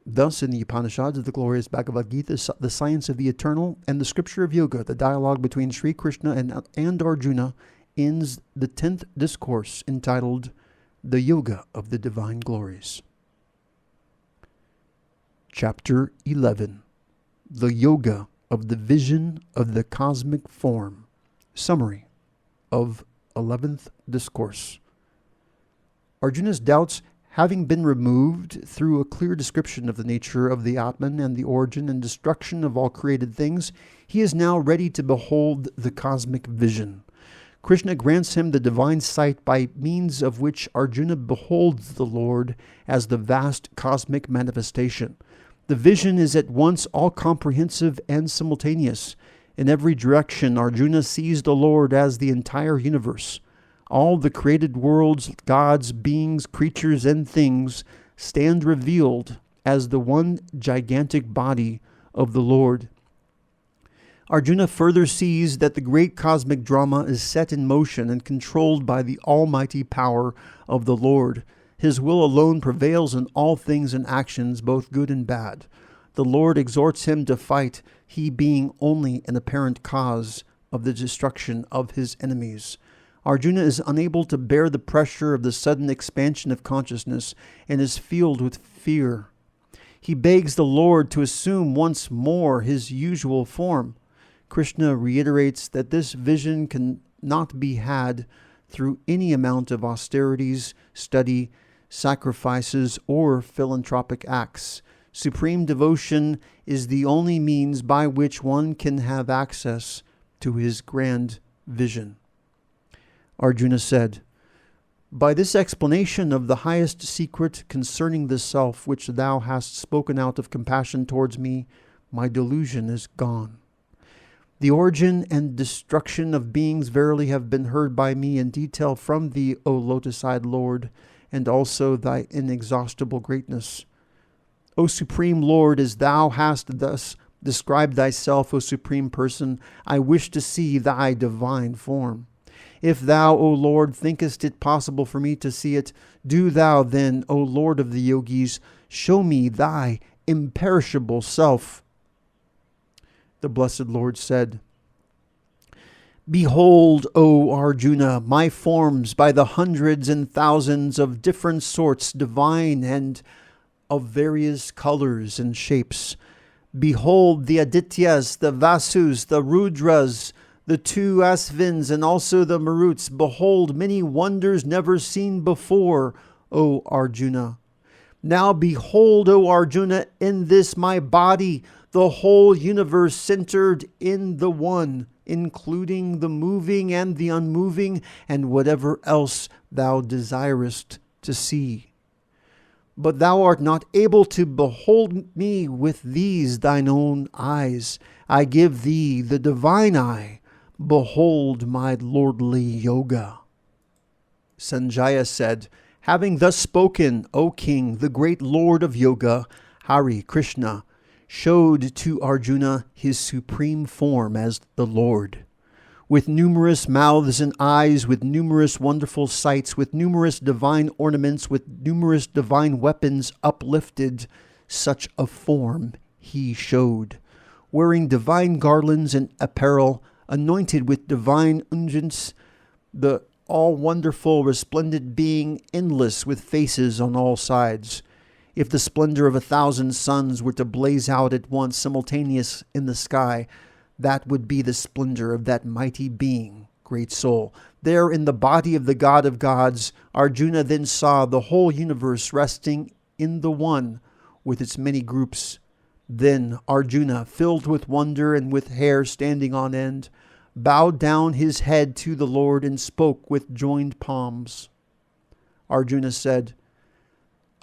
Thus, in the Upanishads of the glorious Bhagavad Gita, the science of the eternal, and the scripture of yoga, the dialogue between Sri Krishna and Arjuna, ends the 10th discourse entitled The Yoga of the Divine Glories. Chapter 11. The Yoga of the Vision of the Cosmic Form. Summary of 11th Discourse. Arjuna's doubts having been removed through a clear description of the nature of the Atman and the origin and destruction of all created things, he is now ready to behold the cosmic vision. Krishna grants him the divine sight by means of which Arjuna beholds the Lord as the vast cosmic manifestation. The vision is at once all-comprehensive and simultaneous. In every direction, Arjuna sees the Lord as the entire universe. All the created worlds, gods, beings, creatures, and things stand revealed as the one gigantic body of the Lord. Arjuna further sees that the great cosmic drama is set in motion and controlled by the almighty power of the Lord. His will alone prevails in all things and actions, both good and bad. The Lord exhorts him to fight, he being only an apparent cause of the destruction of his enemies. Arjuna is unable to bear the pressure of the sudden expansion of consciousness and is filled with fear. He begs the Lord to assume once more his usual form. Krishna reiterates that this vision cannot be had through any amount of austerities, study, sacrifices, or philanthropic acts. Supreme devotion is the only means by which one can have access to his grand vision. Arjuna said, "By this explanation of the highest secret concerning the self which thou hast spoken out of compassion towards me, my delusion is gone. The origin and destruction of beings verily have been heard by me in detail from thee, O lotus-eyed Lord, and also thy inexhaustible greatness. O Supreme Lord, as thou hast thus described thyself, O Supreme Person, I wish to see thy divine form. If thou, O Lord, thinkest it possible for me to see it, do thou then, O Lord of the yogis, show me thy imperishable self." The blessed Lord said, "Behold, O Arjuna, my forms by the hundreds and thousands of different sorts, divine and of various colors and shapes. Behold the Adityas, the Vasus, the Rudras, the two Asvins, and also the Maruts. Behold many wonders never seen before, O Arjuna. Now behold, O Arjuna, in this my body, the whole universe centered in the one, including the moving and the unmoving, and whatever else thou desirest to see. But thou art not able to behold me with these thine own eyes. I give thee the divine eye. Behold my lordly yoga." Sanjaya said, "Having thus spoken, O king, the great lord of yoga, Hari Krishna, showed to Arjuna his supreme form as the Lord, with numerous mouths and eyes, with numerous wonderful sights, with numerous divine ornaments, with numerous divine weapons uplifted. Such a form he showed, wearing divine garlands and apparel, anointed with divine unguents, the all-wonderful, resplendent being, endless with faces on all sides. If the splendor of 1,000 suns were to blaze out at once, simultaneous in the sky, that would be the splendor of that mighty being, great soul. There in the body of the God of gods, Arjuna then saw the whole universe resting in the one with its many groups. Then Arjuna, filled with wonder and with hair standing on end, bowed down his head to the Lord and spoke with joined palms. Arjuna said,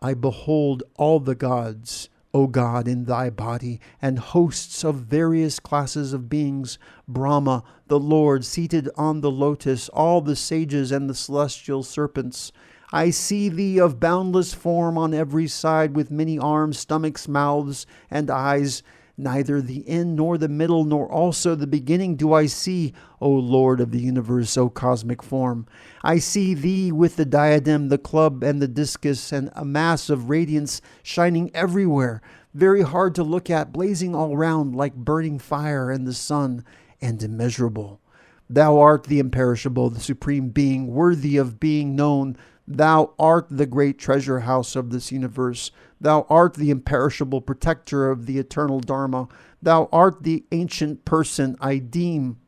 "I behold all the gods, O God, in thy body, and hosts of various classes of beings, Brahma, the Lord, seated on the lotus, all the sages and the celestial serpents. I see thee of boundless form on every side, with many arms, stomachs, mouths, and eyes, Neither the end nor the middle nor also the beginning do I see, O Lord of the universe, O cosmic form. I see thee with the diadem, the club, and the discus, and a mass of radiance shining everywhere, very hard to look at, blazing all round like burning fire in the sun, and immeasurable. Thou art the imperishable, the supreme being, worthy of being known. Thou art the great treasure house of this universe. Thou art the imperishable protector of the eternal Dharma. Thou art the ancient person I deem.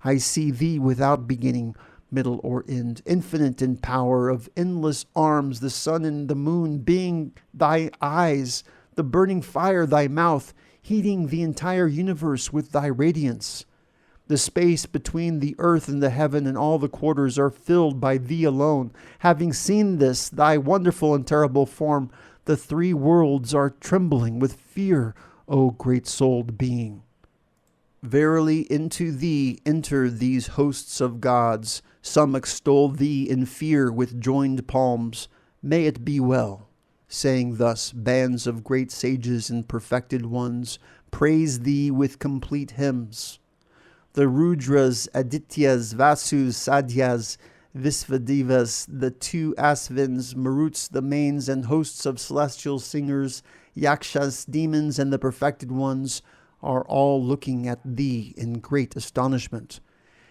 I see thee without beginning, middle, or end, infinite in power, of endless arms, the sun and the moon being thy eyes, the burning fire thy mouth, heating the entire universe with thy radiance. The space between the earth and the heaven and all the quarters are filled by thee alone. Having seen this, thy wonderful and terrible form, the three worlds are trembling with fear, O great-souled being. Verily into thee enter these hosts of gods. Some extol thee in fear with joined palms. May it be well. Saying thus, bands of great sages and perfected ones praise thee with complete hymns. The Rudras, Adityas, Vasus, Sadhyas, Visvadevas, the two Asvins, Maruts, the mains, and hosts of celestial singers, Yakshas, demons, and the perfected ones, are all looking at thee in great astonishment.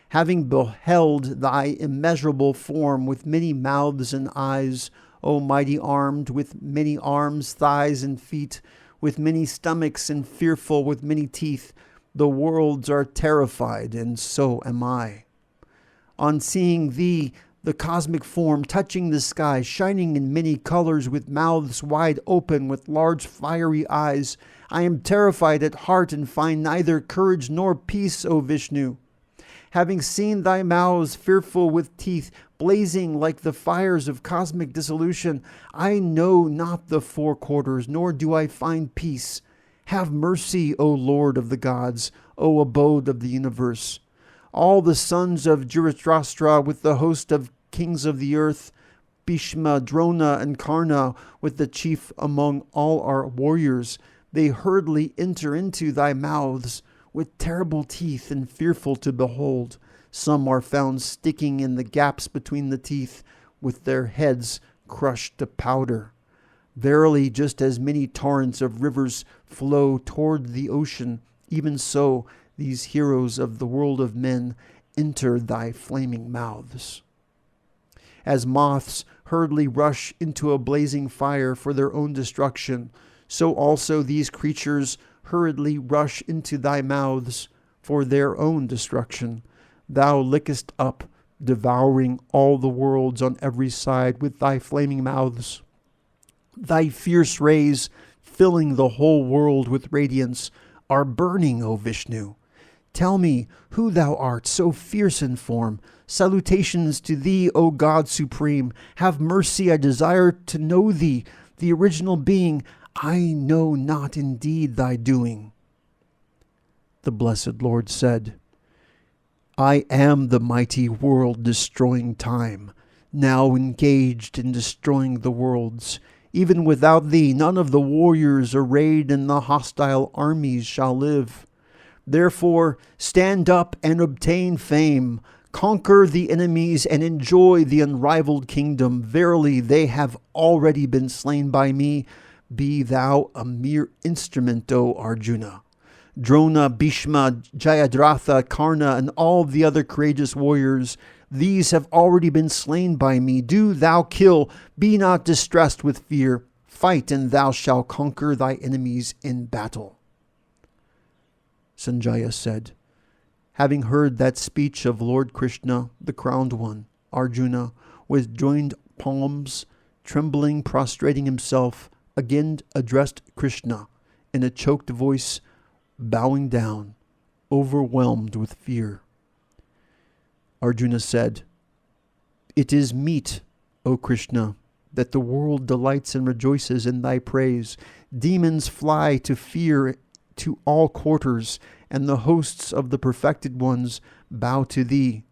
Having beheld thy immeasurable form with many mouths and eyes, O mighty armed, with many arms, thighs, and feet, with many stomachs, and fearful, with many teeth, the worlds are terrified, and so am I. On seeing thee, the cosmic form, touching the sky, shining in many colors, with mouths wide open, with large fiery eyes, I am terrified at heart and find neither courage nor peace, O Vishnu. Having seen thy mouths fearful with teeth, blazing like the fires of cosmic dissolution, I know not the four quarters, nor do I find peace. Have mercy, O Lord of the gods, O abode of the universe. All the sons of Dhritarashtra with the host of kings of the earth, Bhishma, Drona, and Karna, with the chief among all our warriors, they hurriedly enter into thy mouths, with terrible teeth and fearful to behold. Some are found sticking in the gaps between the teeth, with their heads crushed to powder. Verily, just as many torrents of rivers flow toward the ocean, even so these heroes of the world of men enter thy flaming mouths. As moths hurriedly rush into a blazing fire for their own destruction, so also these creatures hurriedly rush into thy mouths for their own destruction. Thou lickest up, devouring all the worlds on every side with thy flaming mouths. Thy fierce rays, filling the whole world with radiance, are burning, O Vishnu. Tell me who thou art, so fierce in form. Salutations to thee, O God supreme. Have mercy, I desire to know thee, the original being. I know not indeed thy doing. The blessed Lord said, I am the mighty world-destroying time, now engaged in destroying the worlds. Even without thee, none of the warriors arrayed in the hostile armies shall live. Therefore, stand up and obtain fame. Conquer the enemies and enjoy the unrivaled kingdom. Verily, they have already been slain by me. Be thou a mere instrument, O Arjuna. Drona, Bhishma, Jayadratha, Karna, and all the other courageous warriors, these have already been slain by me. Do thou kill, be not distressed with fear. Fight, and thou shalt conquer thy enemies in battle. Sanjaya said, having heard that speech of Lord Krishna, the crowned one, Arjuna, with joined palms, trembling, prostrating himself, again addressed Krishna in a choked voice, bowing down, overwhelmed with fear. Arjuna said, It is meet, O Krishna, that the world delights and rejoices in thy praise. Demons fly to fear to all quarters, and the hosts of the perfected ones bow to thee.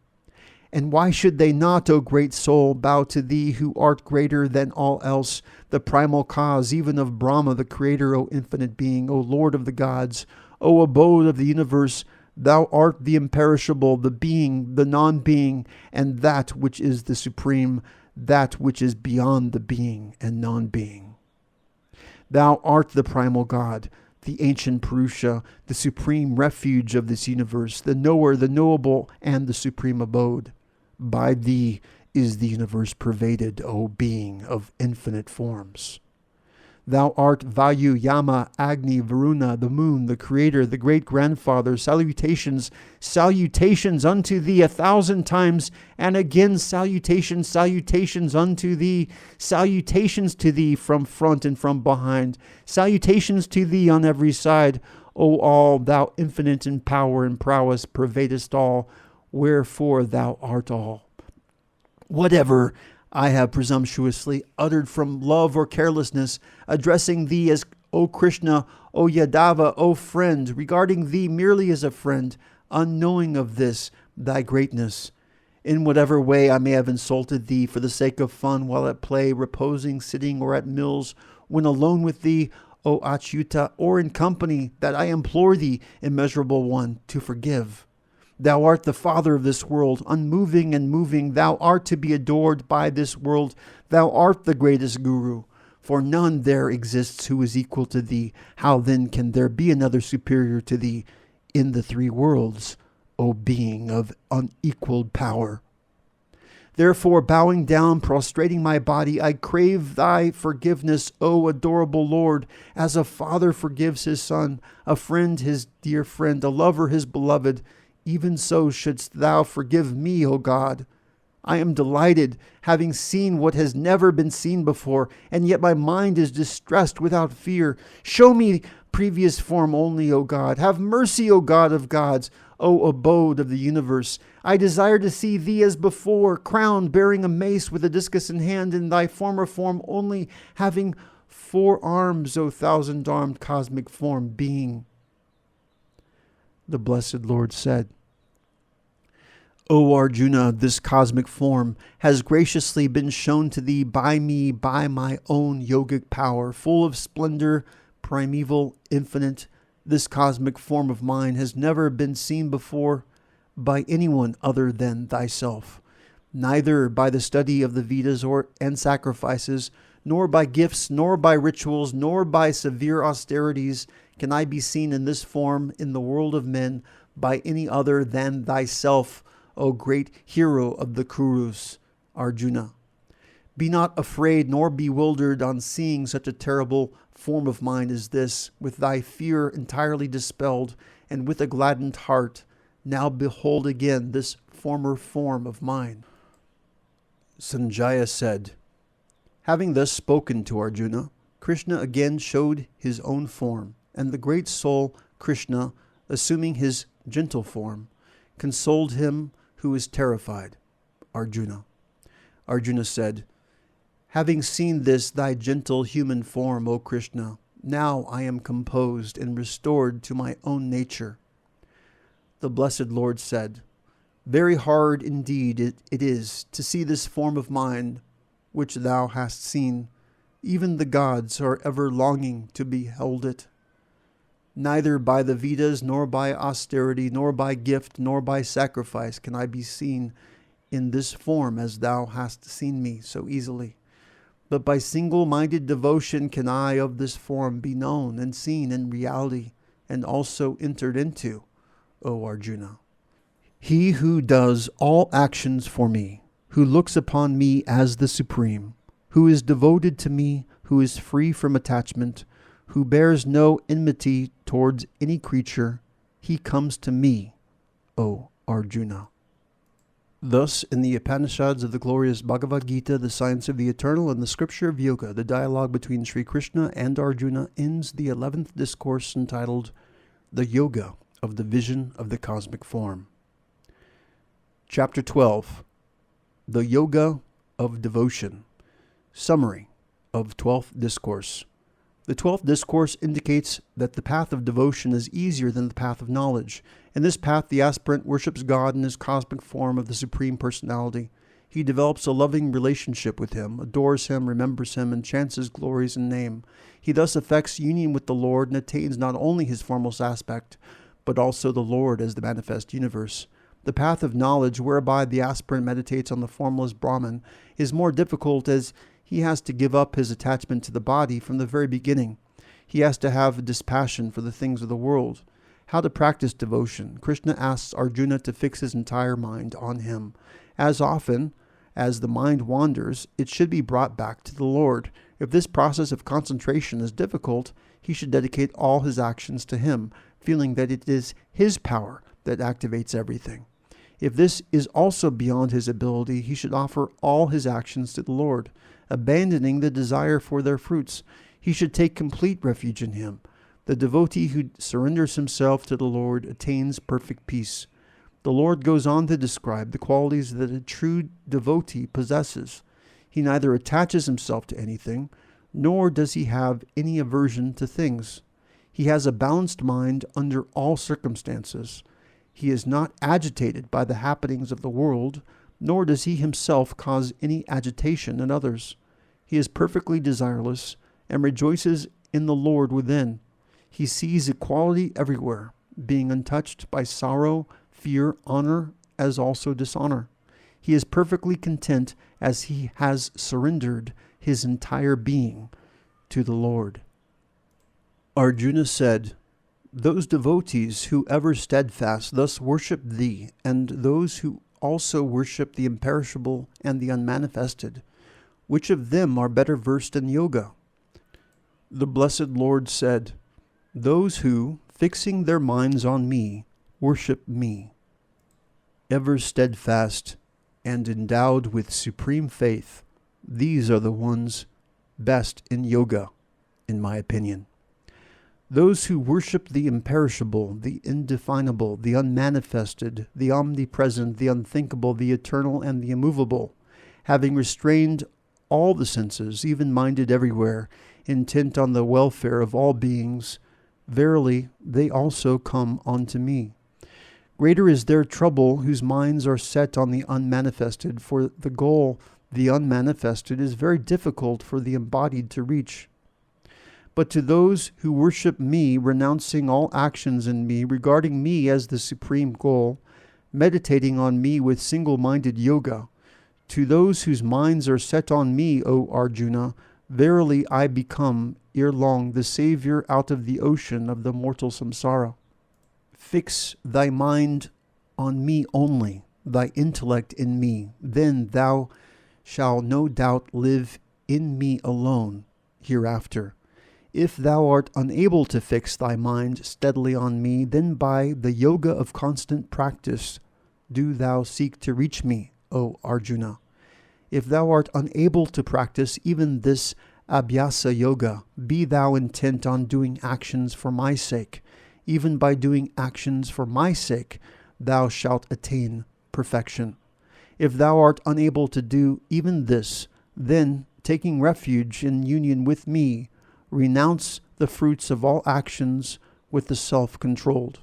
And why should they not, O great soul, bow to thee who art greater than all else, the primal cause even of Brahma, the creator, O infinite being, O Lord of the gods, O abode of the universe? Thou art the imperishable, the being, the non-being, and that which is the supreme, that which is beyond the being and non-being. Thou art the primal God, the ancient Purusha, the supreme refuge of this universe, the knower, the knowable, and the supreme abode. By thee is the universe pervaded, O being of infinite forms. Thou art Vayu, Yama, Agni, Varuna, the moon, the creator, the great-grandfather. Salutations, salutations unto thee 1,000 times, and again salutations, salutations unto thee. Salutations to thee from front and from behind. Salutations to thee on every side. O all, thou infinite in power and prowess, pervadest all, wherefore thou art all. Whatever I have presumptuously uttered from love or carelessness, addressing thee as O Krishna, O Yadava, O friend, regarding thee merely as a friend, unknowing of this, thy greatness. In whatever way I may have insulted thee for the sake of fun while at play, reposing, sitting, or at mills, when alone with thee, O Achyuta, or in company, that I implore thee, immeasurable one, to forgive. Thou art the Father of this world, unmoving and moving. Thou art to be adored by this world. Thou art the greatest Guru. For none there exists who is equal to thee. How then can there be another superior to thee in the three worlds, O being of unequaled power? Therefore, bowing down, prostrating my body, I crave thy forgiveness, O adorable Lord, as a father forgives his son, a friend his dear friend, a lover his beloved. Even so shouldst thou forgive me, O God. I am delighted, having seen what has never been seen before, and yet my mind is distressed without fear. Show me previous form only, O God. Have mercy, O God of gods, O abode of the universe. I desire to see thee as before, crowned, bearing a mace with a discus in hand, in thy former form only, having 4 arms, O thousand-armed cosmic form being. The blessed Lord said, O Arjuna, this cosmic form has graciously been shown to thee by me, by my own yogic power, full of splendor, primeval, infinite. This cosmic form of mine has never been seen before by anyone other than thyself, neither by the study of the Vedas and sacrifices, nor by gifts, nor by rituals, nor by severe austerities can I be seen in this form in the world of men by any other than thyself, O great hero of the Kurus, Arjuna. Be not afraid nor bewildered on seeing such a terrible form of mine as this, with thy fear entirely dispelled, and with a gladdened heart, now behold again this former form of mine. Sanjaya said, having thus spoken to Arjuna, Krishna again showed his own form, and the great soul, Krishna, assuming his gentle form, consoled him who is terrified, Arjuna. Arjuna said, having seen this thy gentle human form, O Krishna, now I am composed and restored to my own nature. The blessed Lord said, very hard indeed it is to see this form of mine which thou hast seen. Even the gods are ever longing to behold it. Neither by the Vedas, nor by austerity, nor by gift, nor by sacrifice can I be seen in this form as thou hast seen me so easily. But by single-minded devotion can I of this form be known and seen in reality, and also entered into, O Arjuna. He who does all actions for me, who looks upon me as the supreme, who is devoted to me, who is free from attachment, who bears no enmity towards any creature, he comes to me, O Arjuna. Thus, in the Upanishads of the glorious Bhagavad Gita, the science of the eternal, and the scripture of yoga, the dialogue between Sri Krishna and Arjuna ends the 11th discourse entitled, The Yoga of the Vision of the Cosmic Form. Chapter 12, The Yoga of Devotion. Summary of 12th Discourse. The 12th discourse indicates that the path of devotion is easier than the path of knowledge. In this path, the aspirant worships God in his cosmic form of the Supreme Personality. He develops a loving relationship with Him, adores Him, remembers Him, and chants His glories and name. He thus effects union with the Lord and attains not only His formless aspect, but also the Lord as the manifest universe. The path of knowledge, whereby the aspirant meditates on the formless Brahman, is more difficult as he has to give up his attachment to the body from the very beginning. He has to have dispassion for the things of the world. How to practice devotion? Krishna asks Arjuna to fix his entire mind on Him. As often as the mind wanders, it should be brought back to the Lord. If this process of concentration is difficult, he should dedicate all his actions to Him, feeling that it is His power that activates everything. If this is also beyond his ability, he should offer all his actions to the Lord, abandoning the desire for their fruits. He should take complete refuge in Him. The devotee who surrenders himself to the Lord attains perfect peace. The Lord goes on to describe the qualities that a true devotee possesses. He neither attaches himself to anything, nor does he have any aversion to things. He has a balanced mind under all circumstances. He is not agitated by the happenings of the world, nor does he himself cause any agitation in others. He is perfectly desireless and rejoices in the Lord within. He sees equality everywhere, being untouched by sorrow, fear, honor, as also dishonor. He is perfectly content as he has surrendered his entire being to the Lord. Arjuna said, "Those devotees who ever steadfast thus worship Thee, and those who also worship the imperishable and the unmanifested, which of them are better versed in yoga?" The blessed Lord said, "Those who, fixing their minds on Me, worship Me." Ever steadfast and endowed with supreme faith, these are the ones best in yoga, in my opinion. Those who worship the imperishable, the indefinable, the unmanifested, the omnipresent, the unthinkable, the eternal, and the immovable, having restrained all the senses, even-minded everywhere, intent on the welfare of all beings, verily they also come unto Me. Greater is their trouble whose minds are set on the unmanifested, for the goal, the unmanifested, is very difficult for the embodied to reach. But to those who worship Me, renouncing all actions in Me, regarding Me as the supreme goal, meditating on Me with single-minded yoga, to those whose minds are set on Me, O Arjuna, verily I become, ere long, the Savior out of the ocean of the mortal samsara. Fix thy mind on Me only, thy intellect in Me, then thou shalt no doubt live in Me alone hereafter. If thou art unable to fix thy mind steadily on Me, then by the yoga of constant practice do thou seek to reach Me, O Arjuna. If thou art unable to practice even this abhyasa yoga, be thou intent on doing actions for My sake. Even by doing actions for My sake, thou shalt attain perfection. If thou art unable to do even this, then, taking refuge in union with Me, renounce the fruits of all actions with the self-controlled.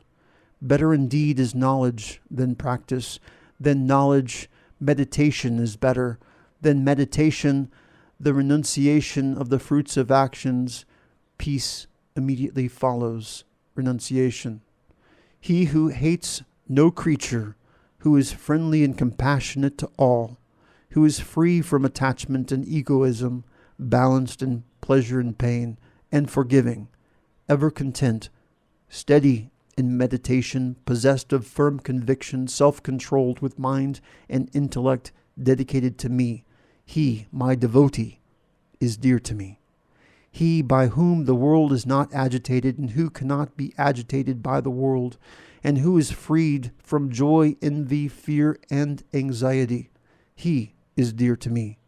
Better indeed is knowledge than practice. Than knowledge, meditation is better. Than meditation, the renunciation of the fruits of actions. Peace immediately follows renunciation. He who hates no creature, who is friendly and compassionate to all, who is free from attachment and egoism, balanced in pleasure and pain, and forgiving, ever content, steady in meditation, possessed of firm conviction, self-controlled with mind and intellect, dedicated to Me, he, My devotee, is dear to Me. He by whom the world is not agitated, and who cannot be agitated by the world, and who is freed from joy, envy, fear, and anxiety, he is dear to Me.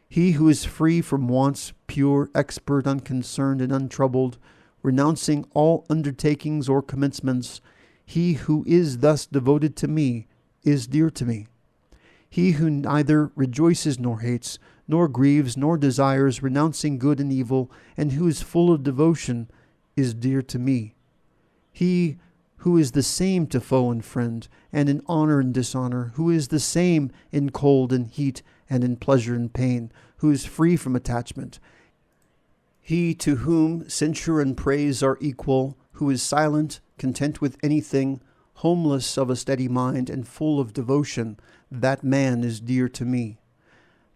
He who is free from wants, pure, expert, unconcerned, and untroubled, renouncing all undertakings or commencements, he who is thus devoted to Me is dear to Me. He who neither rejoices nor hates, nor grieves, nor desires, renouncing good and evil, and who is full of devotion, is dear to me. He who is the same to foe and friend, and in honor and dishonor, who is the same in cold and heat, and in pleasure and pain, who is free from attachment. He to whom censure and praise are equal, who is silent, content with anything, homeless of a steady mind, and full of devotion, that man is dear to me.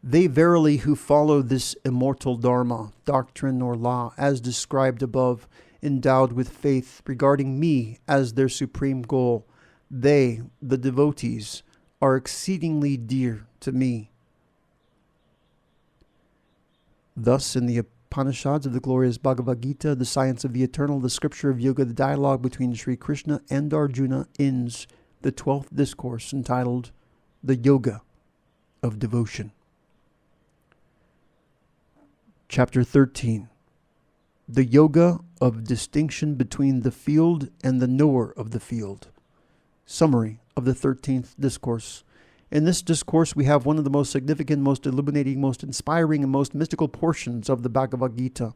They verily who follow this immortal dharma, doctrine or law, as described above, endowed with faith regarding me as their supreme goal, they, the devotees, are exceedingly dear to me. Thus, in the Upanishads of the glorious Bhagavad Gita, the science of the eternal, the scripture of yoga, the dialogue between Sri Krishna and Arjuna, ends the 12th discourse entitled The Yoga of Devotion. Chapter 13. The Yoga of Distinction between the Field and the Knower of the Field. Summary of the 13th discourse. In this discourse, we have one of the most significant, most illuminating, most inspiring, and most mystical portions of the Bhagavad Gita.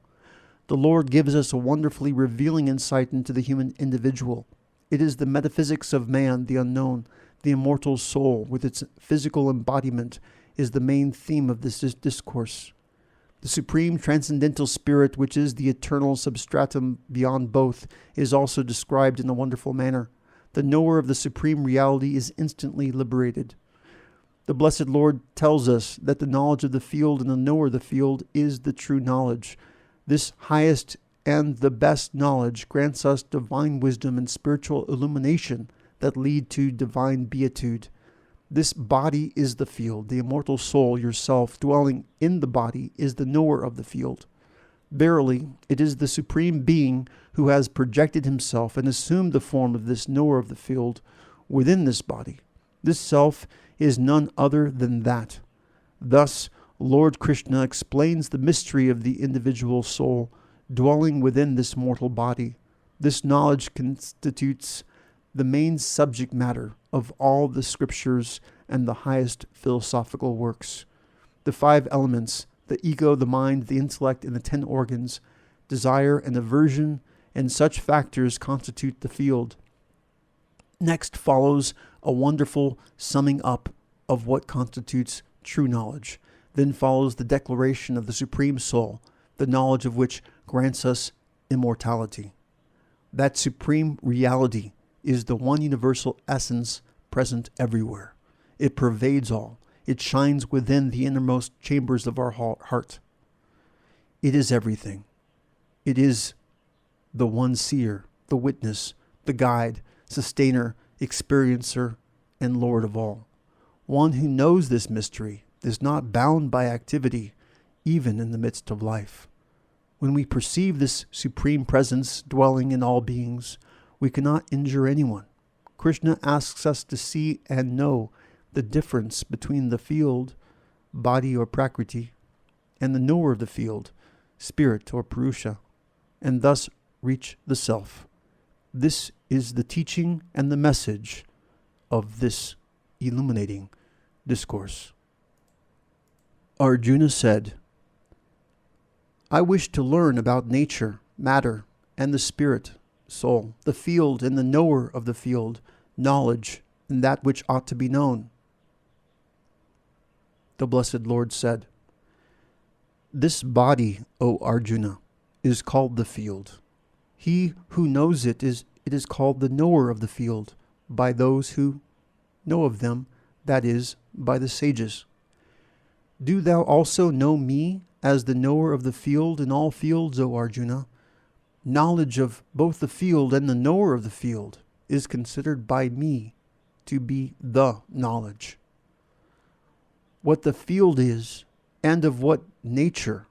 The Lord gives us a wonderfully revealing insight into the human individual. It is the metaphysics of man, the unknown, the immortal soul, with its physical embodiment, is the main theme of this discourse. The supreme transcendental spirit, which is the eternal substratum beyond both, is also described in a wonderful manner. The knower of the supreme reality is instantly liberated. The Blessed Lord tells us that the knowledge of the field and the knower of the field is the true knowledge. This highest and the best knowledge grants us divine wisdom and spiritual illumination that lead to divine beatitude. This body is the field. The immortal soul, yourself, dwelling in the body, is the knower of the field. Verily, it is the Supreme Being who has projected himself and assumed the form of this knower of the field within this body. This self is none other than that. Thus, Lord Krishna explains the mystery of the individual soul dwelling within this mortal body. This knowledge constitutes the main subject matter of all the scriptures and the highest philosophical works. The 5 elements, the ego, the mind, the intellect, and the 10 organs, desire and aversion, and such factors constitute the field. Next follows a wonderful summing up of what constitutes true knowledge. Then follows the declaration of the Supreme Soul, the knowledge of which grants us immortality. That supreme reality is the one universal essence present everywhere. It pervades all. It shines within the innermost chambers of our heart. It is everything. It is the one seer, the witness, the guide, sustainer, experiencer, and Lord of all. One who knows this mystery is not bound by activity, even in the midst of life. When we perceive this supreme presence dwelling in all beings, we cannot injure anyone. Krishna asks us to see and know the difference between the field, body or prakriti, and the knower of the field, spirit or purusha, and thus reach the self. This is the teaching and the message of this illuminating discourse. Arjuna said, I wish to learn about nature, matter, and the spirit, soul, the field and the knower of the field, knowledge, and that which ought to be known. The Blessed Lord said, This body, O Arjuna, is called the field. He who knows it is called the knower of the field by those who know of them, that is, by the sages. Do thou also know me as the knower of the field in all fields, O Arjuna? Knowledge of both the field and the knower of the field is considered by me to be the knowledge. What the field is, and of what nature,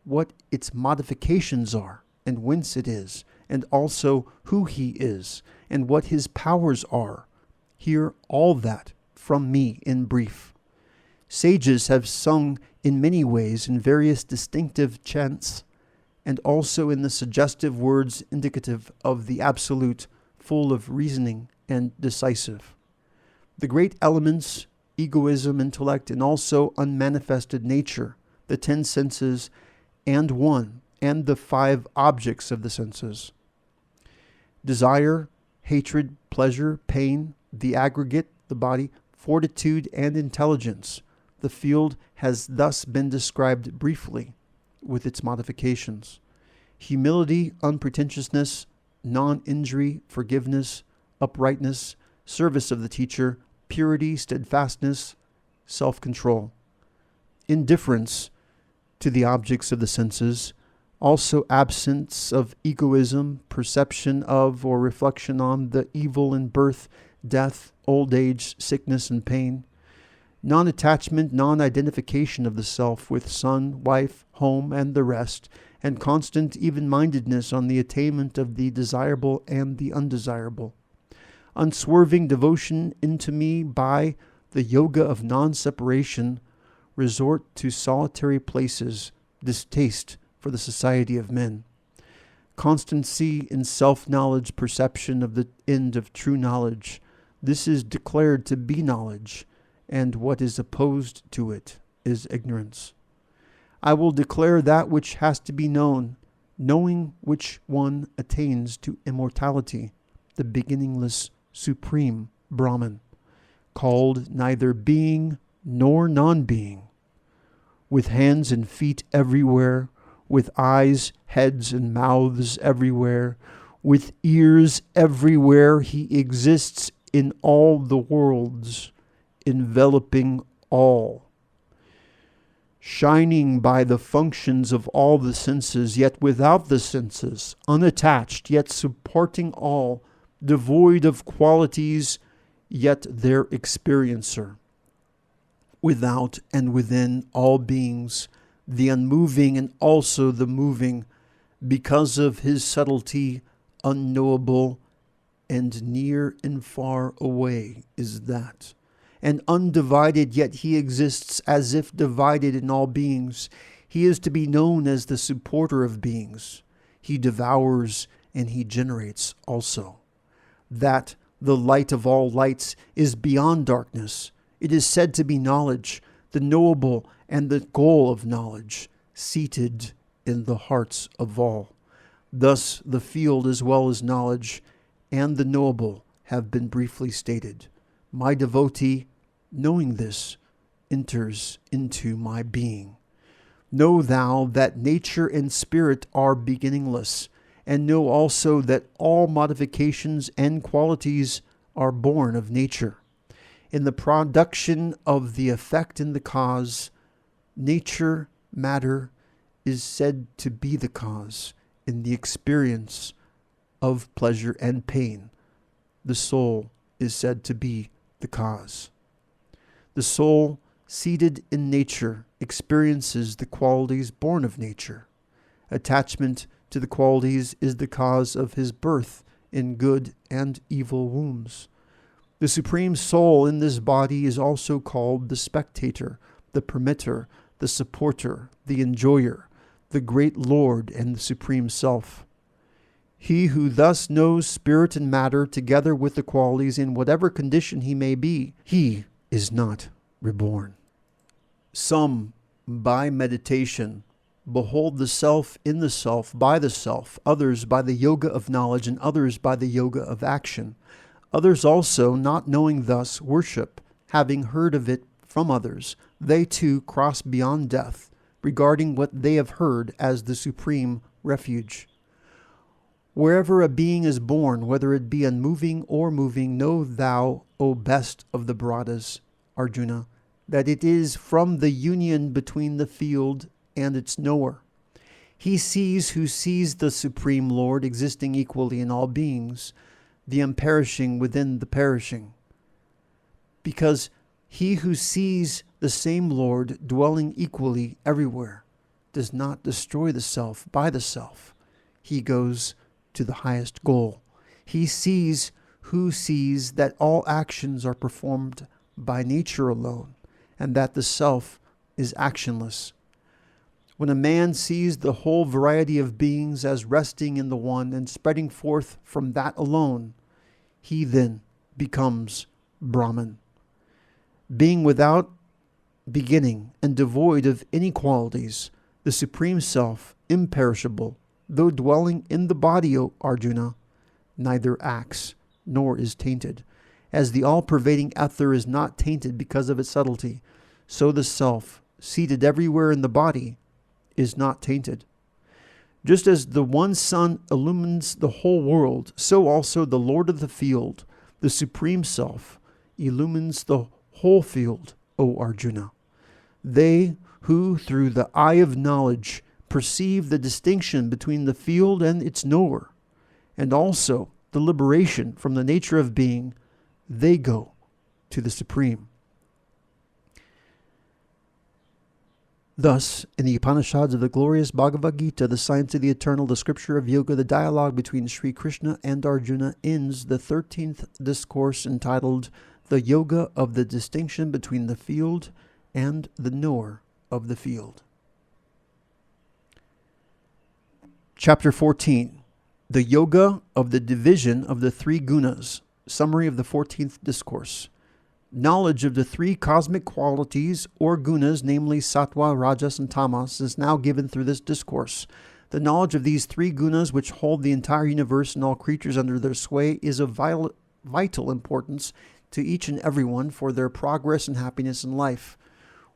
what its modifications are, and whence it is, and also who he is, and what his powers are. Hear all that from me in brief. Sages have sung in many ways in various distinctive chants, and also in the suggestive words indicative of the absolute, full of reasoning and decisive. The great elements egoism, intellect, and also unmanifested nature, the 10 senses, and one, and the 5 objects of the senses. Desire, hatred, pleasure, pain, the aggregate, the body, fortitude, and intelligence. The field has thus been described briefly, with its modifications. Humility, unpretentiousness, non-injury, forgiveness, uprightness, service of the teacher, purity, steadfastness, self-control. Indifference to the objects of the senses, also absence of egoism, perception of or reflection on the evil in birth, death, old age, sickness, and pain. Non-attachment, non-identification of the self with son, wife, home, and the rest, and constant even-mindedness on the attainment of the desirable and the undesirable. Unswerving devotion into me by the yoga of non-separation, resort to solitary places, distaste for the society of men. Constancy in self-knowledge, perception of the end of true knowledge. This is declared to be knowledge, and what is opposed to it is ignorance. I will declare that which has to be known, knowing which one attains to immortality, the beginningless supreme Brahman, called neither being nor non-being, with hands and feet everywhere, with eyes, heads, and mouths everywhere, with ears everywhere. He exists in all the worlds, enveloping all, shining by the functions of all the senses, yet without the senses, unattached, yet supporting all, devoid of qualities, yet their experiencer. Without and within all beings, the unmoving and also the moving, because of his subtlety, unknowable, and near and far away is that. And undivided, yet he exists as if divided in all beings. He is to be known as the supporter of beings. He devours and he generates also. That the light of all lights is beyond darkness. It is said to be knowledge, the knowable and the goal of knowledge, seated in the hearts of all. Thus the field as well as knowledge and the knowable have been briefly stated. My devotee, knowing this, enters into my being. Know thou that nature and spirit are beginningless, and know also that all modifications and qualities are born of nature. In the production of the effect and the cause, nature, matter, is said to be the cause. In the experience of pleasure and pain, the soul is said to be the cause. The soul, seated in nature, experiences the qualities born of nature. Attachment to the qualities is the cause of his birth in good and evil wombs. The Supreme Soul in this body is also called the spectator, the permitter, the supporter, the enjoyer, the great Lord and the Supreme Self. He who thus knows spirit and matter together with the qualities in whatever condition he may be, he is not reborn. Some, by meditation, behold the self in the self, by the self, others by the yoga of knowledge, and others by the yoga of action. Others also, not knowing thus, worship, having heard of it from others. They too cross beyond death, regarding what they have heard as the supreme refuge. Wherever a being is born, whether it be unmoving or moving, know thou, O best of the Bharatas, Arjuna, that it is from the union between the field and its knower. He sees who sees the Supreme Lord existing equally in all beings, the imperishing within the perishing. Because he who sees the same Lord dwelling equally everywhere does not destroy the self by the self. He goes to the highest goal. He sees who sees that all actions are performed by nature alone, and that the self is actionless. When a man sees the whole variety of beings as resting in the one and spreading forth from that alone, he then becomes Brahman. Being without beginning and devoid of any qualities, the Supreme Self, imperishable, though dwelling in the body, O Arjuna, neither acts nor is tainted. As the all-pervading ether is not tainted because of its subtlety, so the Self, seated everywhere in the body, is not tainted. Just as the one sun illumines the whole world, so also the Lord of the field, the Supreme Self, illumines the whole field, O Arjuna. They who, through the eye of knowledge, perceive the distinction between the field and its knower, and also the liberation from the nature of being, they go to the Supreme. Thus, in the Upanishads of the glorious Bhagavad Gita, the science of the eternal, the scripture of yoga, the dialogue between Sri Krishna and Arjuna, ends the 13th discourse entitled The Yoga of the Distinction Between the Field and the Knower of the Field. Chapter 14. The Yoga of the Division of the Three Gunas. Summary of the 14th discourse. Knowledge of the three cosmic qualities or gunas, namely sattva, rajas, and tamas, is now given through this discourse. The knowledge of these three gunas, which hold the entire universe and all creatures under their sway, is of vital importance to each and everyone for their progress and happiness in life.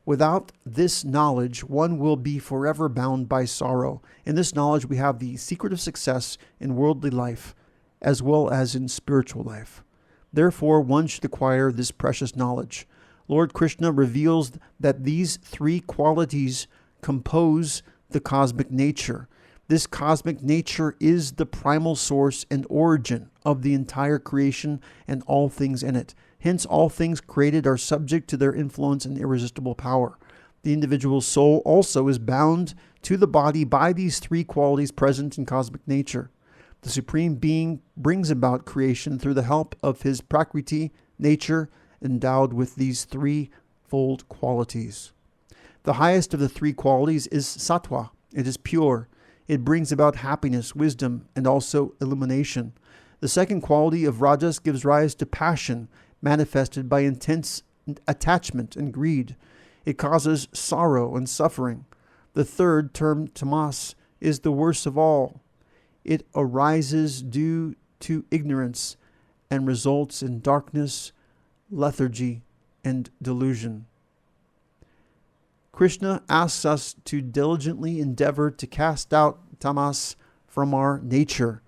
Without this knowledge, one will be forever bound by sorrow. In this knowledge, we have the secret of success in worldly life, as well as in spiritual life. Therefore, one should acquire this precious knowledge. Lord Krishna reveals that these three qualities compose the cosmic nature. This cosmic nature is the primal source and origin of the entire creation and all things in it. Hence, all things created are subject to their influence and irresistible power. The individual soul also is bound to the body by these three qualities present in cosmic nature. The Supreme Being brings about creation through the help of his Prakriti, nature, endowed with these threefold qualities. The highest of the three qualities is sattva. It is pure. It brings about happiness, wisdom, and also illumination. The second quality of rajas gives rise to passion, manifested by intense attachment and greed. It causes sorrow and suffering. The third, termed tamas, is the worst of all. It arises due to ignorance and results in darkness, lethargy, and delusion. Krishna asks us to diligently endeavor to cast out tamas from our nature.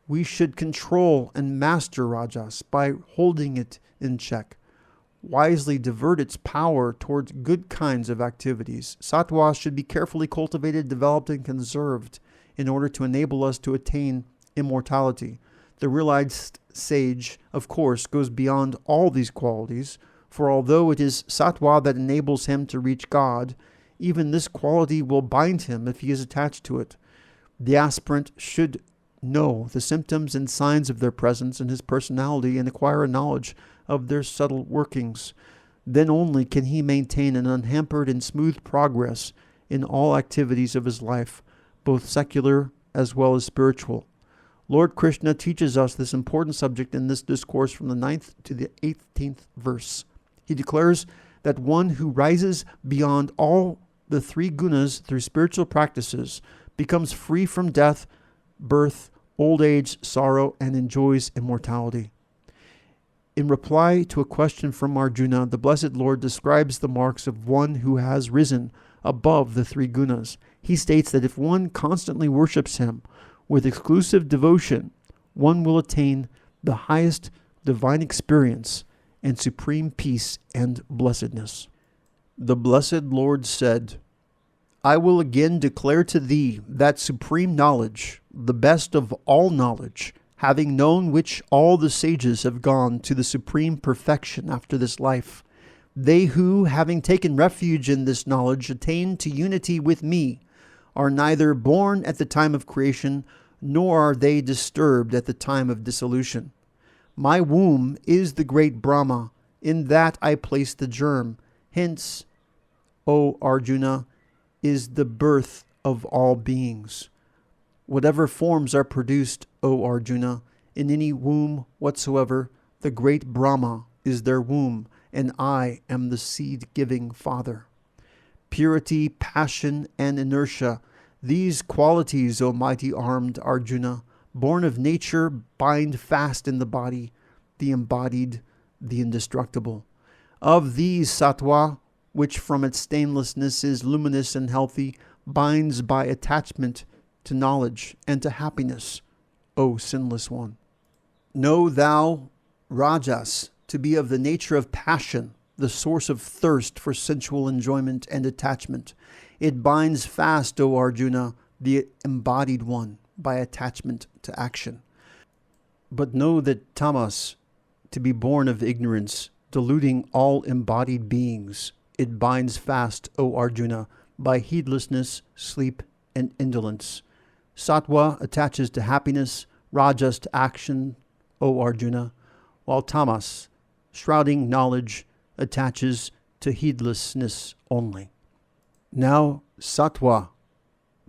We should control and master rajas by holding it in check. Wisely divert its power towards good kinds of activities. Sattva should be carefully cultivated, developed, and conserved in order to enable us to attain immortality. The realized sage, of course, goes beyond all these qualities, for although it is sattva that enables him to reach God, even this quality will bind him if he is attached to it. The aspirant should know the symptoms and signs of their presence in his personality and acquire a knowledge of their subtle workings. Then only can he maintain an unhampered and smooth progress in all activities of his life, both secular as well as spiritual. Lord Krishna teaches us this important subject in this discourse from the 9th to the 18th verse. He declares that one who rises beyond all the three gunas through spiritual practices becomes free from death, birth, old age, sorrow, and enjoys immortality. In reply to a question from Arjuna, the Blessed Lord describes the marks of one who has risen above the three gunas. He states that if one constantly worships him with exclusive devotion, one will attain the highest divine experience and supreme peace and blessedness. The Blessed Lord said, I will again declare to thee that supreme knowledge, the best of all knowledge, having known which all the sages have gone to the supreme perfection after this life. They who, having taken refuge in this knowledge, attain to unity with me, are neither born at the time of creation, nor are they disturbed at the time of dissolution. My womb is the great Brahma, in that I place the germ. Hence, O Arjuna, is the birth of all beings. Whatever forms are produced, O Arjuna, in any womb whatsoever, the great Brahma is their womb, and I am the seed-giving Father. Purity, passion, and inertia, these qualities, O mighty-armed Arjuna, born of nature, bind fast in the body, the embodied, the indestructible. Of these, sattva, which from its stainlessness is luminous and healthy, binds by attachment to knowledge and to happiness, O sinless one. Know thou rajas to be of the nature of passion, the source of thirst for sensual enjoyment and attachment. It binds fast, O Arjuna, the embodied one, by attachment to action. But know that tamas, to be born of ignorance, deluding all embodied beings, it binds fast, O Arjuna, by heedlessness, sleep, and indolence. Sattva attaches to happiness, rajas to action, O Arjuna, while tamas, shrouding knowledge, attaches to heedlessness only. Now sattva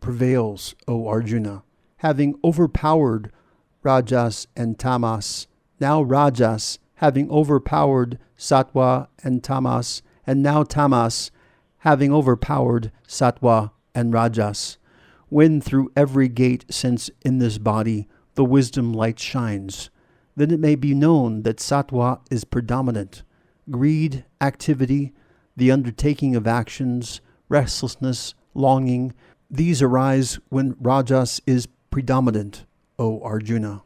prevails, O Arjuna, having overpowered rajas and tamas. Now rajas, having overpowered sattva and tamas, and now tamas, having overpowered sattva and rajas. When through every gate, since in this body the wisdom light shines, then it may be known that sattva is predominant. Greed, activity, the undertaking of actions, restlessness, longing, these arise when rajas is predominant, O Arjuna.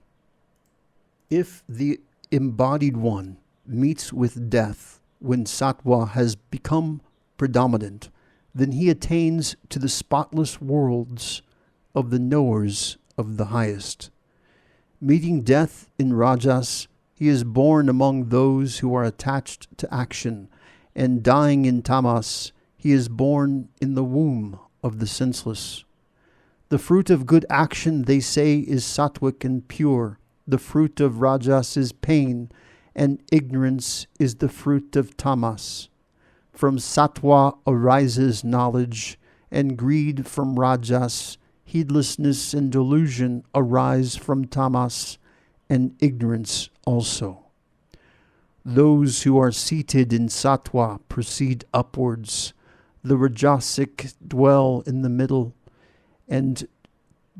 If the embodied one meets with death when sattva has become predominant, then he attains to the spotless worlds of the knowers of the highest. Meeting death in rajas, he is born among those who are attached to action, and dying in tamas, he is born in the womb of the senseless. The fruit of good action, they say, is sattvic and pure. The fruit of rajas is pain, and ignorance is the fruit of tamas. From sattva arises knowledge, and greed from rajas. Heedlessness and delusion arise from tamas, and ignorance also. Those who are seated in sattva proceed upwards. The rajasic dwell in the middle, and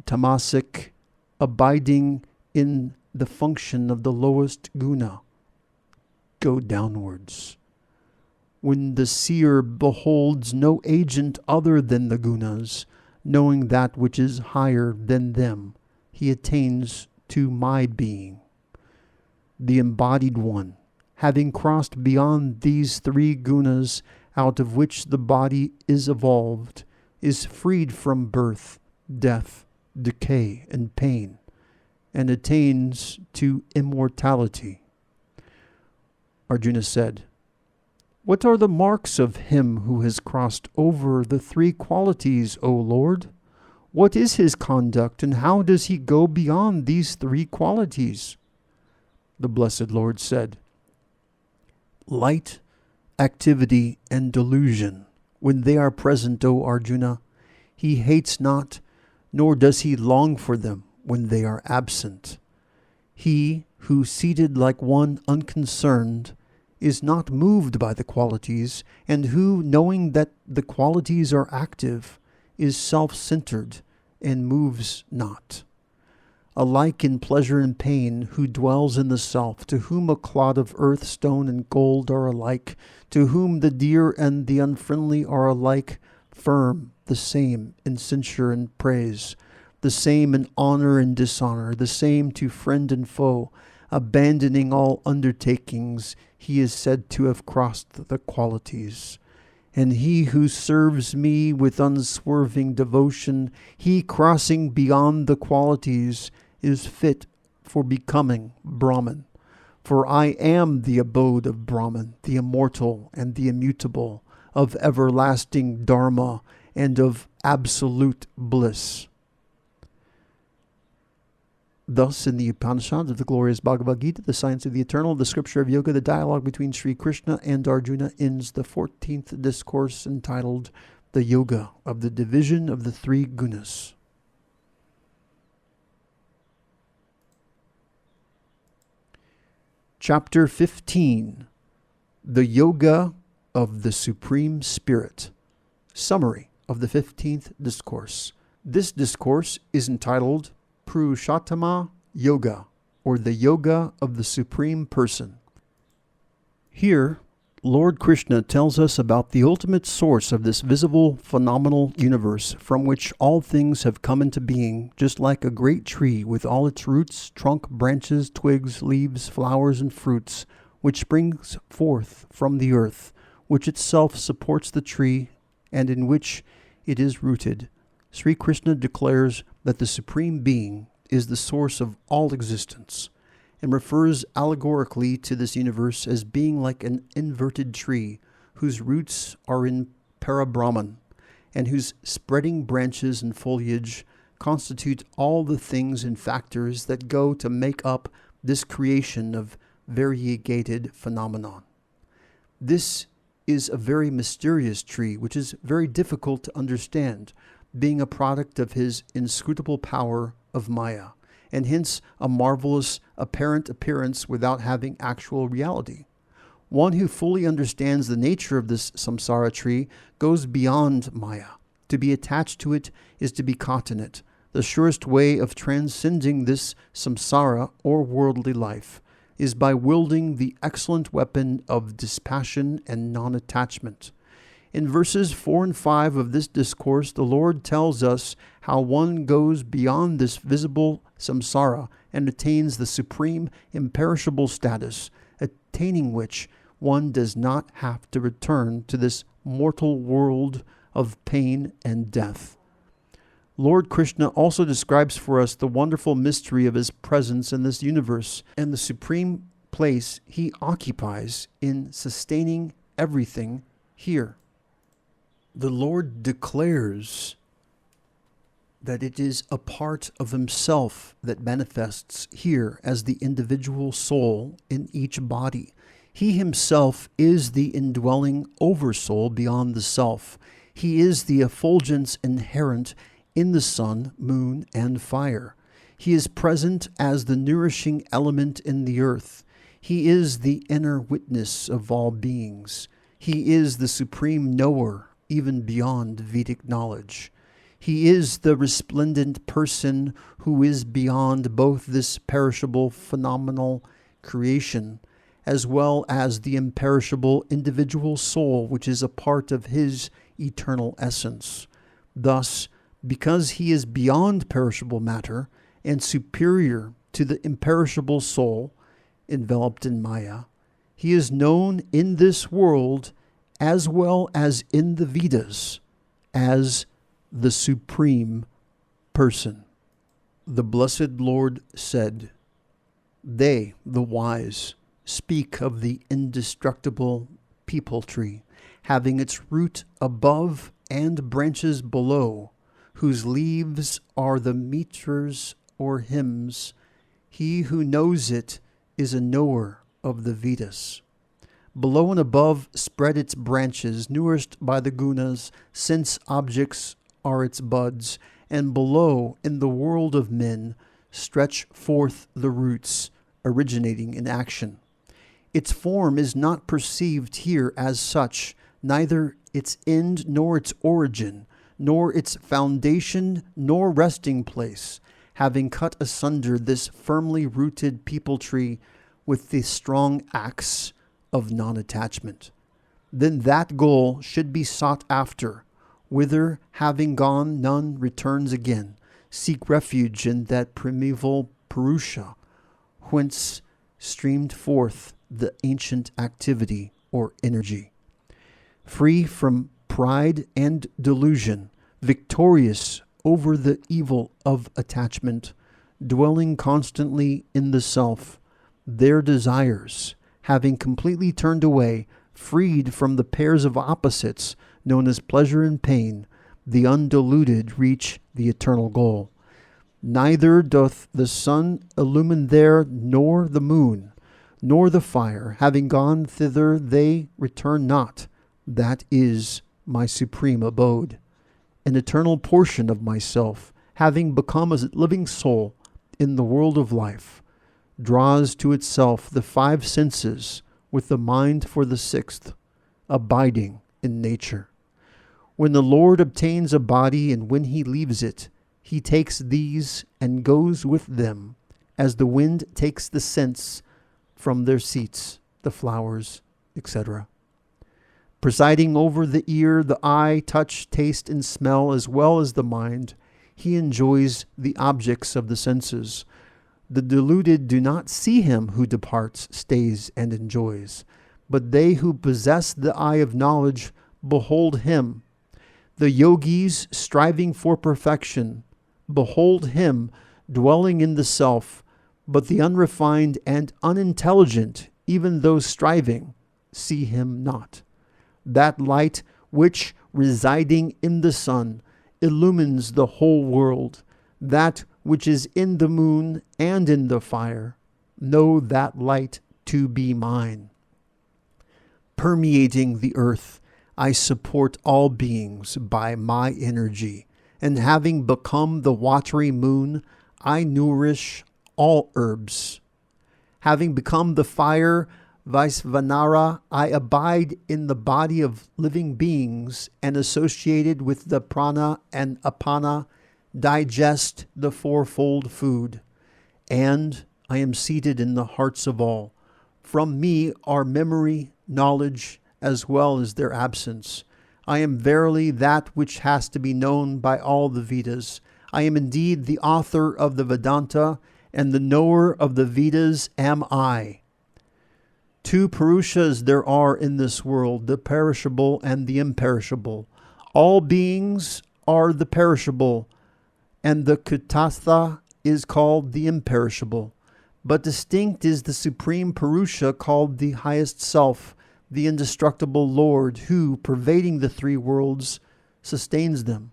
tamasic, abiding in the function of the lowest guna, go downwards. When the seer beholds no agent other than the gunas, knowing that which is higher than them, he attains to my being. The embodied one, having crossed beyond these three gunas out of which the body is evolved, is freed from birth, death, decay, and pain, and attains to immortality. Arjuna said, "What are the marks of him who has crossed over the three qualities, O Lord? What is his conduct, and how does he go beyond these three qualities?" The blessed Lord said, "Light, activity, and delusion, when they are present, O Arjuna, he hates not, nor does he long for them when they are absent. He who, seated like one unconcerned, is not moved by the qualities, and who, knowing that the qualities are active, is self-centered and moves not. Alike in pleasure and pain, who dwells in the self, to whom a clod of earth, stone, and gold are alike, to whom the dear and the unfriendly are alike firm, the same in censure and praise, the same in honor and dishonor, the same to friend and foe, abandoning all undertakings, he is said to have crossed the qualities. And he who serves me with unswerving devotion, he crossing beyond the qualities, is fit for becoming Brahman. For I am the abode of Brahman, the immortal and the immutable, of everlasting Dharma and of absolute bliss." Thus, in the Upanishads of the glorious Bhagavad Gita, the science of the eternal, the scripture of yoga, the dialogue between Sri Krishna and Arjuna, ends the 14th discourse entitled The Yoga of the Division of the Three Gunas. Chapter 15. The Yoga of the Supreme Spirit. Summary of the 15th Discourse. This discourse is entitled Purushottama Yoga, or the Yoga of the Supreme Person. Here, Lord Krishna tells us about the ultimate source of this visible, phenomenal universe from which all things have come into being, just like a great tree with all its roots, trunk, branches, twigs, leaves, flowers, and fruits, which springs forth from the earth, which itself supports the tree, and in which it is rooted. Sri Krishna declares that the Supreme Being is the source of all existence, and refers allegorically to this universe as being like an inverted tree whose roots are in Parabrahman, and whose spreading branches and foliage constitute all the things and factors that go to make up this creation of variegated phenomenon. This is a very mysterious tree, which is very difficult to understand, being a product of his inscrutable power of Maya, and hence a marvelous apparent appearance without having actual reality. One who fully understands the nature of this samsara tree goes beyond Maya. To be attached to it is to be caught in it. The surest way of transcending this samsara or worldly life is by wielding the excellent weapon of dispassion and non-attachment. In verses 4 and 5 of this discourse, the Lord tells us how one goes beyond this visible samsara and attains the supreme imperishable status, attaining which one does not have to return to this mortal world of pain and death. Lord Krishna also describes for us the wonderful mystery of his presence in this universe and the supreme place he occupies in sustaining everything here. The Lord declares that it is a part of himself that manifests here as the individual soul in each body. He himself is the indwelling oversoul beyond the self. He is the effulgence inherent in the sun, moon, and fire. He is present as the nourishing element in the earth. He is the inner witness of all beings. He is the supreme knower, even beyond Vedic knowledge. He is the resplendent person who is beyond both this perishable phenomenal creation, as well as the imperishable individual soul, which is a part of his eternal essence. Thus, because he is beyond perishable matter and superior to the imperishable soul enveloped in Maya, he is known in this world as well as in the Vedas as the Supreme Person. The Blessed Lord said, "They, the wise, speak of the indestructible peepal tree, having its root above and branches below, whose leaves are the meters or hymns. He who knows it is a knower of the Vedas. Below and above spread its branches, nourished by the gunas, sense objects are its buds, and below, in the world of men, stretch forth the roots, originating in action. Its form is not perceived here as such, neither its end nor its origin, nor its foundation nor resting place, having cut asunder this firmly rooted peepal tree with the strong axe of non-attachment. Then that goal should be sought after, whither, having gone, none returns again. Seek refuge in that primeval Purusha, whence streamed forth the ancient activity or energy. Free from pride and delusion, victorious over the evil of attachment, dwelling constantly in the self, their desires, having completely turned away, freed from the pairs of opposites known as pleasure and pain, the undiluted reach the eternal goal. Neither doth the sun illumine there, nor the moon, nor the fire. Having gone thither, they return not. That is my supreme abode, an eternal portion of myself, having become a living soul in the world of life, draws to itself the five senses with the mind for the sixth, abiding in nature. When the Lord obtains a body and when he leaves it, he takes these and goes with them, as the wind takes the scents from their seats, the flowers, etc. Presiding over the ear, the eye, touch, taste, and smell, as well as the mind, he enjoys the objects of the senses. The deluded do not see him who departs, stays, and enjoys, but they who possess the eye of knowledge behold him. The yogis, striving for perfection, behold him dwelling in the self, but the unrefined and unintelligent, even those striving, see him not. That light which, residing in the sun, illumines the whole world, that which is in the moon and in the fire, know that light to be mine. Permeating the earth, I support all beings by my energy, and having become the watery moon, I nourish all herbs. Having become the fire, Vaisvanara, I abide in the body of living beings, and associated with the prana and apana, digest the fourfold food. And I am seated in the hearts of all. From me are memory, knowledge, as well as their absence. I am verily that which has to be known by all the Vedas. I am indeed the author of the Vedanta, and the knower of the Vedas am I. Two Purushas there are in this world, the perishable and the imperishable. All beings are the perishable, and the Kutatha is called the imperishable. But distinct is the Supreme Purusha called the highest self, the indestructible Lord, who, pervading the three worlds, sustains them.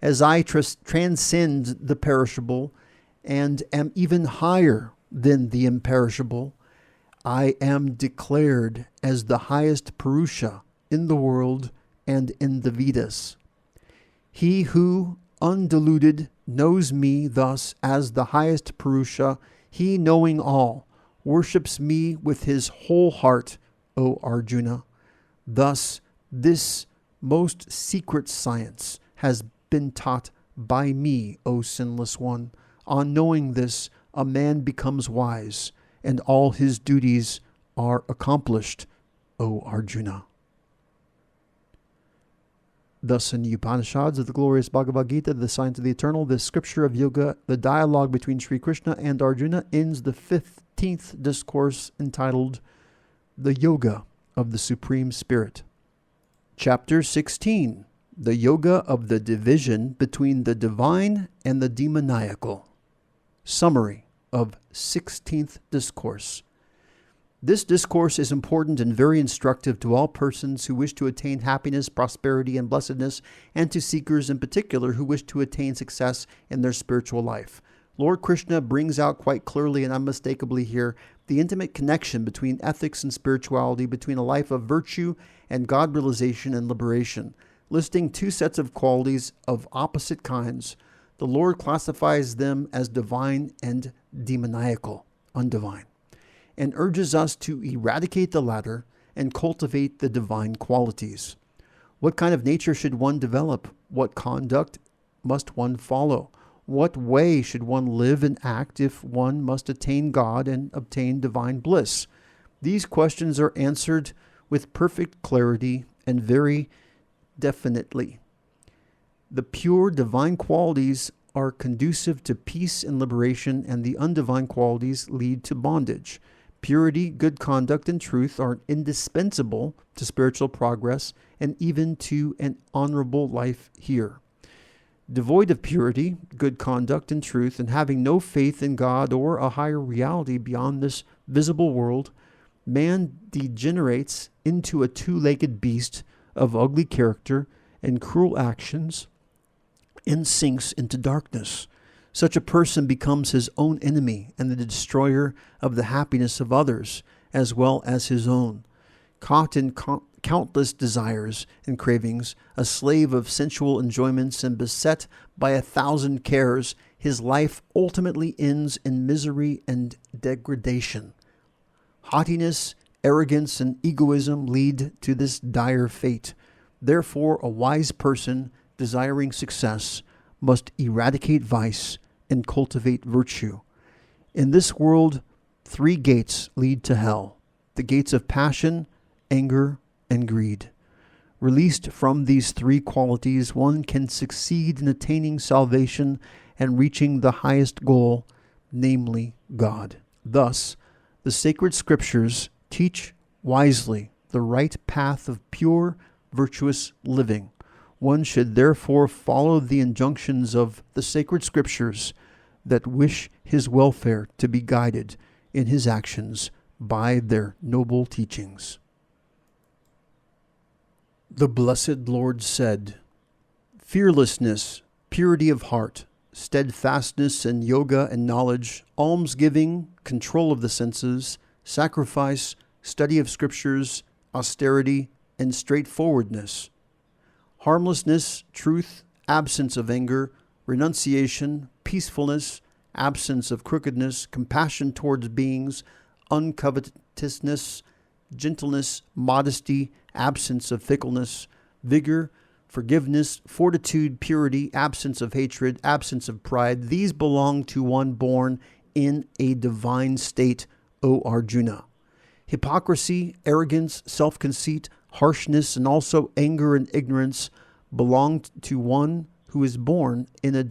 As I transcend the perishable and am even higher than the imperishable, I am declared as the highest Purusha in the world and in the Vedas. He who, undiluted, knows me thus as the highest Purusha, he knowing all, worships me with his whole heart, O Arjuna. Thus, this most secret science has been taught by me, O sinless one. On knowing this, a man becomes wise, and all his duties are accomplished, O Arjuna. Thus in the Upanishads of the glorious Bhagavad Gita, the science of the eternal, the scripture of yoga, the dialogue between Sri Krishna and Arjuna, ends the 15th discourse entitled The Yoga of the Supreme Spirit. Chapter 16. The Yoga of the Division between the Divine and the Demoniacal. Summary of 16th Discourse. This discourse is important and very instructive to all persons who wish to attain happiness, prosperity, and blessedness, and to seekers in particular who wish to attain success in their spiritual life. Lord Krishna brings out quite clearly and unmistakably here the intimate connection between ethics and spirituality, between a life of virtue and God realization and liberation. Listing two sets of qualities of opposite kinds, the Lord classifies them as divine and demoniacal, undivine, and urges us to eradicate the latter and cultivate the divine qualities. What kind of nature should one develop? What conduct must one follow? What way should one live and act if one must attain God and obtain divine bliss? These questions are answered with perfect clarity and very definitely. The pure divine qualities are conducive to peace and liberation, and the undivine qualities lead to bondage. Purity, good conduct, and truth are indispensable to spiritual progress and even to an honorable life here. Devoid of purity, good conduct, and truth, and having no faith in God or a higher reality beyond this visible world, man degenerates into a two-legged beast of ugly character and cruel actions and sinks into darkness. Such a person becomes his own enemy and the destroyer of the happiness of others as well as his own. Caught in countless desires and cravings, a slave of sensual enjoyments and beset by 1,000 cares, his life ultimately ends in misery and degradation. Haughtiness Arrogance and egoism lead to this dire fate. Therefore, a wise person desiring success must eradicate vice and cultivate virtue. In this world, 3 gates lead to hell: the gates of passion, anger, and greed. Released from these 3 qualities, one can succeed in attaining salvation and reaching the highest goal, namely God. Thus, the sacred scriptures teach wisely the right path of pure, virtuous living. One should therefore follow the injunctions of the sacred scriptures that wish his welfare to be guided in his actions by their noble teachings. The Blessed Lord said, "Fearlessness, purity of heart, steadfastness in yoga and knowledge, almsgiving, control of the senses, sacrifice, study of scriptures, austerity, and straightforwardness, harmlessness, truth, absence of anger, renunciation, peacefulness, absence of crookedness, compassion towards beings, uncovetousness, gentleness, modesty, absence of fickleness, vigor, forgiveness, fortitude, purity, absence of hatred, absence of pride. These belong to one born in a divine state, O Arjuna. Hypocrisy, arrogance, self-conceit, harshness, and also anger and ignorance belong to one who is born in a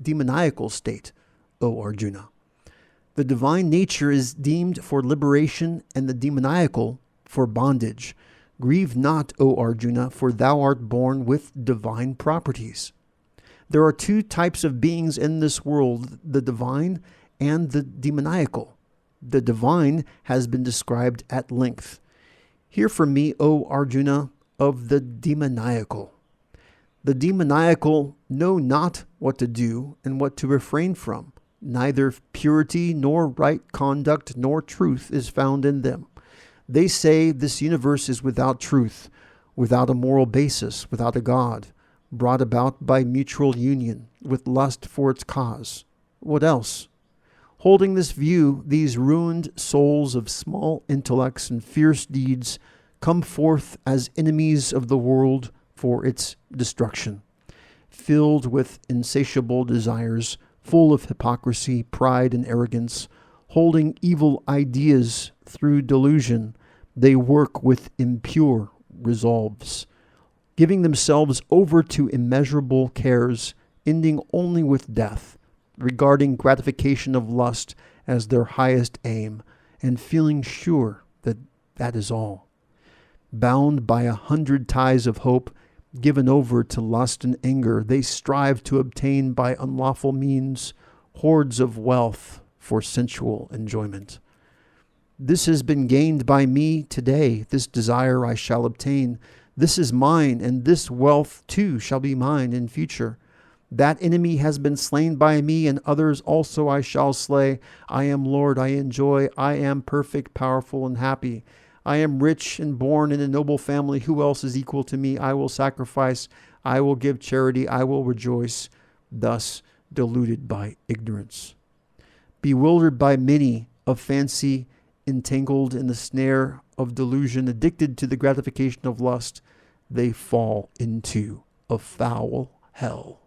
demoniacal state, O Arjuna. The divine nature is deemed for liberation and the demoniacal for bondage. Grieve not, O Arjuna, for thou art born with divine properties. There are 2 types of beings in this world, the divine and the demoniacal. The divine has been described at length. Hear from me, O Arjuna, of the demoniacal. The demoniacal know not what to do and what to refrain from. Neither purity nor right conduct nor truth is found in them. They say this universe is without truth, without a moral basis, without a God, brought about by mutual union, with lust for its cause. What else? Holding this view, these ruined souls of small intellects and fierce deeds come forth as enemies of the world for its destruction, filled with insatiable desires, full of hypocrisy, pride, and arrogance, holding evil ideas through delusion. They work with impure resolves, giving themselves over to immeasurable cares, ending only with death, regarding gratification of lust as their highest aim, and feeling sure that that is all. Bound by 100 ties of hope, given over to lust and anger, they strive to obtain by unlawful means hoards of wealth for sensual enjoyment. This has been gained by me today. This desire I shall obtain. This is mine, and this wealth too shall be mine in future. That enemy has been slain by me, and others also I shall slay. I am Lord, I enjoy, I am perfect, powerful, and happy. I am rich and born in a noble family. Who else is equal to me? I will sacrifice, I will give charity, I will rejoice, thus deluded by ignorance. Bewildered by many of fancy, entangled in the snare of delusion, addicted to the gratification of lust, they fall into a foul hell.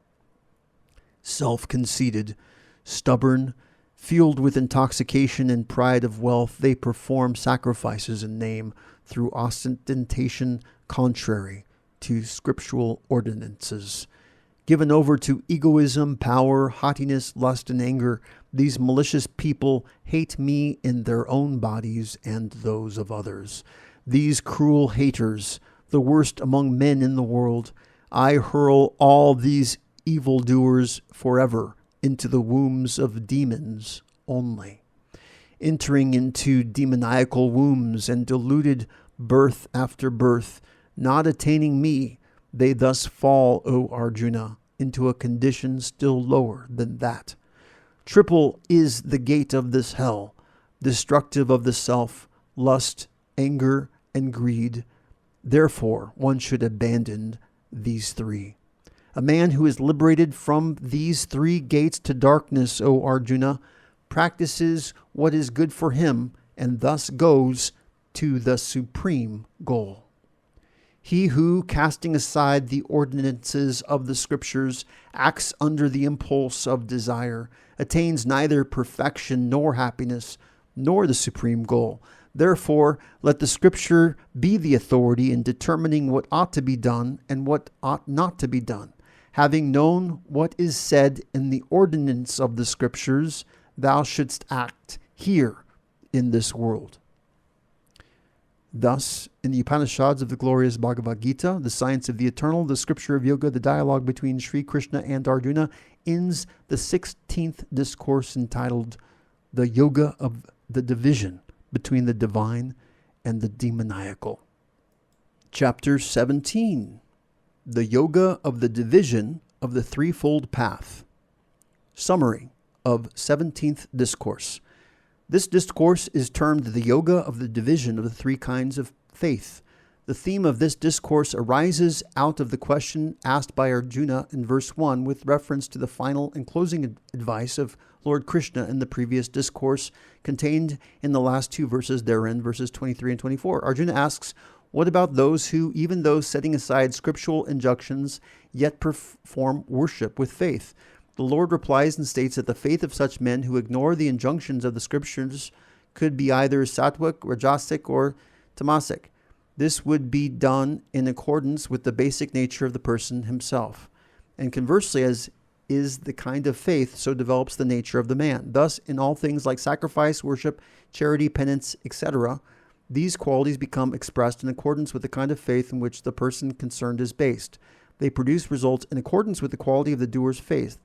Self-conceited, stubborn, fueled with intoxication and pride of wealth, they perform sacrifices in name through ostentation contrary to scriptural ordinances. Given over to egoism, power, haughtiness, lust, and anger, these malicious people hate me in their own bodies and those of others. These cruel haters, the worst among men in the world, I hurl all these evildoers forever into the wombs of demons only, entering into demoniacal wombs and deluded birth after birth, not attaining me. They thus fall, O Arjuna, into a condition still lower than that. Triple is the gate of this hell, destructive of the self, lust, anger, and greed. Therefore, one should abandon these 3. A man who is liberated from these 3 gates to darkness, O Arjuna, practices what is good for him and thus goes to the supreme goal. He who, casting aside the ordinances of the Scriptures, acts under the impulse of desire, attains neither perfection nor happiness, nor the supreme goal. Therefore, let the Scripture be the authority in determining what ought to be done and what ought not to be done. Having known what is said in the ordinance of the Scriptures, thou shouldst act here in this world. Thus, in the Upanishads of the glorious Bhagavad Gita, the science of the eternal, the scripture of yoga, the dialogue between Sri Krishna and Arjuna, ends the 16th discourse entitled The Yoga of the Division between the Divine and the Demoniacal. Chapter 17, The Yoga of the Division of the Threefold Path. Summary of 17th Discourse. This discourse is termed the Yoga of the Division of the Three Kinds of Faith. The theme of this discourse arises out of the question asked by Arjuna in verse 1 with reference to the final and closing advice of Lord Krishna in the previous discourse contained in the last two verses therein, verses 23 and 24. Arjuna asks, what about those who, even though setting aside scriptural injunctions, yet perform worship with faith? The Lord replies and states that the faith of such men who ignore the injunctions of the Scriptures could be either sattvic, rajasic, or tamasic. This would be done in accordance with the basic nature of the person himself. And conversely, as is the kind of faith, so develops the nature of the man. Thus, in all things like sacrifice, worship, charity, penance, etc., these qualities become expressed in accordance with the kind of faith in which the person concerned is based. They produce results in accordance with the quality of the doer's faith.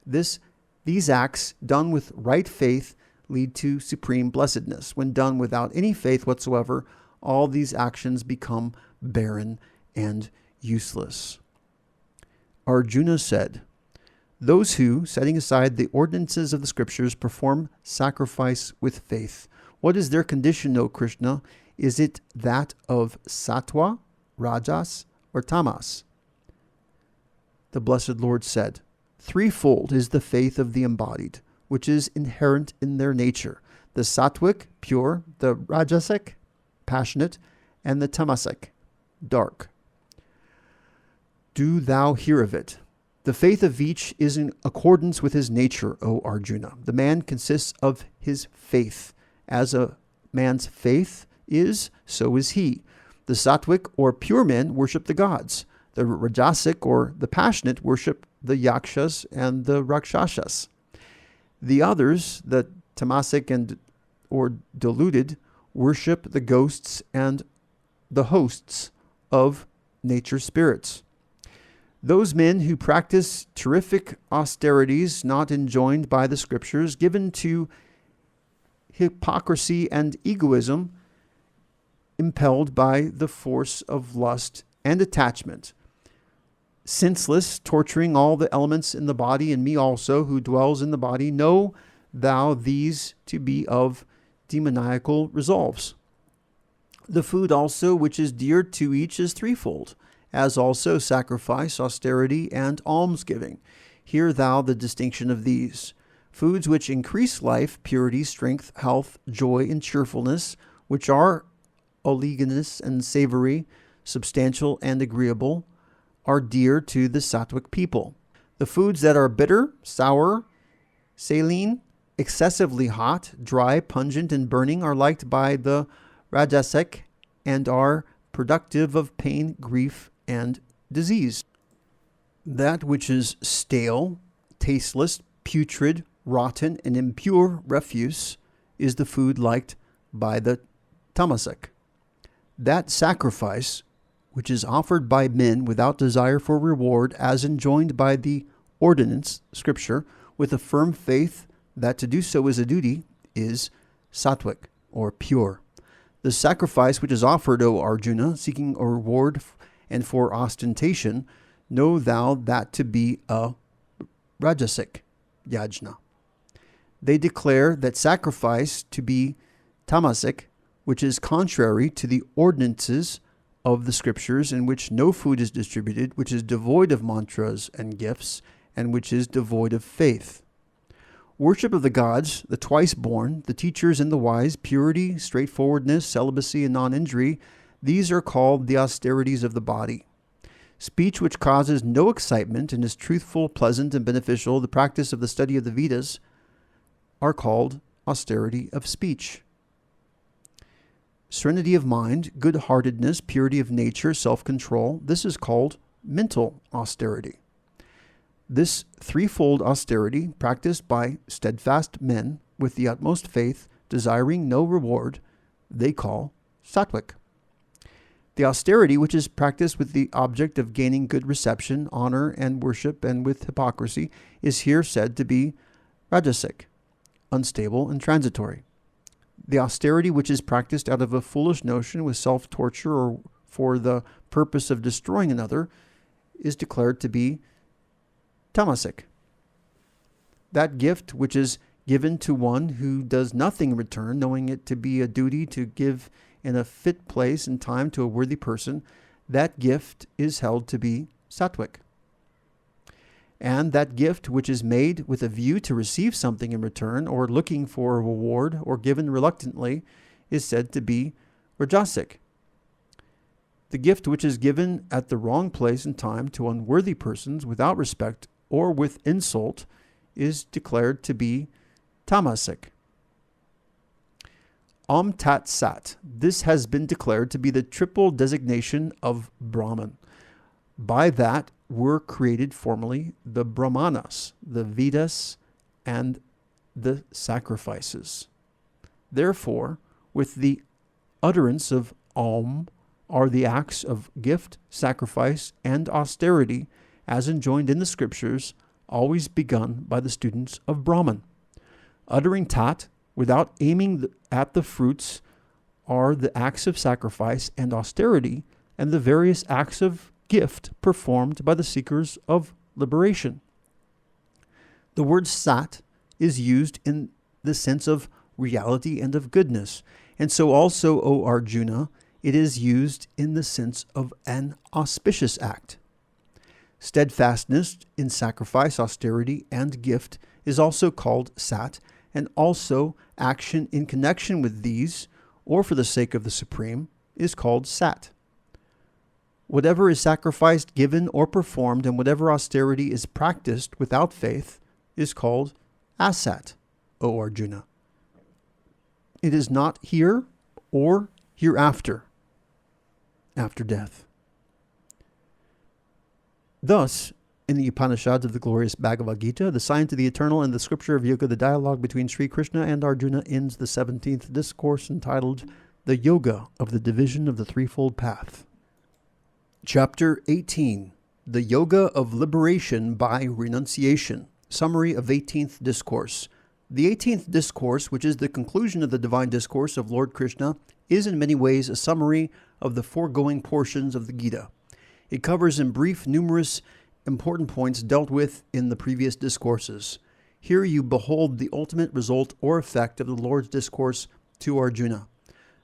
These acts, done with right faith, lead to supreme blessedness. When done without any faith whatsoever, all these actions become barren and useless. Arjuna said, those who, setting aside the ordinances of the Scriptures, perform sacrifice with faith. What is their condition, O Krishna? Is it that of sattva, rajas, or tamas? The Blessed Lord said, threefold is the faith of the embodied, which is inherent in their nature. The sattvic, pure, the rajasic, passionate, and the tamasic, dark. Do thou hear of it. The faith of each is in accordance with his nature, O Arjuna. The man consists of his faith. As a man's faith is, so is he. The sattvic or pure men worship the gods. The rajasic or the passionate worship the yakshas and the rakshasas. The others, the tamasic and or deluded, worship the ghosts and the hosts of nature spirits. Those men who practice terrific austerities not enjoined by the Scriptures, given to hypocrisy and egoism, impelled by the force of lust and attachment, senseless, torturing all the elements in the body, and me also, who dwells in the body, know thou these to be of demoniacal resolves. The food also which is dear to each is threefold, as also sacrifice, austerity, and almsgiving. Hear thou the distinction of these. Foods which increase life, purity, strength, health, joy, and cheerfulness, which are oleaginous and savory, substantial and agreeable, are dear to the sattvic people. The foods that are bitter, sour, saline, excessively hot, dry, pungent, and burning are liked by the rajasic and are productive of pain, grief, and disease. That which is stale, tasteless, putrid, rotten, and impure refuse is the food liked by the tamasic. That sacrifice which is offered by men without desire for reward, as enjoined by the ordinance, Scripture, with a firm faith that to do so is a duty, is sattvic, or pure. The sacrifice which is offered, O Arjuna, seeking a reward and for ostentation, know thou that to be a rajasic yajna. They declare that sacrifice to be tamasic, which is contrary to the ordinances of the Scriptures, in which no food is distributed, which is devoid of mantras and gifts, and which is devoid of faith. Worship of the gods, the twice-born, the teachers and the wise, purity, straightforwardness, celibacy, and non-injury, these are called the austerities of the body. Speech which causes no excitement and is truthful, pleasant, and beneficial, the practice of the study of the Vedas, are called austerity of speech. Serenity of mind, good-heartedness, purity of nature, self-control, this is called mental austerity. This threefold austerity, practiced by steadfast men with the utmost faith, desiring no reward, they call sattvic. The austerity which is practiced with the object of gaining good reception, honor, and worship, and with hypocrisy, is here said to be rajasic, unstable and transitory. The austerity which is practiced out of a foolish notion with self-torture or for the purpose of destroying another is declared to be tamasic. That gift which is given to one who does nothing in return, knowing it to be a duty to give in a fit place and time to a worthy person, that gift is held to be sattvic. And that gift which is made with a view to receive something in return or looking for a reward or given reluctantly is said to be rajasic. The gift which is given at the wrong place and time to unworthy persons without respect or with insult is declared to be tamasic. Tat Sat. This has been declared to be the triple designation of Brahman. By that were created formerly the Brahmanas, the Vedas, and the sacrifices. Therefore, with the utterance of Om are the acts of gift, sacrifice, and austerity, as enjoined in the scriptures, always begun by the students of Brahman. Uttering Tat, without aiming at the fruits, are the acts of sacrifice and austerity, and the various acts of gift performed by the seekers of liberation. The word Sat is used in the sense of reality and of goodness, and so also, O Arjuna, it is used in the sense of an auspicious act. Steadfastness in sacrifice, austerity, and gift is also called Sat, and also action in connection with these, or for the sake of the Supreme, is called Sat. Whatever is sacrificed, given, or performed, and whatever austerity is practiced without faith is called Asat, O Arjuna. It is not here or hereafter, after death. Thus, in the Upanishads of the glorious Bhagavad Gita, the science of the eternal and the scripture of yoga, the dialogue between Sri Krishna and Arjuna ends the 17th discourse entitled The Yoga of the Division of the Threefold Path. Chapter 18, The Yoga of Liberation by Renunciation. Summary of 18th Discourse. The 18th Discourse, which is the conclusion of the Divine Discourse of Lord Krishna, is in many ways a summary of the foregoing portions of the Gita. It covers in brief numerous important points dealt with in the previous discourses. Here you behold the ultimate result or effect of the Lord's discourse to Arjuna.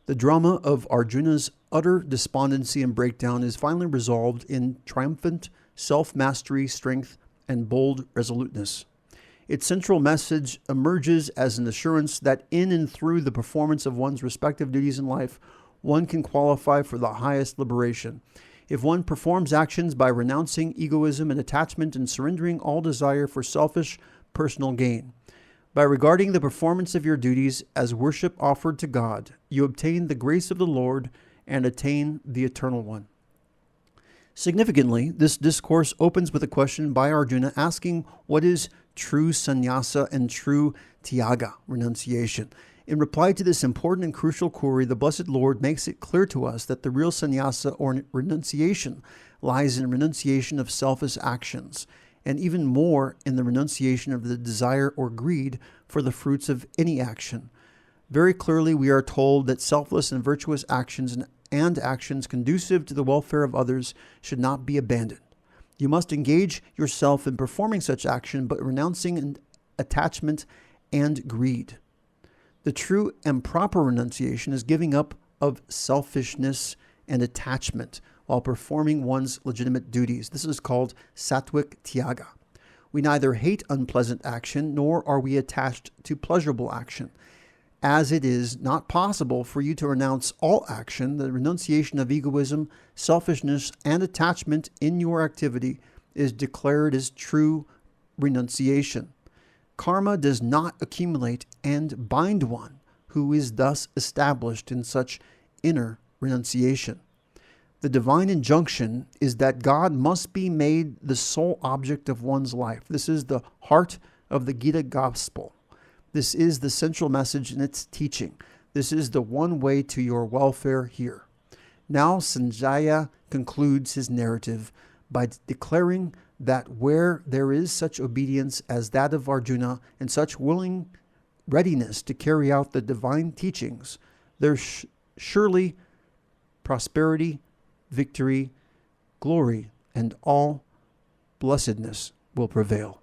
The drama of Arjuna's utter despondency and breakdown is finally resolved in triumphant self-mastery, strength, and bold resoluteness. Its central message emerges as an assurance that in and through the performance of one's respective duties in life, one can qualify for the highest liberation. If one performs actions by renouncing egoism and attachment and surrendering all desire for selfish personal gain. By regarding the performance of your duties as worship offered to God, you obtain the grace of the Lord and attain the Eternal One. Significantly, this discourse opens with a question by Arjuna asking what is true sannyasa and true tyaga, renunciation. In reply to this important and crucial query, the Blessed Lord makes it clear to us that the real sannyasa or renunciation lies in renunciation of selfish actions, and even more in the renunciation of the desire or greed for the fruits of any action. Very clearly, we are told that selfless and virtuous actions and actions conducive to the welfare of others should not be abandoned. You must engage yourself in performing such action, but renouncing attachment and greed. The true and proper renunciation is giving up of selfishness and attachment while performing one's legitimate duties. This is called sattvic tyaga. We neither hate unpleasant action, nor are we attached to pleasurable action. As it is not possible for you to renounce all action, the renunciation of egoism, selfishness, and attachment in your activity is declared as true renunciation. Karma does not accumulate and bind one who is thus established in such inner renunciation. The divine injunction is that God must be made the sole object of one's life. This is the heart of the Gita Gospel. This is the central message in its teaching. This is the one way to your welfare here. Now Sanjaya concludes his narrative by declaring that where there is such obedience as that of Arjuna and such willing readiness to carry out the divine teachings, there's surely prosperity, victory, glory, and all blessedness will prevail.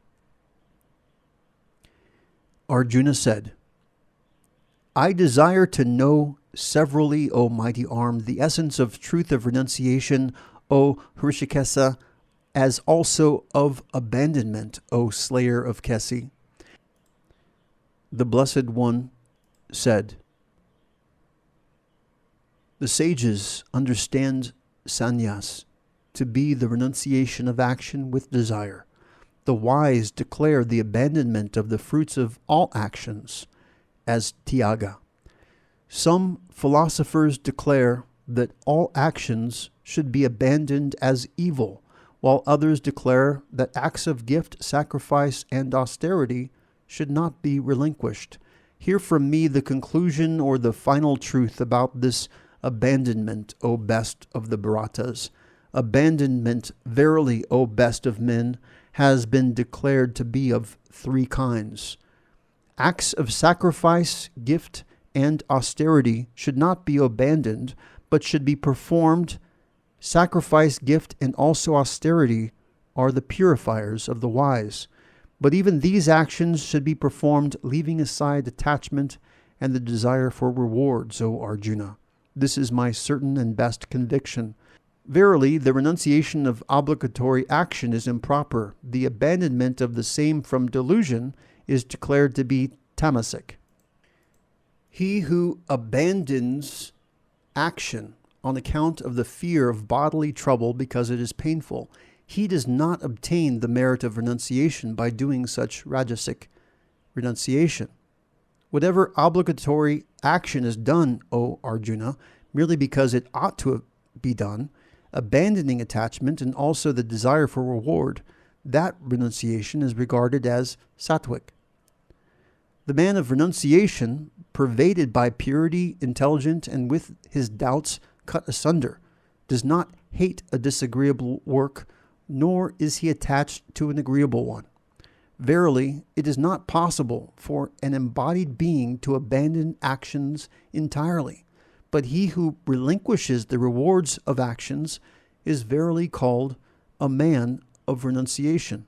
Arjuna said, I desire to know severally, O mighty armed, the essence of truth of renunciation, O Hrishikesa, as also of abandonment, O slayer of Kesi. The Blessed One said, the sages understand sannyas to be the renunciation of action with desire. The wise declare the abandonment of the fruits of all actions as tyaga. Some philosophers declare that all actions should be abandoned as evil, while others declare that acts of gift, sacrifice, and austerity should not be relinquished. Hear from me the conclusion or the final truth about this abandonment, O best of the Bharatas. Abandonment, verily, O best of men, has been declared to be of three kinds. Acts of sacrifice, gift, and austerity should not be abandoned, but should be performed. Sacrifice, gift, and also austerity are the purifiers of the wise. But even these actions should be performed leaving aside attachment and the desire for rewards, O Arjuna. This is my certain and best conviction. Verily, the renunciation of obligatory action is improper. The abandonment of the same from delusion is declared to be tamasic. He who abandons action on account of the fear of bodily trouble because it is painful, he does not obtain the merit of renunciation by doing such rajasic renunciation. Whatever obligatory action is done, O Arjuna, merely because it ought to be done, abandoning attachment and also the desire for reward, that renunciation is regarded as sattvic. The man of renunciation, pervaded by purity, intelligent, and with his doubts cut asunder, does not hate a disagreeable work, nor is he attached to an agreeable one. Verily, it is not possible for an embodied being to abandon actions entirely, but he who relinquishes the rewards of actions is verily called a man of renunciation.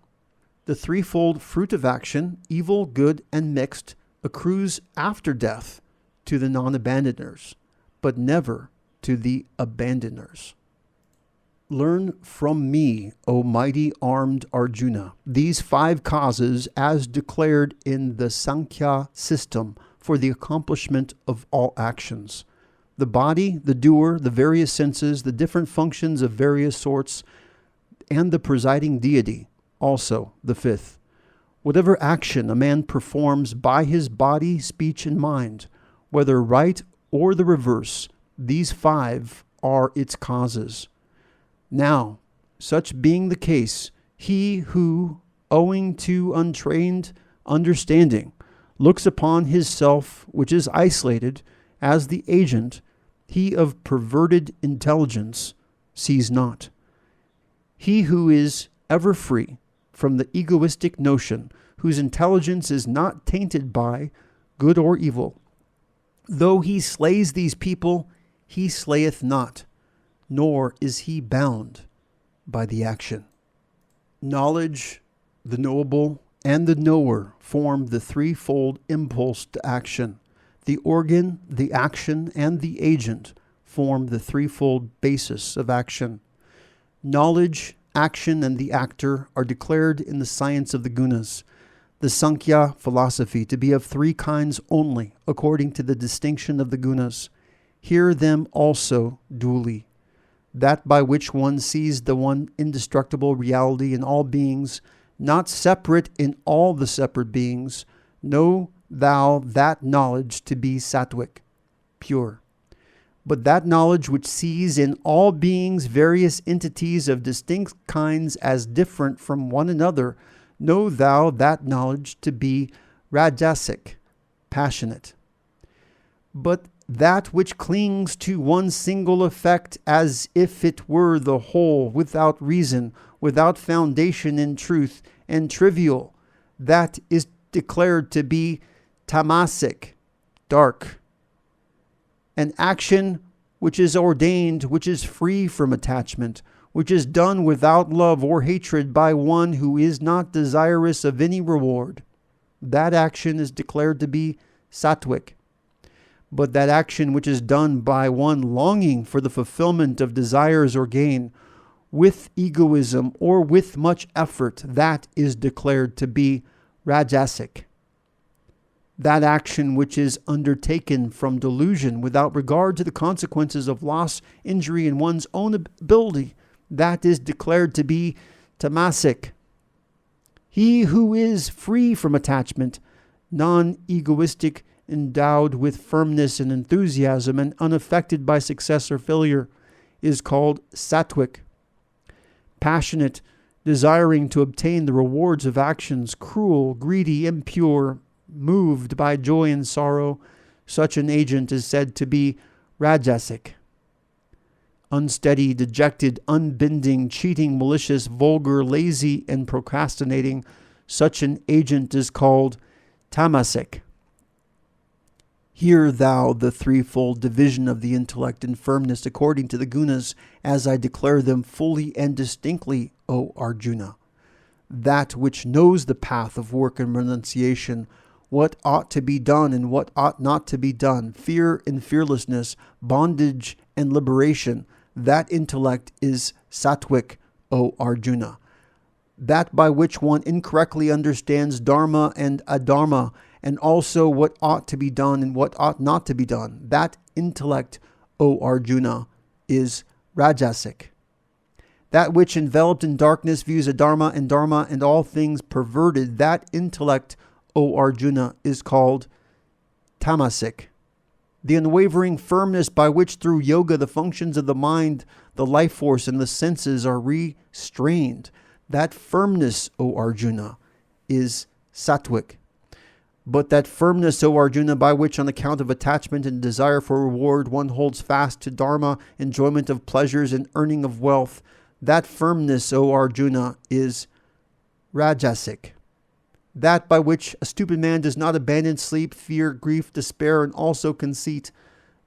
The threefold fruit of action, evil, good, and mixed, accrues after death to the non-abandoners, but never to the abandoners. Learn from me, O mighty armed Arjuna, these 5 causes as declared in the Sankhya system for the accomplishment of all actions. The body, the doer, the various senses, the different functions of various sorts, and the presiding deity, also the 5th. Whatever action a man performs by his body, speech, and mind, whether right or the reverse, these 5 are its causes. Now, such being the case, he who, owing to untrained understanding, looks upon his self, which is isolated, as the agent, he of perverted intelligence, sees not. He who is ever free from the egoistic notion, whose intelligence is not tainted by good or evil, though he slays these people, he slayeth not, nor is he bound by the action. Knowledge, the knowable, and the knower form the threefold impulse to action. The organ, the action, and the agent form the threefold basis of action. Knowledge action, and the actor are declared in the science of the gunas, the Sankhya philosophy, to be of three kinds only, according to the distinction of the gunas. Hear them also duly. That by which one sees the one indestructible reality in all beings, not separate in all the separate beings, know thou that knowledge to be sattvic, pure. But that knowledge which sees in all beings various entities of distinct kinds as different from one another, know thou that knowledge to be rajasic, passionate. But that which clings to one single effect as if it were the whole, without reason, without foundation in truth, and trivial, that is declared to be tamasic, dark. An action which is ordained, which is free from attachment, which is done without love or hatred by one who is not desirous of any reward, that action is declared to be sattvic. But that action which is done by one longing for the fulfillment of desires or gain, with egoism or with much effort, that is declared to be rajasic. That action which is undertaken from delusion without regard to the consequences of loss, injury, and one's own ability, that is declared to be tamasic. He who is free from attachment, non-egoistic, endowed with firmness and enthusiasm, and unaffected by success or failure, is called sattvic. Passionate, desiring to obtain the rewards of actions, cruel, greedy, impure, moved by joy and sorrow, such an agent is said to be rajasic. Unsteady, dejected, unbending, cheating, malicious, vulgar, lazy, and procrastinating, such an agent is called tamasic. Hear thou the threefold division of the intellect in firmness according to the gunas, as I declare them fully and distinctly, O Arjuna. That which knows the path of work and renunciation, what ought to be done and what ought not to be done, fear and fearlessness, bondage and liberation, that intellect is sattvic, O Arjuna. That by which one incorrectly understands dharma and adharma, and also what ought to be done and what ought not to be done, that intellect, O Arjuna, is rajasic. That which enveloped in darkness views adharma and dharma and all things perverted, that intellect, O Arjuna, is called tamasic. The unwavering firmness by which through yoga the functions of the mind, the life force, and the senses are restrained, that firmness, O Arjuna, is sattvic. But that firmness, O Arjuna, by which on account of attachment and desire for reward one holds fast to dharma, enjoyment of pleasures, and earning of wealth, that firmness, O Arjuna, is rajasic. That by which a stupid man does not abandon sleep, fear, grief, despair, and also conceit,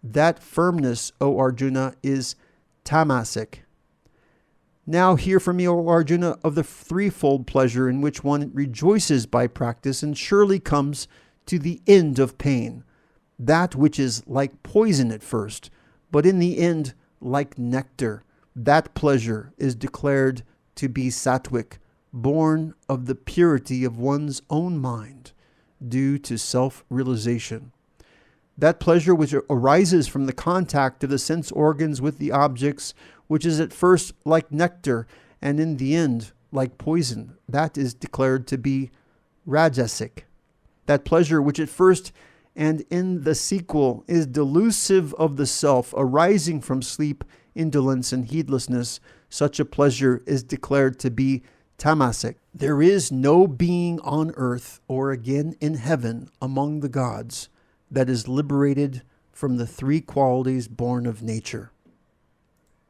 that firmness, O Arjuna, is tamasic. Now hear from me, O Arjuna, of the threefold pleasure in which one rejoices by practice and surely comes to the end of pain, that which is like poison at first, but in the end like nectar. That pleasure is declared to be sattvic, born of the purity of one's own mind, due to self-realization. That pleasure which arises from the contact of the sense organs with the objects, which is at first like nectar and in the end like poison, that is declared to be rajasic. That pleasure which at first and in the sequel is delusive of the self, arising from sleep, indolence, and heedlessness, such a pleasure is declared to be tamasic. There is no being on earth or again in heaven among the gods that is liberated from the three qualities born of nature.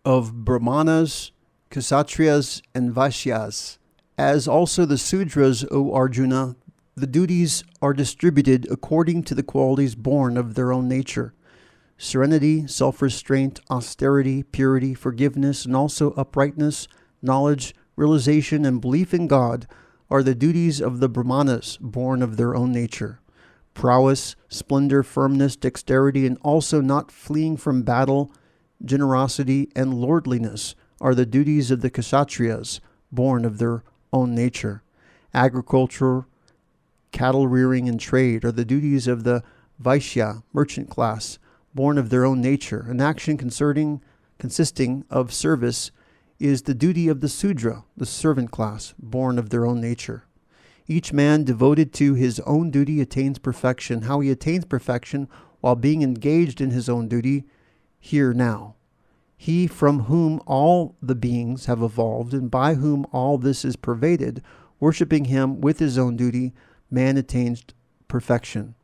Of Brahmanas, Kshatriyas, and Vaishyas, as also the Sudras, O Arjuna, the duties are distributed according to the qualities born of their own nature. Serenity, self-restraint, austerity, purity, forgiveness, and also uprightness, knowledge, realization, and belief in God are the duties of the Brahmanas born of their own nature. Prowess, splendor, firmness, dexterity, and also not fleeing from battle, generosity, and lordliness are the duties of the Kshatriyas, born of their own nature. Agriculture, cattle rearing, and trade are the duties of the Vaishya, merchant class, born of their own nature. An action consisting of service is the duty of the Sudra, the servant class, born of their own nature. Each man devoted to his own duty attains perfection. How he attains perfection while being engaged in his own duty, here now. He from whom all the beings have evolved and by whom all this is pervaded, worshipping him with his own duty, man attains perfection.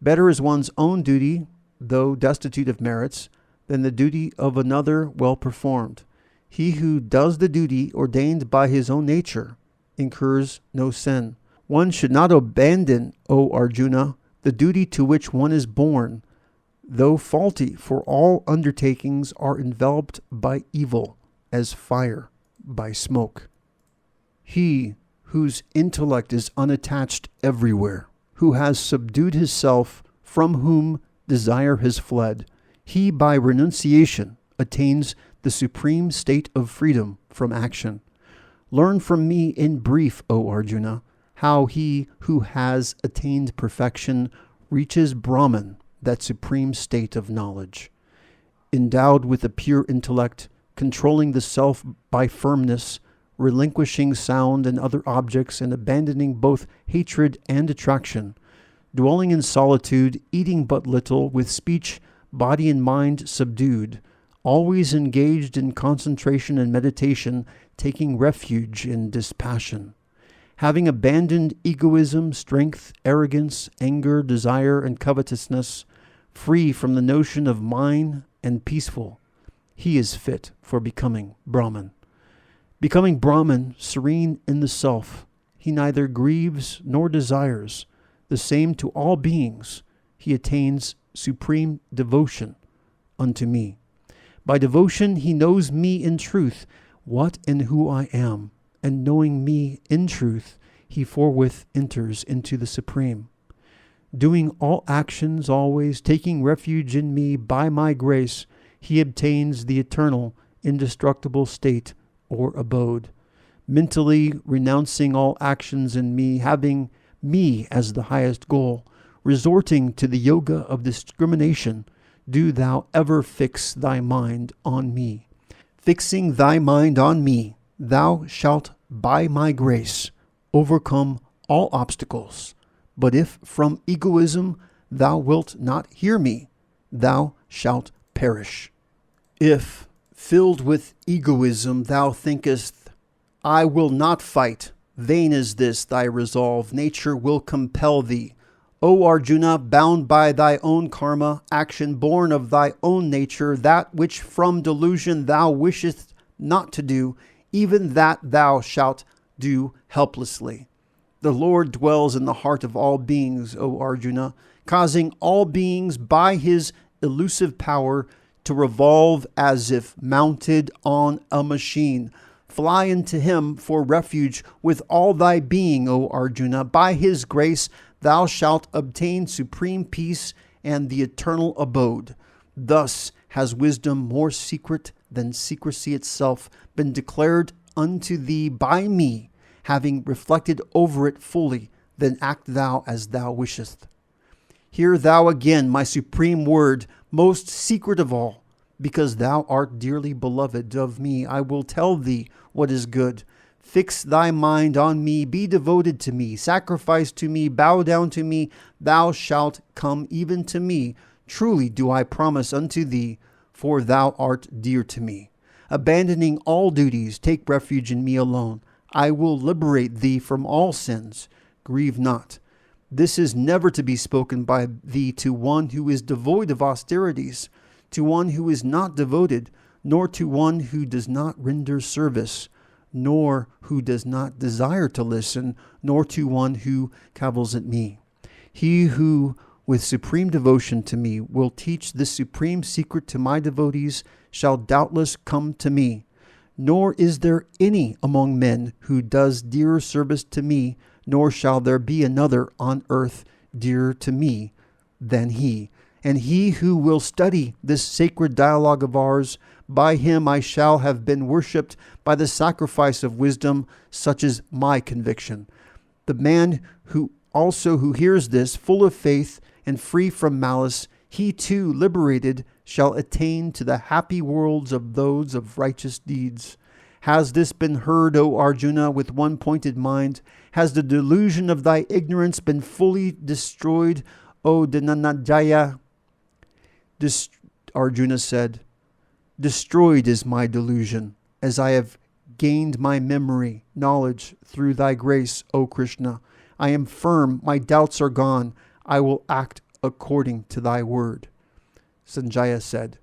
Better is one's own duty, though destitute of merits, than the duty of another well performed. He who does the duty ordained by his own nature incurs no sin. One should not abandon, O Arjuna, the duty to which one is born, though faulty, for all undertakings are enveloped by evil, as fire by smoke. He whose intellect is unattached everywhere, who has subdued his self, from whom desire has fled, he by renunciation attains the supreme state of freedom from action. Learn from me in brief, O Arjuna, how he who has attained perfection reaches Brahman, that supreme state of knowledge. Endowed with a pure intellect, controlling the self by firmness, relinquishing sound and other objects, and abandoning both hatred and attraction, dwelling in solitude, eating but little, with speech, body, and mind subdued, always engaged in concentration and meditation, taking refuge in dispassion. Having abandoned egoism, strength, arrogance, anger, desire, and covetousness, free from the notion of mine and peaceful, he is fit for becoming Brahman. Becoming Brahman, serene in the self, he neither grieves nor desires, the same to all beings, he attains supreme devotion unto me. By devotion he knows me in truth, what and who I am, and knowing me in truth, he forthwith enters into the Supreme. Doing all actions always, taking refuge in me by my grace, he obtains the eternal, indestructible state or abode. Mentally renouncing all actions in me, having me as the highest goal, resorting to the yoga of discrimination, do thou ever fix thy mind on me. Fixing thy mind on me, thou shalt by my grace overcome all obstacles. But if from egoism thou wilt not hear me, thou shalt perish. If, filled with egoism, thou thinkest, I will not fight, vain is this thy resolve, nature will compel thee. O Arjuna, bound by thy own karma, action born of thy own nature, that which from delusion thou wishest not to do, even that thou shalt do helplessly. The Lord dwells in the heart of all beings, O Arjuna, causing all beings by his elusive power to revolve as if mounted on a machine. Fly into him for refuge with all thy being, O Arjuna. By his grace thou shalt obtain supreme peace and the eternal abode. Thus has wisdom more secret than secrecy itself been declared unto thee by me. Having reflected over it fully, then act thou as thou wishest. Hear thou again my supreme word, most secret of all. Because thou art dearly beloved of me, I will tell thee what is good. Fix thy mind on me, be devoted to me, sacrifice to me, bow down to me, thou shalt come even to me. Truly do I promise unto thee, for thou art dear to me. Abandoning all duties, take refuge in me alone. I will liberate thee from all sins. Grieve not. This is never to be spoken by thee to one who is devoid of austerities, to one who is not devoted, nor to one who does not render service, nor who does not desire to listen, nor to one who cavils at me. He who, with supreme devotion to me, will teach this supreme secret to my devotees shall doubtless come to me. Nor is there any among men who does dearer service to me, nor shall there be another on earth dearer to me than he. And he who will study this sacred dialogue of ours By him I shall have been worshipped by the sacrifice of wisdom, such is my conviction. The man who hears this, full of faith and free from malice, he too, liberated, shall attain to the happy worlds of those of righteous deeds. Has this been heard, O Arjuna, with one pointed mind? Has the delusion of thy ignorance been fully destroyed, O Dhananjaya? Arjuna said, destroyed is my delusion, as I have gained my memory, knowledge through thy grace, O Krishna. I am firm, my doubts are gone. I will act according to thy word. Sanjaya said,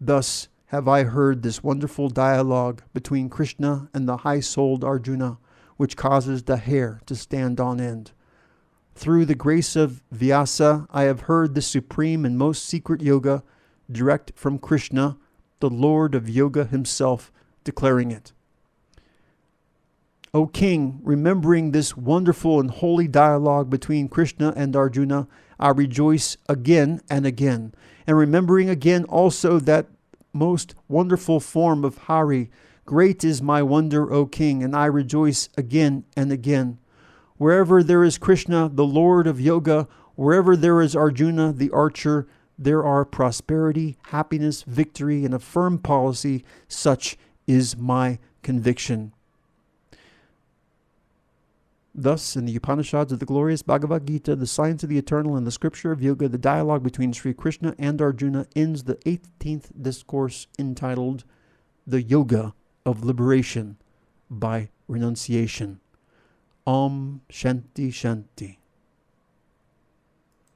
thus have I heard this wonderful dialogue between Krishna and the high-souled Arjuna, which causes the hair to stand on end. Through the grace of Vyasa, I have heard the supreme and most secret yoga, direct from Krishna, the Lord of Yoga himself, declaring it. O King, remembering this wonderful and holy dialogue between Krishna and Arjuna, I rejoice again and again, and remembering again also that most wonderful form of Hari, great is my wonder, O King, and I rejoice again and again. Wherever there is Krishna, the Lord of Yoga, wherever there is Arjuna, the archer, there are prosperity, happiness, victory, and a firm policy. Such is my conviction. Thus, in the Upanishads of the glorious Bhagavad Gita, the science of the eternal, and the scripture of yoga, the dialogue between Sri Krishna and Arjuna ends the 18th discourse entitled The Yoga of Liberation by Renunciation. Om Shanti Shanti.